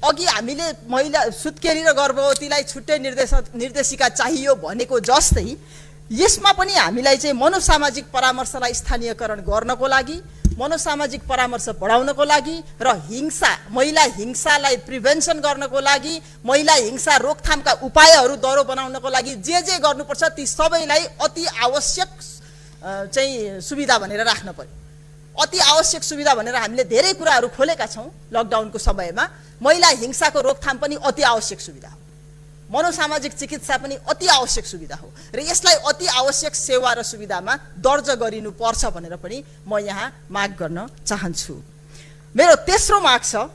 अघि हामीले महिला सुत्केरी र गर्भवतीलाई छुट्टै निर्देशिका चाहियो भनेको जस्तै यसमा पनि हामीलाई चाहिँ मनोसामाजिक परामर्शलाई स्थानीयकरण गर्नको लागि, मनोसामाजिक परामर्श बढाउनको लागि र महिला हिंसालाई प्रिभेन्सन गर्नको लागि, महिला हिंसा रोकथामका उपायहरू दह्रो बनाउनको लागि जे गर्नुपर्छ ती सबैलाई अति आवश्यक चाहिँ सुविधा भनेर राख्न पर्यो। अति आवश्यक सुविधा भनेर हामीले धेरै कुराहरू खोलेका छौँ लकडाउनको समयमा। महिला हिंसाको रोकथाम पनि अति आवश्यक सुविधा हो, मनोसामाजिक चिकित्सा पनि अति आवश्यक सुविधा हो र यसलाई अति आवश्यक सेवा र सुविधामा दर्ज गरिनुपर्छ भनेर पनि म यहाँ माग गर्न चाहन्छु। मेरो तेस्रो माग छ,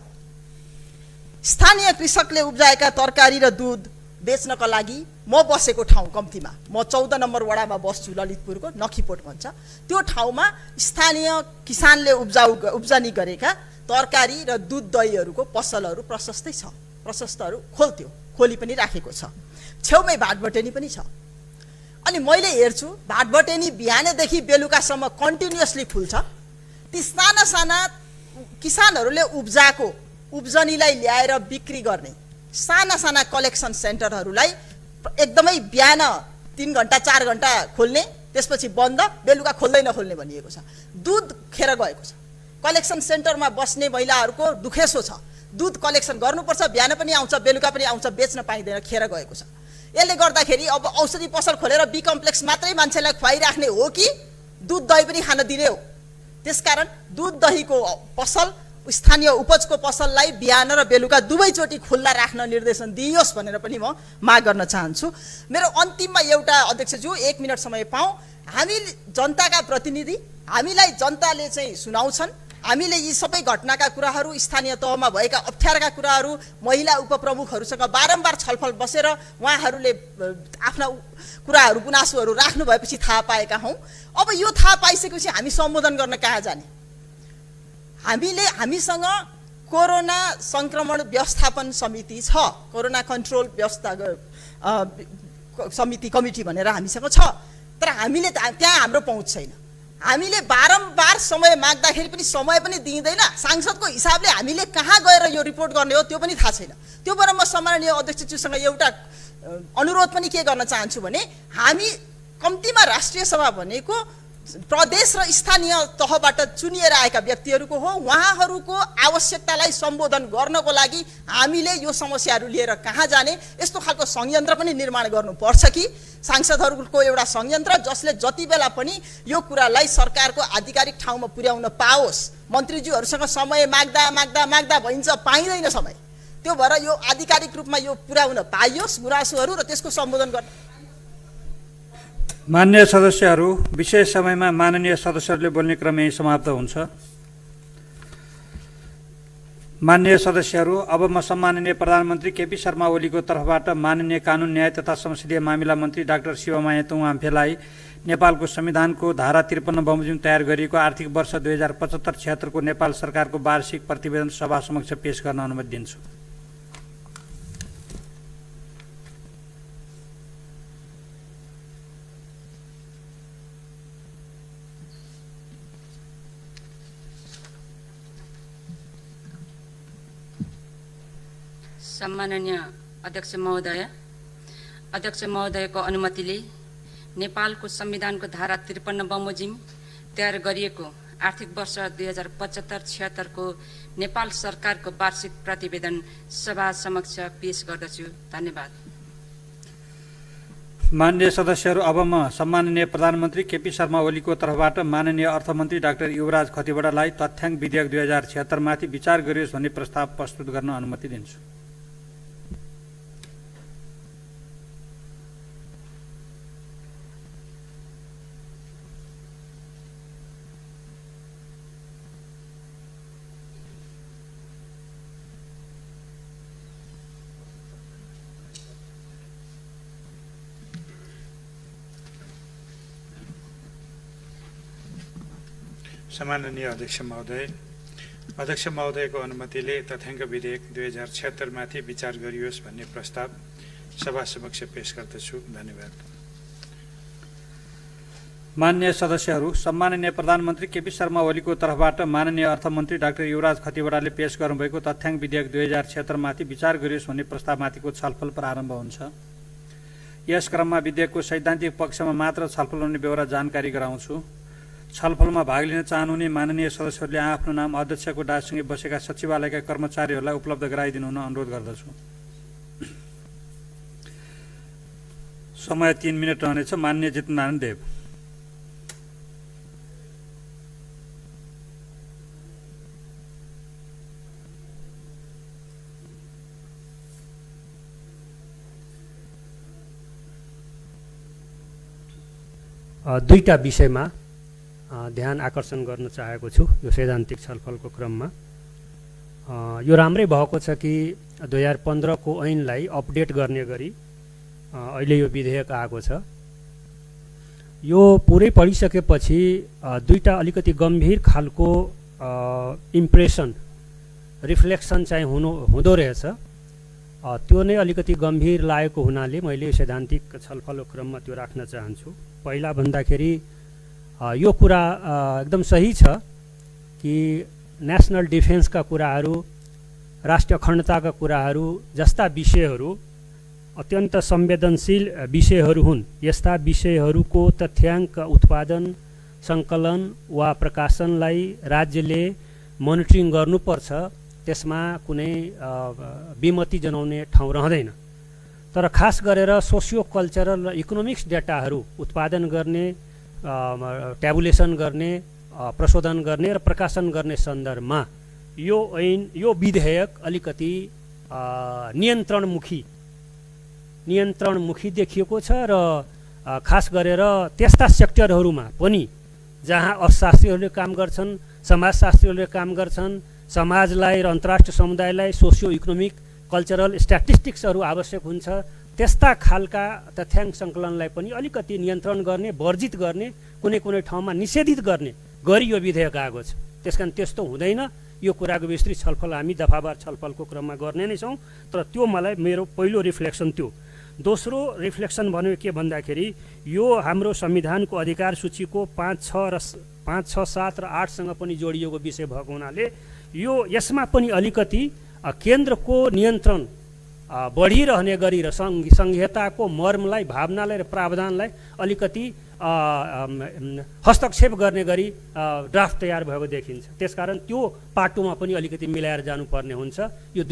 स्थानीय कृषकले उब्जाएका तरकारी र दुध बेच्नका लागि म बसेको ठाउँ कम्तीमा, म 14 नम्बर वडामा बस्छु, ललितपुरको नखीपोट भन्छ, त्यो ठाउँमा स्थानीय किसानले उब्जनी गरेका तरकारी र दुध दहीहरूको पसलहरू प्रशस्तै छ, प्रशस्तहरू खोली पनि राखेको छ, छेउमै भाटबटेनी पनि छ। अनि मैले हेर्छु भाटबटेनी बिहानदेखि बेलुकासम्म कन्टिन्युअसली खुल्छ। ती साना साना किसानहरूले उब्जाएको उब्जनीलाई ल्याएर बिक्री गर्ने साना साना कलेक्सन सेन्टरहरूलाई एकदमै बिहान 3 घण्टा 4 घण्टा खोल्ने, त्यसपछि बन्द, बेलुका खोल्दै नखोल्ने भनिएको छ। दुध खेर गएको छ, कलेक्सन सेन्टरमा बस्ने महिलाहरूको दुखेसो छ, दुध कलेक्सन गर्नुपर्छ, बिहान पनि आउँछ बेलुका पनि आउँछ, बेच्न पाइँदैन, खेर गएको छ। यसले गर्दाखेरि अब औषधि पसल खोलेर बी कम्प्लेक्स मात्रै मान्छेलाई खुवाइराख्ने हो कि दुध दही पनि खान दिने हो। त्यसकारण दुध दहीको पसल, स्थानीय उपजको पसललाई बिहान र बेलुका दुवैचोटि खुल्ला राख्न निर्देशन दिइयोस् भनेर पनि म माग गर्न चाहन्छु। मेरो अन्तिममा एउटा अध्यक्षज्यू 1 मिनट समय पाऊँ, हामी जनताका प्रतिनिधि, हामीलाई जनताले चाहिँ सुनाउँछन्, हामीले यी सबै घटनाका कुराहरू, स्थानीय तहमा भएका अप्ठ्याराका कुराहरू महिला उपप्रमुखहरूसँग बारम्बार छलफल बसेर उहाँहरूले आफ्ना कुराहरू, गुनासोहरू राख्नु भएपछि थाहा पाएका हौँ। अब यो थाहा पाइसकेपछि हामी सम्बोधन गर्न कहाँ जाने? हामीसँग कोरोना सङ्क्रमण व्यवस्थापन समिति छ, कोरोना कन्ट्रोल समिति कमिटी भनेर हामीसँग छ, तर हामीले त्यहाँ हाम्रो पहुँच छैन। हामीले बारम्बार समय माग्दाखेरि पनि समय पनि दिइँदैन। सांसदको हिसाबले हामीले कहाँ गएर यो रिपोर्ट गर्ने हो त्यो पनि थाहा छैन। त्यो भएर म सम्माननीय अध्यक्षज्यूसँग एउटा अनुरोध पनि के गर्न चाहन्छु भने, हामी कम्तीमा राष्ट्रिय सभा भनेको प्रदेश र स्थानीय तहबाट चुनिएर आएका व्यक्तिहरूको हो। उहाँहरूको आवश्यकतालाई सम्बोधन गर्नको लागि हामीले यो समस्याहरू लिएर कहाँ जाने, यस्तो खालको संयन्त्र पनि निर्माण गर्नुपर्छ कि सांसदहरूको एउटा संयन्त्र जसले जति बेला पनि यो कुरालाई सरकारको आधिकारिक ठाउँमा पुर्याउन पाओस्। मन्त्रीज्यूहरूसँग समय माग्दा माग्दा माग्दा भइन्छ, पाइँदैन समय। त्यो भएर यो आधिकारिक रूपमा यो पुर्याउन पाइयोस् गुनासोहरू र त्यसको सम्बोधन गर्न। मान्य सदस्यहरू, विशेष समयमा माननीय सदस्यहरूले बोल्ने क्रम यही समाप्त हुन्छ। माननीय सदस्यहरू, अब म सम्माननीय प्रधानमन्त्री केपी शर्मा ओलीको तर्फबाट माननीय कानुन न्याय तथा संसदीय मामिला मन्त्री डाक्टर शिवमाया तुङ आम्फेलाई नेपालको संविधानको धारा 53 बमोजिम तयार गरिएको आर्थिक वर्ष 2075-76 को नेपाल सरकारको वार्षिक प्रतिवेदन सभा समक्ष पेश गर्न अनुमति दिन्छु। सम्माननीय अध्यक्ष महोदयको अनुमतिले नेपालको संविधानको धारा 53 बमोजिम तयार गरिएको आर्थिक वर्ष 2075-76 को नेपाल सरकारको वार्षिक प्रतिवेदन सभा समक्ष पेश गर्दछु। धन्यवाद। माननीय सदस्यहरू, अब म सम्माननीय प्रधानमन्त्री केपी शर्मा ओलीको तर्फबाट माननीय अर्थमन्त्री डाक्टर युवराज खतिवड़ालाई तथ्याङ्क विधेयक 2076 माथि विचार गरियोस् भन्ने प्रस्ताव प्रस्तुत गर्न अनुमति दिन्छु। सम्माननीय अध्यक्ष महोदयको अनुमतिले तथ्याङ्क विधेयक 2076 माथि विचार गरियोस् भन्ने प्रस्ताव सभा समक्ष पेश गर्दछु। धन्यवाद। माननीय सदस्यहरू, सम्माननीय प्रधानमन्त्री केपी शर्मा ओलीको तर्फबाट माननीय अर्थमन्त्री डाक्टर युवराज खतिवड़ाले पेश गर्नुभएको तथ्याङ्क विधेयक 2076 माथि विचार गरियोस् भन्ने प्रस्तावमाथिको छलफल प्रारम्भ हुन्छ। यस क्रममा विधेयकको सैद्धान्तिक पक्षमा मात्र छलफल हुने बेहोरा जानकारी गराउँछु। छलफलमा भाग लिन चाहनुहुने माननीय सदस्यहरूले आफ्नो नाम अध्यक्षको डाँडसँगै बसेका सचिवालयका कर्मचारीहरूलाई उपलब्ध गराइदिनु हुन अनुरोध गर्दछु। समय 3 मिनट रहनेछ। माननीय जितनारायण देव। दुईटा विषयमा ध्यान आकर्षण गर्न चाहेको छु यो सैद्धान्तिक छलफलको क्रममा। यो राम्रै भएको छ कि 2015 को ऐनलाई अपडेट गर्ने गरी अहिले यो विधेयक आएको छ। यो पुरै पढिसकेपछि दुईटा अलिकति गम्भीर खालको इम्प्रेसन रिफ्लेक्सन चाहिँ हुँदो रहेछ। त्यो नै अलिकति गम्भीर लागेको हुनाले मैले सैद्धान्तिक छलफलको क्रममा त्यो राख्न चाहन्छु। पहिला भन्दाखेरि यो कुरा एकदम सही छ कि नेसनल डिफेन्सका कुराहरू, राष्ट्रिय अखण्डताका कुराहरू जस्ता विषयहरू अत्यन्त संवेदनशील विषयहरू हुन्। यस्ता विषयहरूको तथ्याङ्क उत्पादन, सङ्कलन वा प्रकाशनलाई राज्यले मोनिटरिङ गर्नुपर्छ। त्यसमा कुनै विमति जनाउने ठाउँ रहँदैन। तर खास गरेर सोसियो कल्चरल र इकोनोमिक्स डेटाहरू उत्पादन गर्ने, ट्याबुलेसन गर्ने, प्रशोधन गर्ने र प्रकाशन गर्ने सन्दर्भमा यो ऐन, यो विधेयक अलिकति नियन्त्रणमुखी देखिएको छ र खास गरेर त्यस्ता सेक्टरहरूमा पनि जहाँ अर्थशास्त्रीहरूले काम गर्छन्, समाजशास्त्रीहरूले काम गर्छन्, समाजलाई र अन्तर्राष्ट्रिय समुदायलाई सोसियो इकोनोमिक कल्चरल स्ट्याटिस्टिक्सहरू आवश्यक हुन्छ। त्यस्ता खालका तथ्याङ्क सङ्कलनलाई पनि अलिकति नियन्त्रण गर्ने, वर्जित गर्ने, कुनै कुनै ठाउँमा निषेधित गर्ने गरी यो विधेयक आएको छ। त्यस कारण त्यस्तो हुँदैन। यो कुराको विस्तृत छलफल हामी दफावार छलफलको क्रममा गर्ने नै छौँ। तर त्यो मलाई मेरो पहिलो रिफ्लेक्सन त्यो। दोस्रो रिफ्लेक्सन भन्यो के भन्दाखेरि यो हाम्रो संविधानको अधिकार सूचीको 5, 6, 7 र 8सँग पनि जोडिएको विषय भएको हुनाले यसमा पनि अलिकति केन्द्रको नियन्त्रण बढिरहने गरी र संहिताको मर्मलाई, भावनालाई र प्रावधानलाई अलिकति हस्तक्षेप गर्ने गरी ड्राफ्ट तयार भएको देखिन्छ। त्यसकारण त्यो पाटोमा पनि अलिकति मिलाएर जानुपर्ने हुन्छ। यो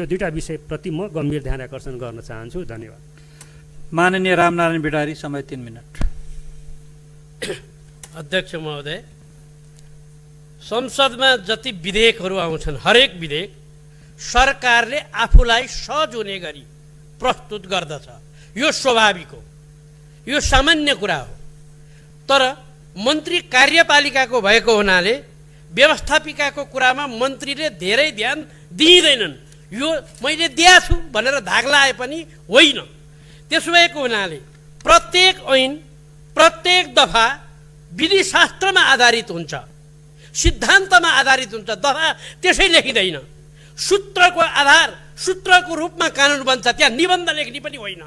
दुईटा विषयप्रति म गम्भीर ध्यान आकर्षण गर्न चाहन्छु। धन्यवाद। माननीय रामनारायण बिडारी, समय 3 मिनट। अध्यक्ष महोदय, संसदमा जति विधेयकहरू आउँछन् हरेक विधेयक सरकारले आफूलाई सहज हुने गरी प्रस्तुत गर्दछ। यो स्वाभाविक हो, यो सामान्य कुरा हो। तर मन्त्री कार्यपालिकाको भएको हुनाले व्यवस्थापिकाको कुरामा मन्त्रीले धेरै ध्यान दिइँदैनन्। यो मैले दिएको छु भनेर धाग लाए पनि होइन। त्यसो भएको हुनाले प्रत्येक ऐन, प्रत्येक दफा विधिशास्त्रमा आधारित हुन्छ, सिद्धान्तमा आधारित हुन्छ। दफा त्यसै लेखिँदैन। सूत्रको आधार, सूत्रको रूपमा कानुन बन्छ, त्यहाँ निबन्ध लेख्ने पनि होइन।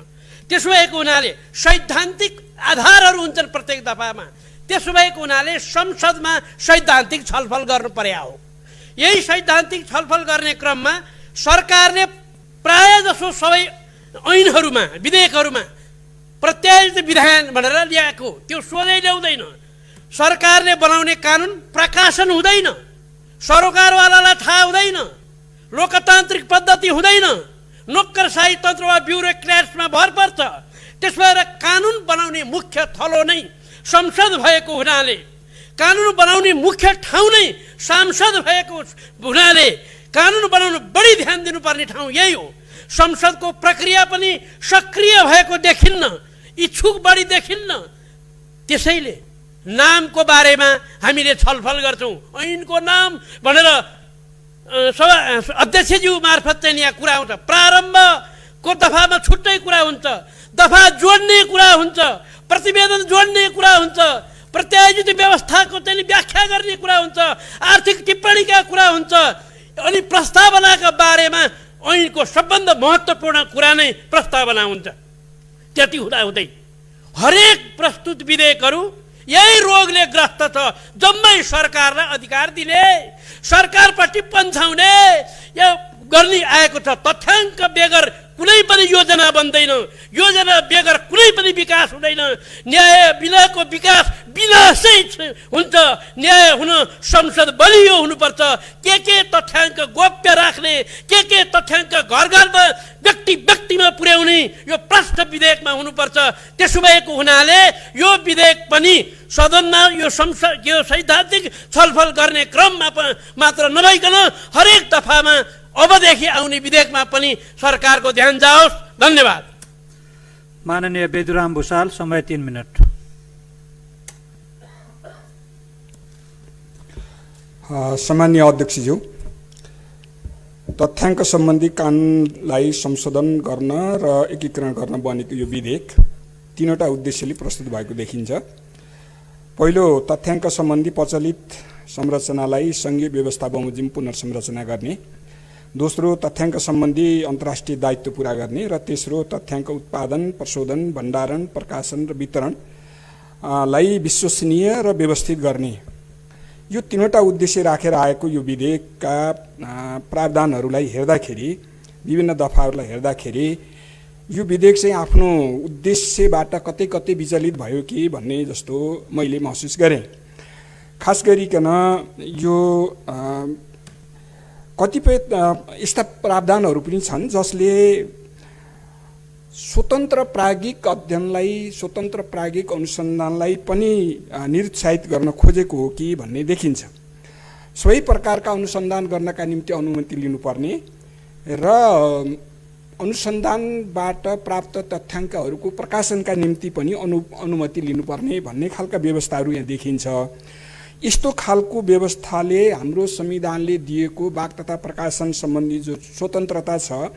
त्यसो भएको हुनाले सैद्धान्तिक आधारहरू हुन्छन् प्रत्येक दफामा। त्यसो भएको हुनाले संसदमा सैद्धान्तिक छलफल गर्नु पर्या हो। यही सैद्धान्तिक छलफल गर्ने क्रममा सरकारले प्राय जसो सबै ऐनहरूमा, विधेयकहरूमा प्रत्याशित विधान भनेर ल्याएको त्यो सोझै ल्याउँदैन। सरकारले बनाउने कानुन प्रकाशन हुँदैन, सरोकारवालालाई थाहा हुँदैन, लोकतान्त्रिक पद्धति हुँदैन, नोक्करशाही तन्त्र वा ब्युरोक्रेट्समा भर पर्छ। त्यस भएर कानुन बनाउने मुख्य थलो नै संसद भएको हुनाले, कानुन बनाउने मुख्य ठाउँ नै सांसद भएको हुनाले कानुन बनाउनु बढी ध्यान दिनुपर्ने ठाउँ यही हो। संसदको प्रक्रिया पनि सक्रिय भएको देखिन्न, इच्छुक बढी देखिन्न। त्यसैले नामको बारेमा हामीले छलफल गर्छौँ। ऐनको नाम भनेर अध्यक्षज्यू मार्फत चाहिँ यहाँ कुरा हुन्छ। प्रारम्भको दफामा छुट्टै कुरा हुन्छ, दफा जोड्ने कुरा हुन्छ, प्रतिवेदन जोड्ने कुरा हुन्छ, प्रत्यायोजित व्यवस्थाको चाहिँ व्याख्या गर्ने कुरा हुन्छ, आर्थिक टिप्पणीका कुरा हुन्छ। अनि प्रस्तावनाका बारेमा ऐनको सबभन्दा महत्त्वपूर्ण कुरा नै प्रस्तावना हुन्छ। त्यति हुँदाहुँदै हरेक प्रस्तुत विधेयकहरू यही रोगले ग्रस्त छ। जम्मै सरकारलाई अधिकार दिने, सरकारपट्टि पन्छाउने यो गर्ने आएको छ। तथ्याङ्क बेगर कुनै पनि योजना बन्दैन, योजना बेगर कुनै पनि विकास हुँदैन। न्याय बिनाको विकास विनाशै हुन्छ। न्याय हुन संसद बलियो हुनुपर्छ। के तथ्याङ्क गोप्य राख्ने, के तथ्याङ्क घर घरमा व्यक्तिमा पुर्याउने यो प्रश्न विधेयकमा हुनुपर्छ। त्यसो भएको हुनाले यो विधेयक पनि सदनमा यो संसद यो सैद्धान्तिक छलफल गर्ने क्रममा मात्र नभइकन हरेक दफामा अबदेखि आउने विधेयकमा पनि सरकारको ध्यान जाओस्। धन्यवाद। माननीय बेदुराम भुषाल, समय 3 मिनट। सम्माननीय अध्यक्षज्यू, तथ्याङ्क सम्बन्धी कानुनलाई संशोधन गर्न र एकीकरण गर्न बनेको यो विधेयक 3वटा उद्देश्यले प्रस्तुत भएको देखिन्छ। पहिलो, तथ्याङ्क सम्बन्धी प्रचलित संरचनालाई सङ्घीय व्यवस्था बमोजिम पुनर्संरचना गर्ने। दोस्रो, तथ्याङ्क सम्बन्धी अन्तर्राष्ट्रिय दायित्व पुरा गर्ने। र तेस्रो, तथ्याङ्क उत्पादन, प्रशोधन, भण्डारण, प्रकाशन र वितरणलाई विश्वसनीय र व्यवस्थित गर्ने। यो 3वटा उद्देश्य राखेर आएको यो विधेयकका प्रावधानहरूलाई हेर्दाखेरि, विभिन्न दफाहरूलाई हेर्दाखेरि यो विधेयक चाहिँ आफ्नो उद्देश्यबाट कतै विचलित भयो कि भन्ने जस्तो मैले महसुस गरेँ। खास गरिकन यो कतिपय यस्ता प्रावधानहरू पनि छन् जसले स्वतन्त्र प्राज्ञिक अध्ययनलाई, स्वतन्त्र प्राज्ञिक अनुसन्धानलाई पनि निरुत्साहित गर्न खोजेको हो कि भन्ने देखिन्छ। सबै प्रकारका अनुसन्धान गर्नका निम्ति अनुमति लिनुपर्ने र अनुसन्धानबाट प्राप्त तथ्याङ्कहरूको प्रकाशनका निम्ति पनि अनुमति लिनुपर्ने भन्ने खालका व्यवस्थाहरू यहाँ देखिन्छ। यस्तो खालको व्यवस्थाले हाम्रो संविधानले दिएको वाक तथा प्रकाशन सम्बन्धी जो स्वतन्त्रता छ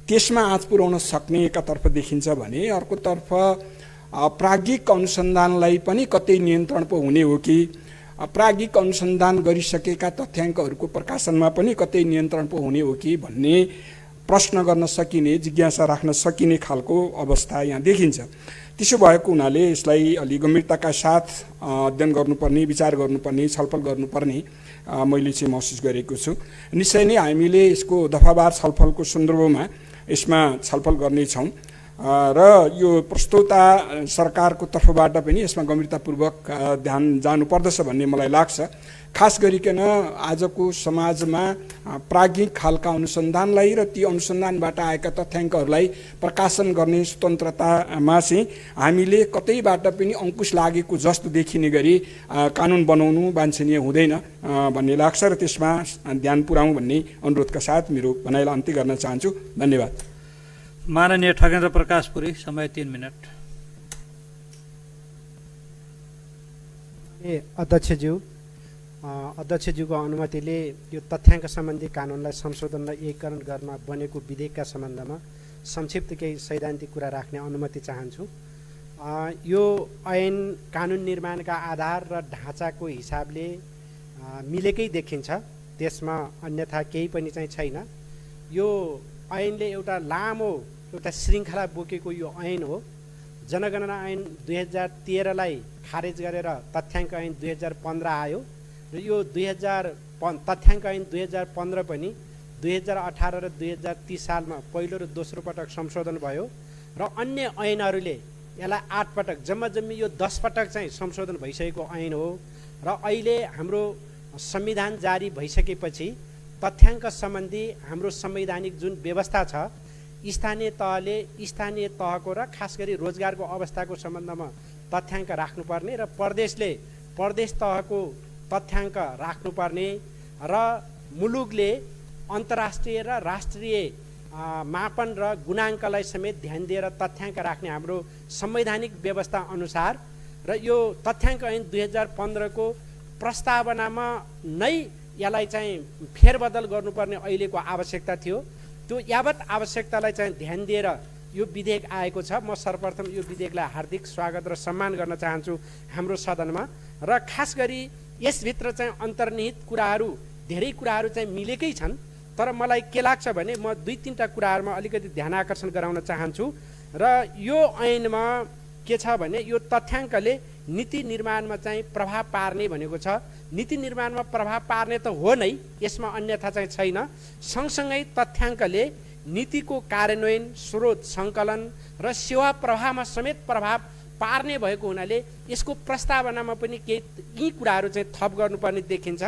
त्यसमा आँच पुर्याउन सक्ने एकातर्फ देखिन्छ भने अर्कोतर्फ प्राज्ञिक अनुसन्धानलाई पनि कतै नियन्त्रण पो हुने हो कि, प्राज्ञिक अनुसन्धान गरिसकेका तथ्याङ्कहरूको प्रकाशनमा पनि कतै नियन्त्रण पो हुने हो कि भन्ने प्रश्न गर्न सकिने, जिज्ञासा राख्न सकिने खालको अवस्था यहाँ देखिन्छ। त्यसो भएको हुनाले यसलाई अलि गम्भीरताका साथ अध्ययन गर्नुपर्ने, विचार गर्नुपर्ने, छलफल गर्नुपर्ने मैले चाहिँ महसुस गरेको छु। निश्चय नै हामीले यसको दफावार छलफलको सन्दर्भमा यसमा छलफल गर्नेछौँ र यो प्रस्तुता सरकारको तर्फबाट पनि यसमा गम्भीरतापूर्वक ध्यान जानुपर्दछ भन्ने मलाई लाग्छ। खास गरिकन आजको समाजमा प्राज्ञिक खालका अनुसन्धानलाई र ती अनुसन्धानबाट आएका तथ्याङ्कहरूलाई प्रकाशन गर्ने स्वतन्त्रतामा चाहिँ हामीले कतैबाट पनि अङ्कुश लागेको जस्तो देखिने गरी कानुन बनाउनु वाञ्छनीय हुँदैन भन्ने लाग्छ र त्यसमा ध्यान पुर्याउँ भन्ने अनुरोधका साथ मेरो भनाइलाई अन्त्य गर्न चाहन्छु। धन्यवाद। माननीय ठगेन्द्र प्रकाश पुरी, समय 3 मिनट। अध्यक्षज्यूको अनुमतिले यो तथ्याङ्क सम्बन्धी कानुनलाई संशोधन र एकीकरण गर्न बनेको विधेयकका सम्बन्धमा संक्षिप्त केही सैद्धान्तिक कुरा राख्ने अनुमति चाहन्छु। यो ऐन कानुन निर्माणका आधार र ढाँचाको हिसाबले मिलेकै देखिन्छ, त्यसमा अन्यथा केही पनि चाहिँ छैन। यो ऐनले एउटा लामो एउटा श्रृङ्खला बोकेको यो ऐन हो। जनगणना ऐन 2013लाई खारेज गरेर तथ्याङ्क ऐन 2015 आयो र यो तथ्याङ्क ऐन 2015 पनि 2018 र 2030 सालमा पहिलो र दोस्रो पटक संशोधन भयो र अन्य ऐनहरूले यसलाई 8 पटक जम्मी यो 10 पटक चाहिँ संशोधन भइसकेको ऐन हो। र अहिले हाम्रो संविधान जारी भइसकेपछि तथ्याङ्क सम्बन्धी हाम्रो संवैधानिक जुन व्यवस्था छ, स्थानीय तहले स्थानीय तहको र खास गरी रोजगारको अवस्थाको सम्बन्धमा तथ्याङ्क राख्नुपर्ने र प्रदेशले प्रदेश तहको तथ्याङ्क राख्नुपर्ने र मुलुकले अन्तर्राष्ट्रिय र राष्ट्रिय मापन र गुणाङ्कलाई समेत ध्यान दिएर तथ्याङ्क राख्ने हाम्रो संवैधानिक व्यवस्था अनुसार र यो तथ्याङ्क ऐन 2015 को प्रस्तावनामा नै यसलाई चाहिँ फेरबदल गर्नुपर्ने अहिलेको आवश्यकता थियो। त्यो यावत आवश्यकतालाई चाहिँ ध्यान दिएर यो विधेयक आएको छ। म सर्वप्रथम यो विधेयकलाई हार्दिक स्वागत र सम्मान गर्न चाहन्छु हाम्रो सदनमा। र खास गरी यसभित्र चाहिँ अन्तर्निहित कुराहरू धेरै कुराहरू चाहिँ मिलेकै छन्, तर मलाई के लाग्छ भने म 2-3टा कुराहरूमा अलिकति ध्यान आकर्षण गराउन चाहन्छु। र यो ऐनमा के छ भने यो तथ्याङ्कले नीति निर्माणमा चाहिँ प्रभाव पार्ने भनेको छ। नीति निर्माणमा प्रभाव पार्ने त हो नै, यसमा अन्यथा चाहिँ छैन। सँगसँगै तथ्याङ्कले नीतिको कार्यान्वयन, स्रोत सङ्कलन र सेवा प्रवाहमा समेत प्रभाव पार्ने भएको हुनाले यसको प्रस्तावनामा पनि केही यी कुराहरू चाहिँ थप गर्नुपर्ने देखिन्छ।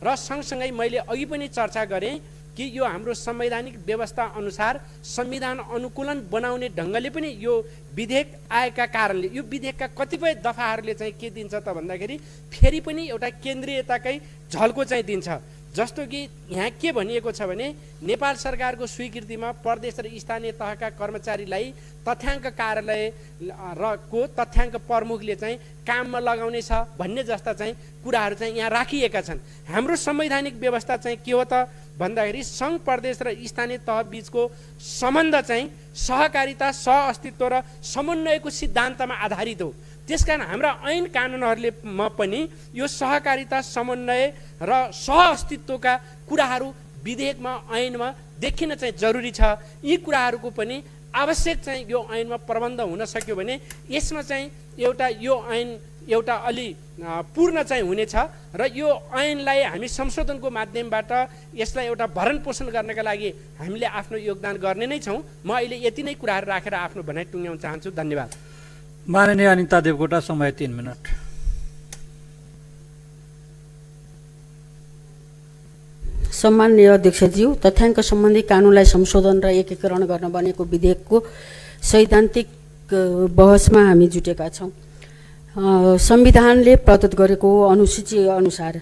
र सँगसँगै मैले अघि पनि चर्चा गरेँ कि यो हाम्रो संवैधानिक व्यवस्था अनुसार संविधान अनुकूलन बनाउने ढङ्गले पनि यो विधेयक आएका कारणले यो विधेयकका कतिपय दफाहरूले चाहिँ के दिन्छ त भन्दाखेरि फेरि पनि एउटा केन्द्रीयताकै झल्को चाहिँ दिन्छ। जस्तो कि यहाँ के भनिएको छ भने नेपाल सरकारको स्वीकृतिमा प्रदेश र स्थानीय तहका कर्मचारीलाई तथ्याङ्क कार्यालय र को तथ्याङ्क प्रमुखले चाहिँ काममा लगाउने छ भन्ने जस्ता चाहिँ कुराहरू चाहिँ यहाँ राखिएका छन्। हाम्रो संवैधानिक व्यवस्था चाहिँ के हो त भन्दाखेरि सङ्घ, प्रदेश र स्थानीय तह बीचको सम्बन्ध चाहिँ सहकारिता, सहअस्तित्व र समन्वयको सिद्धान्तमा आधारित हो। त्यसकारण हाम्रा ऐन कानुनहरूले पनि यो सहकारिता, समन्वय र सहअस्तित्वका कुराहरू विधेयकमा, ऐनमा देखिन चाहिँ जरुरी छ। यी कुराहरूको पनि आवश्यक चाहिँ यो ऐनमा प्रबन्ध हुन सक्यो भने यसमा चाहिँ एउटा यो ऐन एउटा अलि पूर्ण चाहिँ हुनेछ र यो ऐनलाई हामी संशोधनको माध्यमबाट यसलाई एउटा भरण पोषण गर्नका लागि हामीले आफ्नो योगदान गर्ने नै छौँ। म अहिले यति नै कुराहरू राखेर आफ्नो भनाइ टुङ्ग्याउन चाहन्छु। धन्यवाद। माननीय अनिता देवकोटा, समय 3 मिनट। सम्माननीय अध्यक्षज्यू, तथ्याङ्क सम्बन्धी कानुनलाई संशोधन र एकीकरण गर्न बनेको विधेयकको सैद्धान्तिक बहसमा हामी जुटेका छौँ। संविधानले प्रदत्त गरेको अनुसूची अनुसार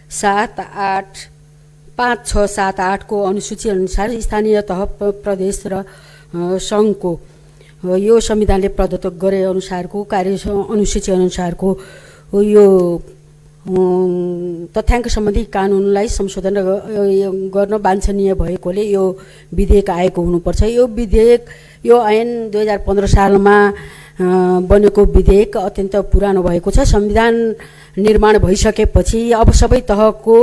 5, 6, 7, 8 को अनुसूची अनुसार स्थानीय तह, प्रदेश र सङ्घको यो संविधानले प्रदत्त गरे अनुसारको कार्य अनुसूची अनुसारको यो तथ्याङ्क सम्बन्धी कानुनलाई संशोधन गर्न वाञ्छनीय भएकोले यो विधेयक आएको हुनुपर्छ। यो विधेयक यो ऐन 2015 सालमा बनेको विधेयक अत्यन्त पुरानो भएको छ। संविधान निर्माण भइसकेपछि अब सबै तहको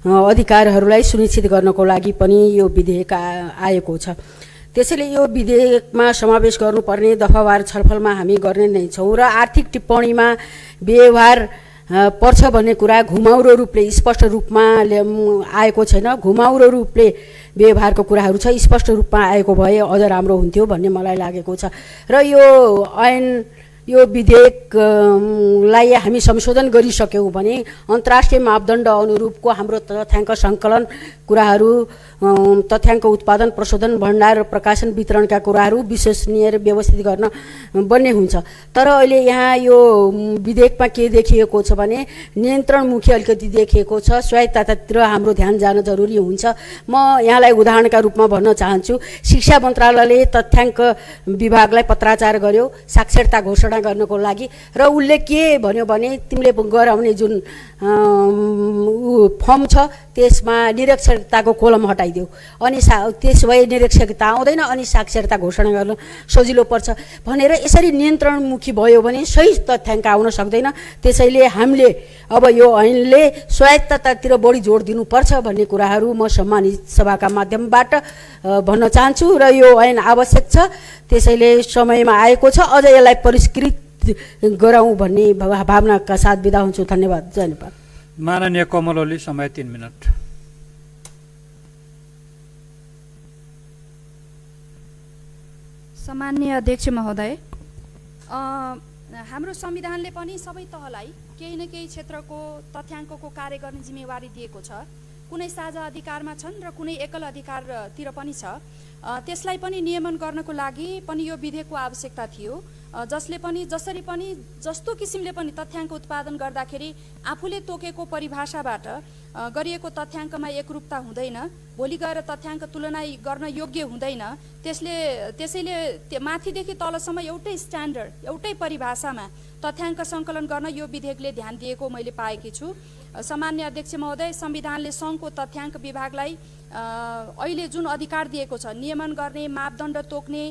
अधिकारहरूलाई सुनिश्चित गर्नको लागि पनि यो विधेयक आएको छ। त्यसैले यो विधेयकमा समावेश गर्नुपर्ने दफावार छलफलमा हामी गर्ने नै छौँ र आर्थिक टिप्पणीमा व्यवहार पर्छ भन्ने कुरा घुमाउरो रूपले स्पष्ट रूपमा आएको छैन। घुमाउरो रूपले व्यवहारको कुराहरू छ, स्पष्ट रूपमा आएको भए अझ राम्रो हुन्थ्यो भन्ने मलाई लागेको छ। र यो ऐन यो विधेयकलाई हामी संशोधन गरिसक्यौँ भने अन्तर्राष्ट्रिय मापदण्ड अनुरूपको हाम्रो तथ्याङ्क सङ्कलन कुराहरू, तथ्याङ्क उत्पादन, प्रशोधन, भण्डार, प्रकाशन, वितरणका कुराहरू विश्वसनीय र व्यवस्थित गर्न बन्ने हुन्छ। तर अहिले यहाँ यो विधेयकमा के देखिएको छ भने नियन्त्रणमुखी अलिकति देखिएको छ। स्वायत्ततातिर हाम्रो ध्यान जान जरुरी हुन्छ। म यहाँलाई उदाहरणका रूपमा भन्न चाहन्छु, शिक्षा मन्त्रालयले तथ्याङ्क विभागलाई पत्राचार गर्यो साक्षरता घोषणा गर्नको लागि र उसले के भन्यो भने तिमीले गराउने जुन फर्म छ त्यसमा निरक्षरताको कोलम हटाइदेऊ, अनि त्यस भए निरक्षरता आउँदैन अनि साक्षरता घोषणा गर्न सजिलो पर्छ भनेर यसरी नियन्त्रणमुखी भयो भने सही तथ्याङ्क आउन सक्दैन। त्यसैले हामीले अब यो ऐनले स्वायत्ततातिर बढी जोड दिनुपर्छ भन्ने कुराहरू म सम्मानित सभाका माध्यमबाट भन्न चाहन्छु र यो ऐन आवश्यक छ। त्यसैले समयमा आएको छ, अझ यसलाई परिष्कृत गराउँ भन्ने भावनाका साथ बिदा हुन्छु। धन्यवाद। जय नेपाल। माननीय कमल ओली, समय 3 मिनट। सम्माननीय अध्यक्ष महोदय, हाम्रो संविधानले पनि सबै तहलाई केही न केही क्षेत्रको तथ्याङ्कको कार्य गर्ने जिम्मेवारी दिएको छ। कुनै साझा अधिकारमा छन् र कुनै एकल अधिकारतिर पनि छ। त्यसलाई पनि नियमन गर्नको लागि पनि यो विधेयकको आवश्यकता थियो, जसले पनि जसरी पनि जस्तो किसिमले पनि तथ्याङ्क उत्पादन गर्दाखेरि आफूले तोकेको परिभाषाबाट गरिएको तथ्याङ्कमा एकरूपता हुँदैन, भोलि गएर तथ्याङ्क तुलना गर्न योग्य हुँदैन। त्यसैले माथिदेखि तलसम्म एउटै स्ट्यान्डर्ड, एउटै परिभाषामा तथ्याङ्क सङ्कलन गर्न यो विधेयकले ध्यान दिएको मैले पाएकी छु। सामान्य अध्यक्ष महोदय, संविधानले सङ्घको तथ्याङ्क विभागलाई अहिले जुन अधिकार दिएको छ नियमन गर्ने, मापदण्ड तोक्ने,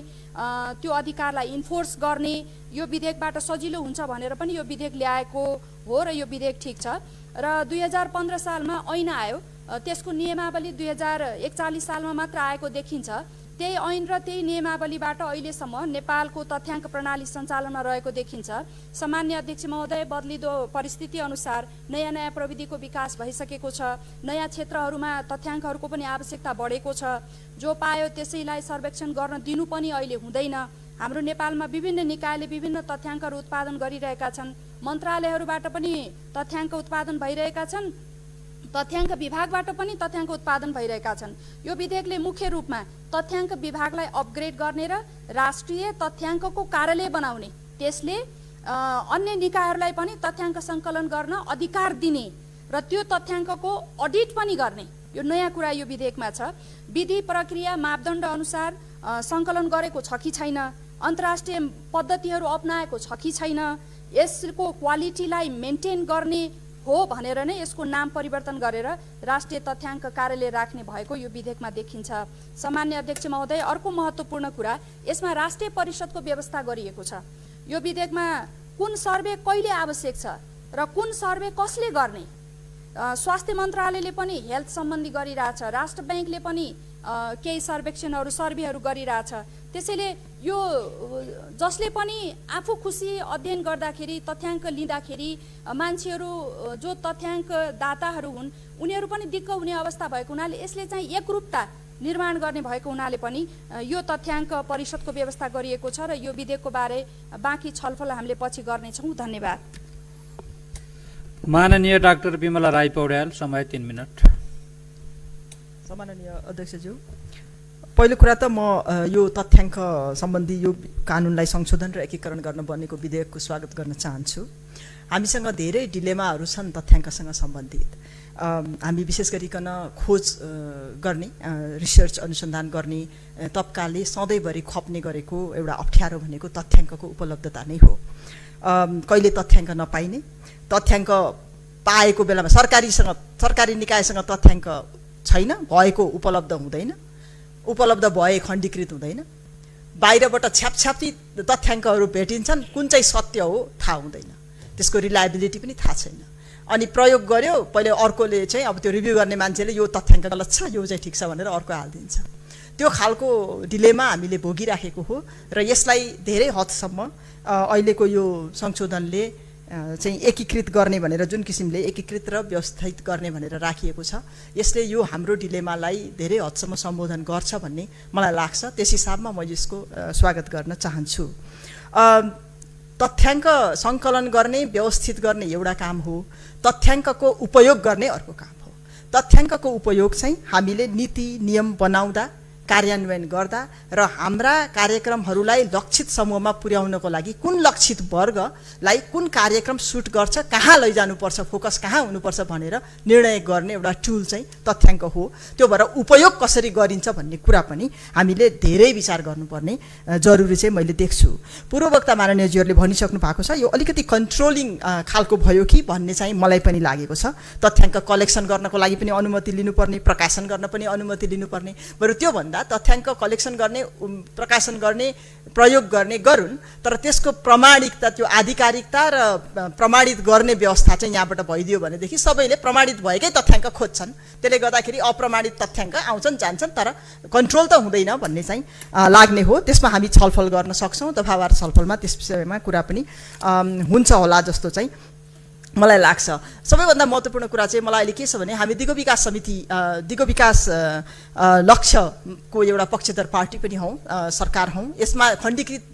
त्यो अधिकारलाई इन्फोर्स गर्ने, यो विधेयकबाट सजिलो हुन्छ भनेर पनि यो विधेयक ल्याएको हो र यो विधेयक ठिक छ। र 2015 सालमा ऐन आयो, त्यसको नियमावली 2041 सालमा मात्र आएको देखिन्छ। त्यही ऐन र त्यही नियमावलीबाट अहिलेसम्म नेपालको तथ्याङ्क प्रणाली सञ्चालनमा रहेको देखिन्छ। सामान्य अध्यक्ष महोदय, बदलिदो परिस्थिति अनुसार नयाँ नयाँ प्रविधिको विकास भइसकेको छ, नयाँ क्षेत्रहरूमा तथ्याङ्कहरूको पनि आवश्यकता बढेको छ। जो पायो त्यसैलाई सर्वेक्षण गर्न दिनु पनि अहिले हुँदैन। हाम्रो नेपालमा विभिन्न निकायले विभिन्न तथ्याङ्कहरू उत्पादन गरिरहेका छन्, मन्त्रालयहरूबाट पनि तथ्याङ्क उत्पादन भइरहेका छन्, तथ्याङ्क विभागबाट पनि तथ्याङ्क उत्पादन भइरहेका छन्। यो विधेयकले मुख्य रूपमा तथ्याङ्क विभागलाई अपग्रेड गर्ने र राष्ट्रिय तथ्याङ्कको कार्यालय बनाउने, त्यसले अन्य निकायहरूलाई पनि तथ्याङ्क सङ्कलन गर्न अधिकार दिने र त्यो तथ्याङ्कको अडिट पनि गर्ने, यो नयाँ कुरा यो विधेयकमा छ। विधि प्रक्रिया मापदण्ड अनुसार सङ्कलन गरेको छ कि छैन, अन्तर्राष्ट्रिय पद्धतिहरू अपनाएको छ कि छैन, यसको क्वालिटीलाई मेन्टेन गर्ने हो भनेर नै यसको नाम परिवर्तन गरेर राष्ट्रिय तथ्याङ्क कार्यालय राख्ने भएको यो विधेयकमा देखिन्छ। सामान्य अध्यक्ष महोदय, अर्को महत्त्वपूर्ण कुरा, यसमा राष्ट्रिय परिषदको व्यवस्था गरिएको छ। यो विधेयकमा कुन सर्वे कहिले आवश्यक छ र कुन सर्वे कसले गर्ने, स्वास्थ्य मन्त्रालयले पनि हेल्थ सम्बन्धी गरिरहेछ, राष्ट्र ब्याङ्कले पनि केही सर्वेहरू गरिरहेछ। त्यसैले यो जसले पनि आफू खुसी अध्ययन गर्दाखेरि तथ्याङ्क लिँदाखेरि मान्छेहरू जो तथ्याङ्क दाताहरू हुन् उनीहरू पनि दिक्क हुने अवस्था भएको हुनाले यसले चाहिँ एकरूपता निर्माण गर्ने भएको हुनाले पनि यो तथ्याङ्क परिषदको व्यवस्था गरिएको छ र यो विधेयकको बारे बाँकी छलफल हामीले पछि गर्नेछौँ। धन्यवाद। माननीय डाक्टर विमला राई पौड्याल, समय 3 मिनट। सम्माननीय अध्यक्षज्यू, पहिलो कुरा त म यो तथ्याङ्क सम्बन्धी यो कानुनलाई संशोधन र एकीकरण गर्न बनेको विधेयकको स्वागत गर्न चाहन्छु। हामीसँग धेरै डिलेमाहरू छन् तथ्याङ्कसँग सम्बन्धित। हामी विशेष गरिकन खोज गर्ने रिसर्च अनुसन्धान गर्ने तबकाले सधैँभरि खप्ने गरेको एउटा अप्ठ्यारो भनेको तथ्याङ्कको उपलब्धता नै हो। कहिले तथ्याङ्क नपाइने, तथ्याङ्क पाएको बेलामा सरकारी निकायसँग तथ्याङ्क छैन, भएको उपलब्ध हुँदैन, उपलब्ध भए खण्डीकृत हुँदैन, बाहिरबाट छ्यापछ्यापी तथ्याङ्कहरू भेटिन्छन्, कुन चाहिँ सत्य हो थाहा हुँदैन, त्यसको रिलायबिलिटी पनि थाहा छैन। अनि प्रयोग गर्यो, पहिले अर्कोले चाहिँ अब त्यो रिभ्यू गर्ने मान्छेले यो तथ्याङ्क गलत छ, यो चाहिँ ठिक छ भनेर अर्को हालिदिन्छ। त्यो खालको डिलेमा हामीले भोगिराखेको हो र यसलाई धेरै हदसम्म अहिलेको यो संशोधनले चाहिँ एकीकृत गर्ने भनेर जुन किसिमले एकीकृत र व्यवस्थित गर्ने भनेर राखिएको छ, यसले यो हाम्रो डिलेमालाई धेरै हदसम्म सम्बोधन गर्छ भन्ने मलाई लाग्छ। त्यस हिसाबमा म यसको स्वागत गर्न चाहन्छु। तथ्याङ्क सङ्कलन गर्ने, व्यवस्थित गर्ने एउटा काम हो, तथ्याङ्कको उपयोग गर्ने अर्को काम हो। तथ्याङ्कको उपयोग चाहिँ हामीले नीति नियम बनाउँदा, कार्यान्वयन गर्दा र हाम्रा कार्यक्रमहरूलाई लक्षित समूहमा पुर्याउनको लागि कुन लक्षित वर्गलाई कुन कार्यक्रम सुट गर्छ, कहाँ लैजानुपर्छ, फोकस कहाँ हुनुपर्छ भनेर निर्णय गर्ने एउटा टुल चाहिँ तथ्याङ्क हो। त्यो भएर उपयोग कसरी गरिन्छ भन्ने कुरा पनि हामीले धेरै विचार गर्नुपर्ने जरुरी चाहिँ मैले देख्छु। पूर्ववक्ता माननीयजीहरूले भनिसक्नु भएको छ, यो अलिकति कन्ट्रोलिङ खालको भयो कि भन्ने चाहिँ मलाई पनि लागेको छ। तथ्याङ्क कलेक्सन गर्नको लागि पनि अनुमति लिनुपर्ने, प्रकाशन गर्न पनि अनुमति लिनुपर्ने, बरु त्योभन्दा तथ्याङ्क कलेक्सन गर्ने, प्रकाशन गर्ने, प्रयोग गर्ने गरून्, तर त्यसको प्रामाणिकता, त्यो आधिकारिकता र प्रमाणित गर्ने व्यवस्था चाहिँ यहाँबाट भइदियो भनेदेखि सबैले प्रमाणित भएकै तथ्याङ्क खोज्छन्। त्यसले गर्दाखेरि अप्रमाणित तथ्याङ्क आउँछन् जान्छन्, तर कन्ट्रोल त हुँदैन भन्ने चाहिँ लाग्ने हो। त्यसमा हामी छलफल गर्न सक्छौँ, दफावार छलफलमा त्यस विषयमा कुरा पनि हुन्छ होला जस्तो चाहिँ मलाई लाग्छ। सबैभन्दा महत्त्वपूर्ण कुरा चाहिँ मलाई अहिले के छ भने हामी दिगो विकास समिति, दिगो विकास लक्ष्यको एउटा पक्षधर पार्टी पनि हौँ, सरकार हौँ। यसमा खण्डीकृत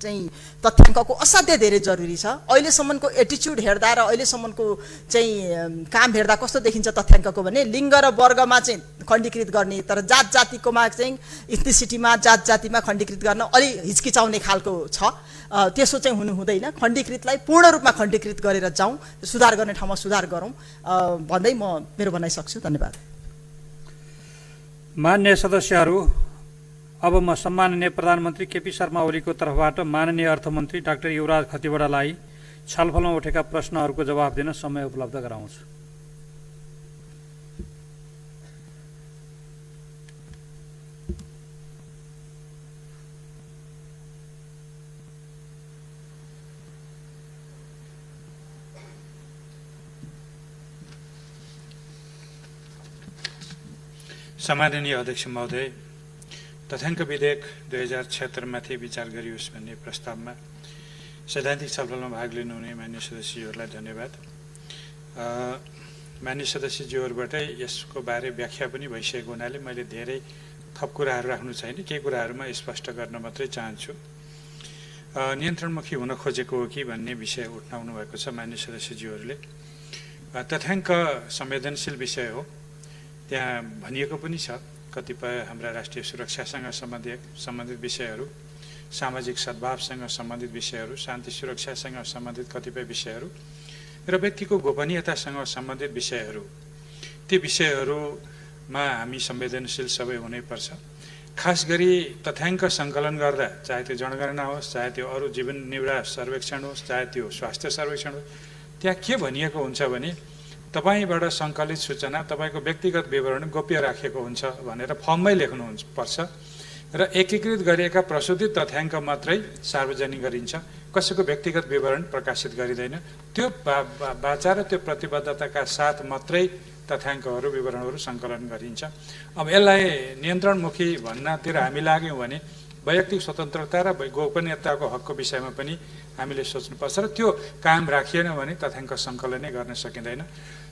चाहिँ तथ्याङ्कको असाध्यै धेरै जरुरी छ। अहिलेसम्मको एटिच्युड हेर्दा र अहिलेसम्मको चाहिँ काम हेर्दा कस्तो देखिन्छ तथ्याङ्कको भने लिङ्ग र वर्गमा चाहिँ खण्डीकृत गर्ने, तर जात जातिकोमा चाहिँ इथनिसिटीमा जात जातिमा खण्डीकृत गर्न अलि हिचकिचाउने खालको छ। त्यसो चाहिँ हुनु हुँदैन। खण्डीकृतलाई पूर्ण रूपमा खण्डीकृत गरेर जाउँ, सुधार गर्ने ठाउँमा सुधार गरौँ भन्दै म मेरो भनाइ सक्छु। धन्यवाद। मान्य सदस्यहरू, अब म सम्माननीय प्रधानमन्त्री केपी शर्मा ओलीको तर्फबाट माननीय अर्थमन्त्री डाक्टर युवराज खतिवडालाई छलफलमा उठेका प्रश्नहरूको जवाब दिन समय उपलब्ध गराउँछु। सम्माननीय अध्यक्ष महोदय, तथ्याङ्क विधेयक 2076 माथि विचार गरियोस् भन्ने प्रस्तावमा सैद्धान्तिक छलफलमा भाग लिनुहुने मान्य सदस्यज्यूहरूलाई धन्यवाद। मान्य सदस्यज्यूहरूबाटै यसको बारे व्याख्या पनि भइसकेको हुनाले मैले धेरै थप कुराहरू राख्नु छैन, केही कुराहरूमा स्पष्ट गर्न मात्रै चाहन्छु। नियन्त्रणमुखी हुन खोजेको हो कि भन्ने विषय उठाउनु भएको छ मान्य सदस्यज्यूहरूले। तथ्याङ्क संवेदनशील विषय हो, त्यहाँ भनिएको पनि छ कतिपय हाम्रा राष्ट्रिय सुरक्षासँग सम्बन्धित विषयहरू, सामाजिक सद्भावसँग सम्बन्धित विषयहरू, शान्ति सुरक्षासँग सम्बन्धित कतिपय विषयहरू र व्यक्तिको गोपनीयतासँग सम्बन्धित विषयहरू, ती विषयहरूमा हामी संवेदनशील सबै हुनैपर्छ। खास गरी तथ्याङ्क सङ्कलन गर्दा, चाहे त्यो जनगणना होस्, चाहे त्यो अरू जीवन निर्वाह सर्वेक्षण होस्, चाहे त्यो स्वास्थ्य सर्वेक्षण होस्, त्यहाँ के भनिएको हुन्छ भने तपाईबाट सङ्कलित सूचना तपाईँको व्यक्तिगत विवरण गोप्य राखेको हुन्छ भनेर फर्ममै लेख्नुपर्छ र एकीकृत गरिएका प्रशोधित तथ्याङ्क मात्रै सार्वजनिक गरिन्छ, कसैको व्यक्तिगत विवरण प्रकाशित गरिँदैन। त्यो बाचा र त्यो प्रतिबद्धताका साथ मात्रै तथ्याङ्कहरू विवरणहरू सङ्कलन गरिन्छ। अब यसलाई नियन्त्रणमुखी भन्नतिर हामी लाग्यौँ भने वैयक्तिक स्वतन्त्रता र गोपनीयताको हकको विषयमा पनि हामीले सोच्नुपर्छ र त्यो कायम राखिएन भने तथ्याङ्क सङ्कलनै गर्न सकिँदैन।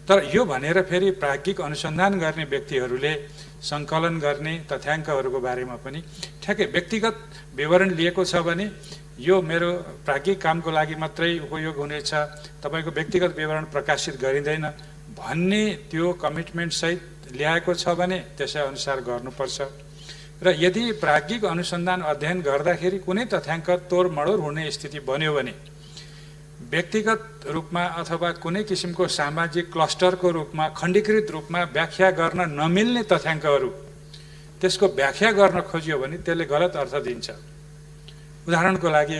तर यो भनेर फेरि प्राज्ञिक अनुसन्धान गर्ने व्यक्तिहरूले सङ्कलन गर्ने तथ्याङ्कहरूको बारेमा पनि ठ्याक्कै व्यक्तिगत विवरण लिएको छ भने यो मेरो प्राज्ञिक कामको लागि मात्रै उपयोग हुनेछ, तपाईँको व्यक्तिगत विवरण प्रकाशित गरिँदैन भन्ने त्यो कमिटमेन्टसहित ल्याएको छ भने त्यसै अनुसार गर्नुपर्छ। र यदि प्राज्ञिक अनुसन्धान अध्ययन गर्दाखेरि कुनै तथ्याङ्क तोडमडोड हुने स्थिति बन्यो भने व्यक्तिगत रूपमा अथवा कुनै किसिमको सामाजिक क्लस्टरको रूपमा खण्डीकृत रूपमा व्याख्या गर्न नमिल्ने तथ्याङ्कहरू त्यसको व्याख्या गर्न खोजियो भने त्यसले गलत अर्थ दिन्छ। उदाहरणको लागि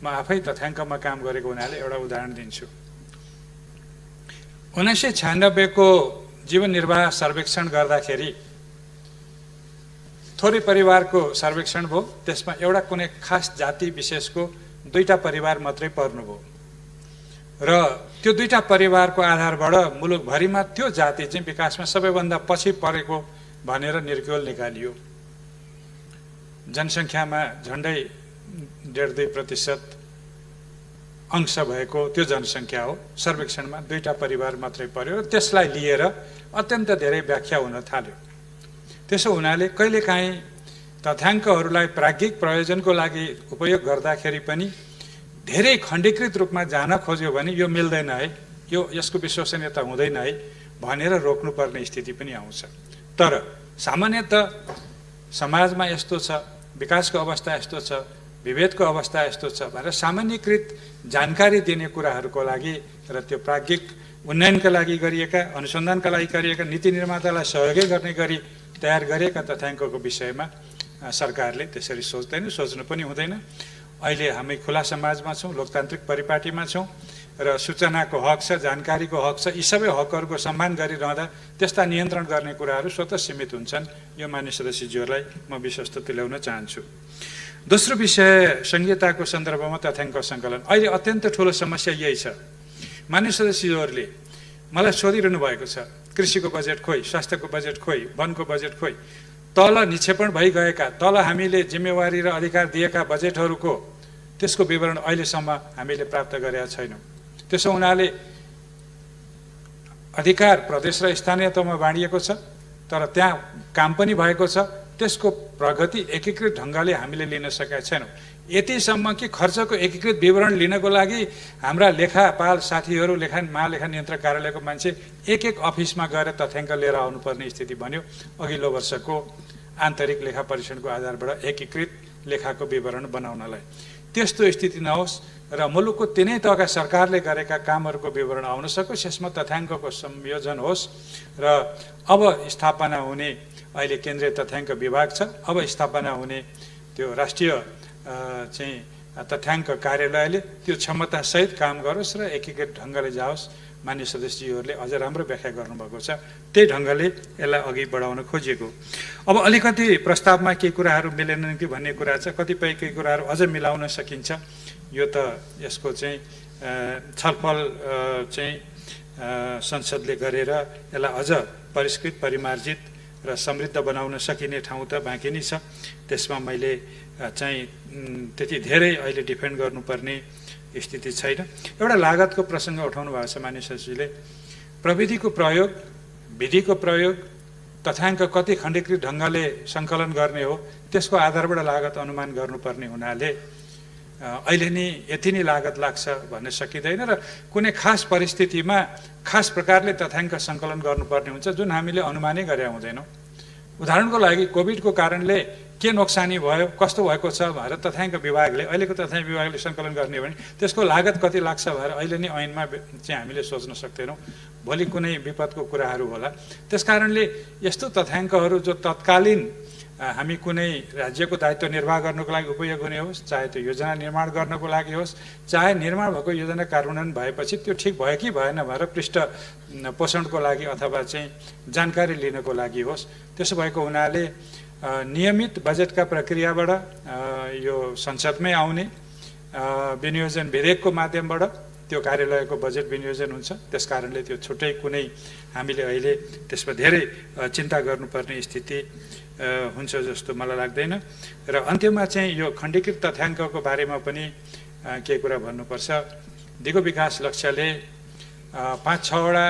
म आफै तथ्याङ्कमा काम गरेको हुनाले एउटा उदाहरण दिन्छु। 1996 को जीवन निर्वाह सर्वेक्षण गर्दाखेरि थोरै परिवारको सर्वेक्षण भयो। त्यसमा एउटा कुनै खास जाति विशेषको 2टा परिवार मात्रै पर्नुभयो र त्यो 2टा परिवारको आधारबाट मुलुकभरिमा त्यो जाति चाहिँ विकासमा सबैभन्दा पछि परेको भनेर निर्क्युल निकालियो। जनसङ्ख्यामा झन्डै 1.5-2% अंश भएको त्यो जनसङ्ख्या हो। सर्वेक्षणमा 2टा परिवार मात्रै पर्यो र त्यसलाई लिएर अत्यन्त धेरै व्याख्या हुन थाल्यो। त्यसो हुनाले कहिलेकाहीँ तथ्याङ्कहरूलाई प्राज्ञिक प्रयोजनको लागि उपयोग गर्दाखेरि पनि धेरै खण्डीकृत रूपमा जान खोज्यो भने यो मिल्दैन है, यसको विश्वसनीयता हुँदैन है भनेर रोक्नुपर्ने स्थिति पनि आउँछ। तर सामान्यतः समाजमा यस्तो छ, विकासको अवस्था यस्तो छ, विभेदको अवस्था यस्तो छ भनेर सामान्यकृत जानकारी दिने कुराहरूको लागि र त्यो प्राज्ञिक उन्नयनका लागि गरिएका, अनुसन्धानका लागि गरिएका, नीति निर्मातालाई सहयोगी गर्ने गरी तयार गरिएका तथ्याङ्कको विषयमा सरकारले त्यसरी सोच्दैन, सोच्नु पनि हुँदैन। अहिले हामी खुला समाजमा छौँ, लोकतान्त्रिक परिपाटीमा छौँ र सूचनाको हक छ, जानकारीको हक छ। यी सबै हकहरूको सम्मान गरिरहँदा त्यस्ता नियन्त्रण गर्ने कुराहरू स्वतः सीमित हुन्छन्। यो मान्य सदस्यज्यूहरूलाई म विश्वस्त तुल्याउन चाहन्छु। दोस्रो विषय संहिताको सन्दर्भमा तथ्याङ्क सङ्कलन। अहिले अत्यन्त ठुलो समस्या यही छ। मान्य सदस्यज्यूहरूले मलाई सोधिरहनु भएको छ, कृषिको बजेट खोइ, स्वास्थ्यको बजेट खोइ, वनको बजेट खोइ, तल निक्षेपण भइगएका, तल हामीले जिम्मेवारी र अधिकार दिएका बजेटहरूको त्यसको विवरण अहिलेसम्म हामीले प्राप्त गरेका छैनौँ। त्यसो हुनाले अधिकार प्रदेश र स्थानीय तहमा बाँडिएको छ, तर त्यहाँ काम पनि भएको छ, त्यसको प्रगति एकीकृत ढङ्गले हामीले लिन सकेका छैनौँ। यतिसम्म कि खर्चको एकीकृत विवरण लिनको लागि हाम्रा लेखापाल साथीहरू, महालेखा नियन्त्रक कार्यालयको मान्छे एक अफिसमा गएर तथ्याङ्क लिएर आउनुपर्ने स्थिति बन्यो अघिल्लो वर्षको आन्तरिक लेखा परीक्षणको आधारबाट एकीकृत लेखाको विवरण बनाउनलाई। त्यस्तो स्थिति नहोस् र मुलुकको तिनै तहका सरकारले गरेका कामहरूको विवरण आउन सकोस्, यसमा तथ्याङ्कको संयोजन होस् र अब स्थापना हुने अहिले केन्द्रीय तथ्याङ्क विभाग छ, अब स्थापना हुने त्यो राष्ट्रिय चाहिँ तथ्याङ्क कार्यालयले त्यो क्षमतासहित काम गरोस् र एकीकृत ढङ्गले जाओस्। मान्य सदस्यहरूले अझ राम्रो व्याख्या गर्नुभएको छ, त्यही ढङ्गले यसलाई अघि बढाउन खोजिएको। अब अलिकति प्रस्तावमा केही कुराहरू मिलेनन् कि भन्ने कुरा छ, कतिपय केही कुराहरू अझ मिलाउन सकिन्छ। यो त यसको चाहिँ छलफल चाहिँ संसदले गरेर यसलाई अझ परिष्कृत, परिमार्जित र समृद्ध बनाउन सकिने ठाउँ त बाँकी नै छ। त्यसमा मैले चाहिँ त्यति धेरै अहिले डिफेन्ड गर्नुपर्ने स्थिति छैन। एउटा लागतको प्रसङ्ग उठाउनु भएको छ मान्य सचिवले। प्रविधिको प्रयोग, विधिको प्रयोग, तथ्याङ्क कति खण्डीकृत ढङ्गले सङ्कलन गर्ने हो त्यसको आधारबाट लागत अनुमान गर्नुपर्ने हुनाले अहिले नै यति नै लागत लाग्छ भन्न सकिँदैन र कुनै खास परिस्थितिमा खास प्रकारले तथ्याङ्क सङ्कलन गर्नुपर्ने हुन्छ जुन हामीले अनुमानै गरे हुँदैनौँ। उदाहरणको लागि कोभिडको कारणले के नोक्सानी भयो, कस्तो भएको छ भनेर तथ्याङ्क विभागले, अहिलेको तथ्याङ्क विभागले सङ्कलन गर्ने भने त्यसको लागत कति लाग्छ भनेर अहिले नै ऐनमा चाहिँ हामीले सोच्न सक्दैनौँ। भोलि कुनै विपदको कुराहरू होला। त्यसकारणले यस्तो तथ्याङ्कहरू जो तत्कालीन हामी कुनै राज्यको दायित्व निर्वाह गर्नको लागि उपयोग हुने होस्, चाहे त्यो योजना निर्माण गर्नको लागि होस्, चाहे निर्माण भएको योजना कार्यान्वयन भएपछि त्यो ठिक भयो कि भएन भनेर पृष्ठ पोषणको लागि अथवा चाहिँ जानकारी लिनको लागि होस्। त्यसो भएको हुनाले नियमित बजेटका प्रक्रियाबाट यो संसदमै आउने विनियोजन विधेयकको माध्यमबाट त्यो कार्यालयको बजेट विनियोजन हुन्छ। त्यसकारणले त्यो छुट्टै कुनै हामीले अहिले त्यसमा धेरै चिन्ता गर्नुपर्ने स्थिति हुन्छ जस्तो मलाई लाग्दैन। र अन्त्यमा चाहिँ यो खण्डीकृत तथ्याङ्कको बारेमा पनि केही कुरा भन्नुपर्छ। दिगो विकास लक्ष्यले 5-6वटा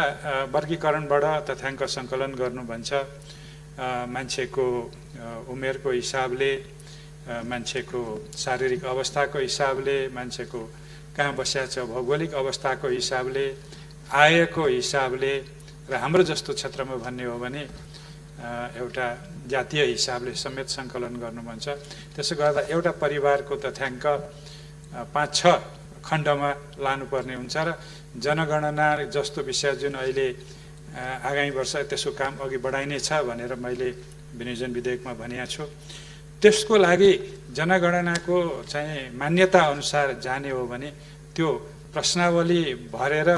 वर्गीकरणबाट तथ्याङ्क सङ्कलन गर्नु भन्छ। मान्छेको उमेरको हिसाबले, मान्छेको शारीरिक अवस्थाको हिसाबले, मान्छेको कहाँ बस्या छ भौगोलिक अवस्थाको हिसाबले, आयको हिसाबले र हाम्रो जस्तो क्षेत्रमा भन्ने हो भने एउटा जातीय हिसाबले समेत सङ्कलन गर्नु मन छ। त्यसो गर्दा एउटा परिवारको तथ्याङ्क 5-6 खण्डमा लानुपर्ने हुन्छ र जनगणना जस्तो विषय जुन अहिले आगामी वर्ष त्यसको काम अघि बढाइनेछ भनेर मैले विनियोजन विधेयकमा भनेको छु। त्यसको लागि जनगणनाको चाहिँ मान्यता अनुसार जाने हो भने त्यो प्रश्नावली भरेर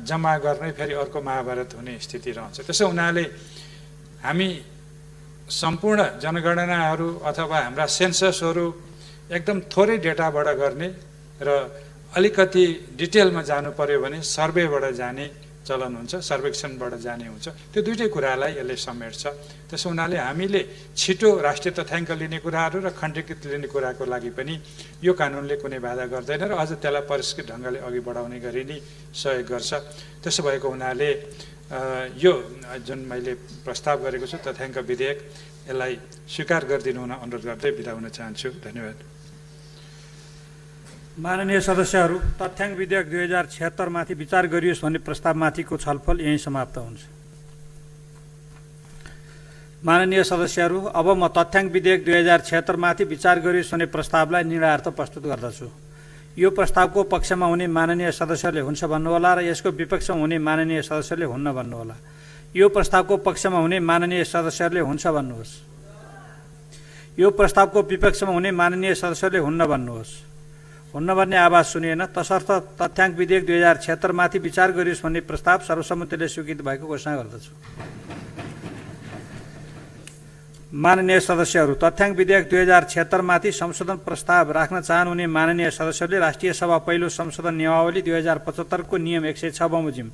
जम्मा गर्नै फेरि अर्को महाभारत हुने स्थिति रहन्छ। त्यसो हुनाले हामी सम्पूर्ण जनगणनाहरू अथवा हाम्रा सेन्ससहरू एकदम थोरै डेटाबाट गर्ने र अलिकति डिटेलमा जानु पर्यो भने सर्वेबाट जाने चलन हुन्छ, सर्वेक्षणबाट जाने हुन्छ। त्यो दुइटै कुरालाई यसले समेट्छ। त्यसो हुनाले हामीले छिटो राष्ट्रिय तथ्याङ्क लिने कुराहरू र खण्डीकृत लिने कुराको लागि पनि यो कानुनले कुनै बाधा गर्दैन र अझ त्यसलाई परिष्कृत ढङ्गले अघि बढाउने गरी नै सहयोग गर्छ। त्यसो भएको हुनाले यो जुन मैले प्रस्ताव गरेको छु तथ्याङ्क विधेयक, यसलाई स्वीकार गरिदिनु हुन अनुरोध गर्दै बिदा हुन चाहन्छु। धन्यवाद। माननीय सदस्यहरू, तथ्याङ्क विधेयक 2076 माथि विचार गरियोस् भन्ने प्रस्तावमाथिको छलफल यहीँ समाप्त हुन्छ। माननीय सदस्यहरू, अब म तथ्याङ्क विधेयक 2076 माथि विचार गरियोस् भन्ने प्रस्तावलाई निर्णयार्थ प्रस्तुत गर्दछु। यो प्रस्तावको पक्षमा हुने माननीय सदस्यहरूले हुन्छ भन्नुहोला र यसको विपक्षमा हुने माननीय सदस्यहरूले हुन्न भन्नुहोला। यो प्रस्तावको पक्षमा हुने माननीय सदस्यहरूले हुन्छ भन्नुहोस्। यो प्रस्तावको विपक्षमा हुने माननीय सदस्यहरूले हुन्न भन्नुहोस्। हुन्न भन्ने आवाज सुनिएन, तसर्थ तथ्याङ्क विधेयक 2076 माथि विचार गरियोस् भन्ने प्रस्ताव सर्वसम्मतिले स्वीकृत भएको घोषणा गर्दछु। माननीय सदस्यहरू, तथ्याङ्क विधेयक 2076 माथि संशोधन प्रस्ताव राख्न चाहनुहुने माननीय सदस्यहरूले राष्ट्रिय सभा पहिलो संशोधन नियमावली 2075 को नियम 106 बमोजिम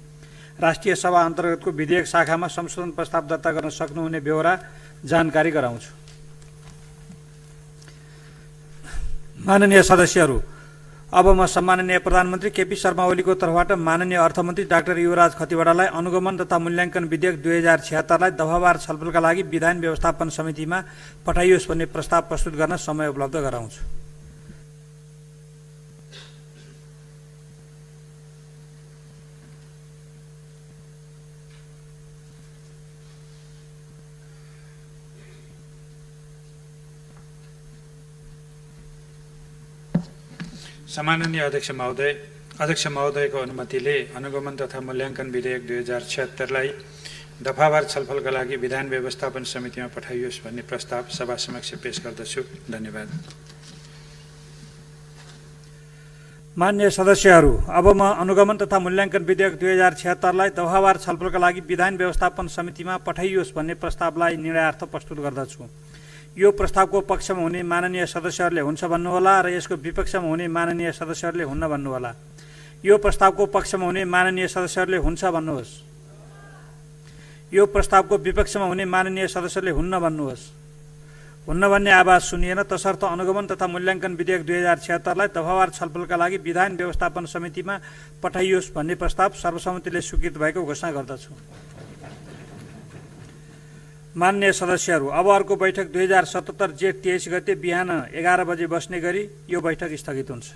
राष्ट्रिय सभा अन्तर्गतको विधेयक शाखामा संशोधन प्रस्ताव दर्ता गर्न सक्नुहुने बेहोरा जानकारी गराउँछु। माननीय सदस्यहरू, अब म सम्माननीय प्रधानमन्त्री केपी शर्मा ओलीको तर्फबाट माननीय अर्थमन्त्री डाक्टर युवराज खतिवडालाई अनुगमन तथा मूल्याङ्कन विधेयक 2076 लाई दफावार छलफलका लागि विधान व्यवस्थापन समितिमा पठाइयोस् भन्ने प्रस्ताव प्रस्तुत गर्न समय उपलब्ध गराउँछु। सम्माननीय अध्यक्ष महोदयको अनुमतिले अनुगमन तथा मूल्याङ्कन विधेयक 2076 लाई दफावार छलफलका लागि विधान व्यवस्थापन समितिमा पठाइयोस् भन्ने प्रस्ताव सभा समक्ष पेश गर्दछु। धन्यवाद। माननीय सदस्यहरू, अब म अनुगमन तथा मूल्याङ्कन विधेयक 2076 लाई दफावार छलफलका लागि विधान व्यवस्थापन समितिमा पठाइयोस् भन्ने प्रस्तावलाई निर्णयार्थ प्रस्तुत गर्दछु। यो प्रस्तावको पक्षमा हुने माननीय सदस्यहरूले हुन्छ भन्नुहोला र यसको विपक्षमा हुने माननीय सदस्यहरूले हुन्न भन्नुहोला। यो प्रस्तावको पक्षमा हुने माननीय सदस्यहरूले हुन्छ भन्नुहोस्। यो प्रस्तावको विपक्षमा हुने माननीय सदस्यहरूले हुन्न भन्नुहोस्। हुन्न भन्ने आवाज सुनिएन, तसर्थ अनुगमन तथा मूल्याङ्कन विधेयक 2076 लाई दफावार छलफलका लागि विधान व्यवस्थापन समितिमा पठाइयोस् भन्ने प्रस्ताव सर्वसम्मतिले स्वीकृत भएको घोषणा गर्दछु। माननीय सदस्यहरू, अब अर्को बैठक 2077 जेठ 23 गते बिहान 11 बजे बस्ने गरी यो बैठक स्थगित हुन्छ।